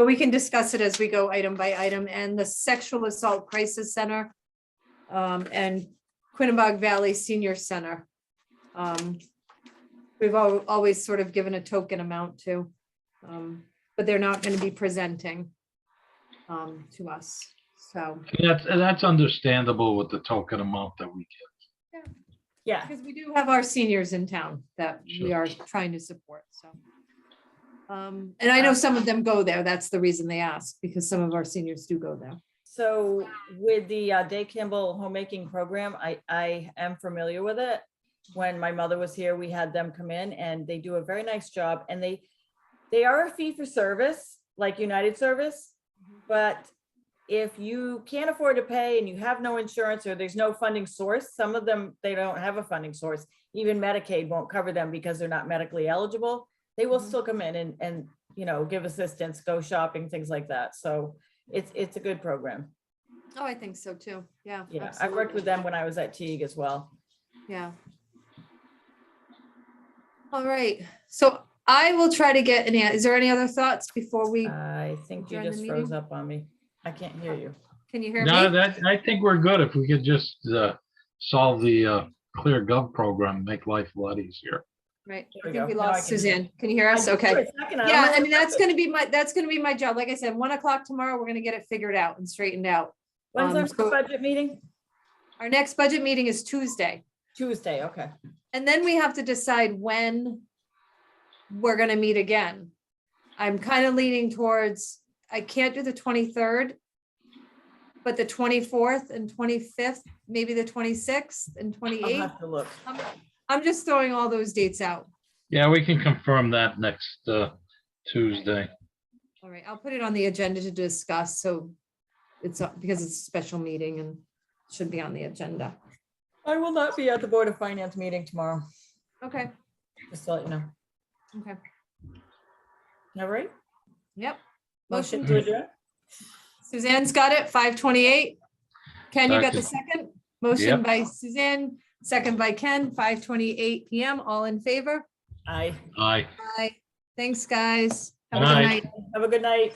we can discuss it as we go item by item, and the Sexual Assault Crisis Center and Quinnebog Valley Senior Center. We've always sort of given a token amount to, but they're not going to be presenting to us. So
That's understandable with the token amount that we get.
Yeah.
because we do have our seniors in town that we
Sure.
are trying to support, so. And I know some of them go there. That's the reason they ask, because some of our seniors do go there.
So with the Day Campbell homemaking program, I am familiar with it. When my mother was here, we had them come in and they do a very nice job, and they are a fee for service, like United Service. But if you can't afford to pay and you have no insurance or there's no funding source, some of them, they don't have a funding source. Even Medicaid won't cover them because they're not medically eligible. They will still come in and give assistance, go shopping, things like that. So it's a good program.
Oh, I think so too. Yeah.
Yeah, I worked with them when I was at Teague as well.
Yeah. All right, so I will try to get is there any other thoughts before we,
I think you
Adjourn the
just froze
meeting?
up on me. I can't hear you.
can you hear
No,
me?
I think we're good if we could just solve the Clear Gov program, make life a lot easier.
Right, I
There we
think we
go. Now I
lost
can hear.
Suzanne. Can you hear us?
I-
Okay.
for a second, I
Yeah,
don't
I
know
mean,
what
that's
happened.
gonna be my job. Like I said, 1 o'clock tomorrow, we're gonna get it figured out and straightened out.
When's our
so-
budget meeting?
Our next budget meeting is Tuesday.
Tuesday, okay.
And then we have to decide when we're gonna meet again. I'm kind of leaning towards, I can't do the 23rd, but the 24th and 25th, maybe the 26th and
I'll
28th.
have to look.
I'm just throwing all those dates out.
Yeah, we can confirm that next Tuesday.
All right, I'll put it on the agenda to discuss, so it's, because it's a special meeting and should be on the agenda.
I will not be at the Board of Finance meeting tomorrow,
Okay,
just to let you know.
okay,
All right,
yep.
motion
Motion,
to adjourn?
Suzanne's got it, 5:28. Ken, you got the second? Motion
Yep.
by Suzanne, second by Ken, 5:28 PM, all in favor?
Aye.
Aye.
Aye. Thanks, guys. Have a
Good
good
night.
night.
Have a good night.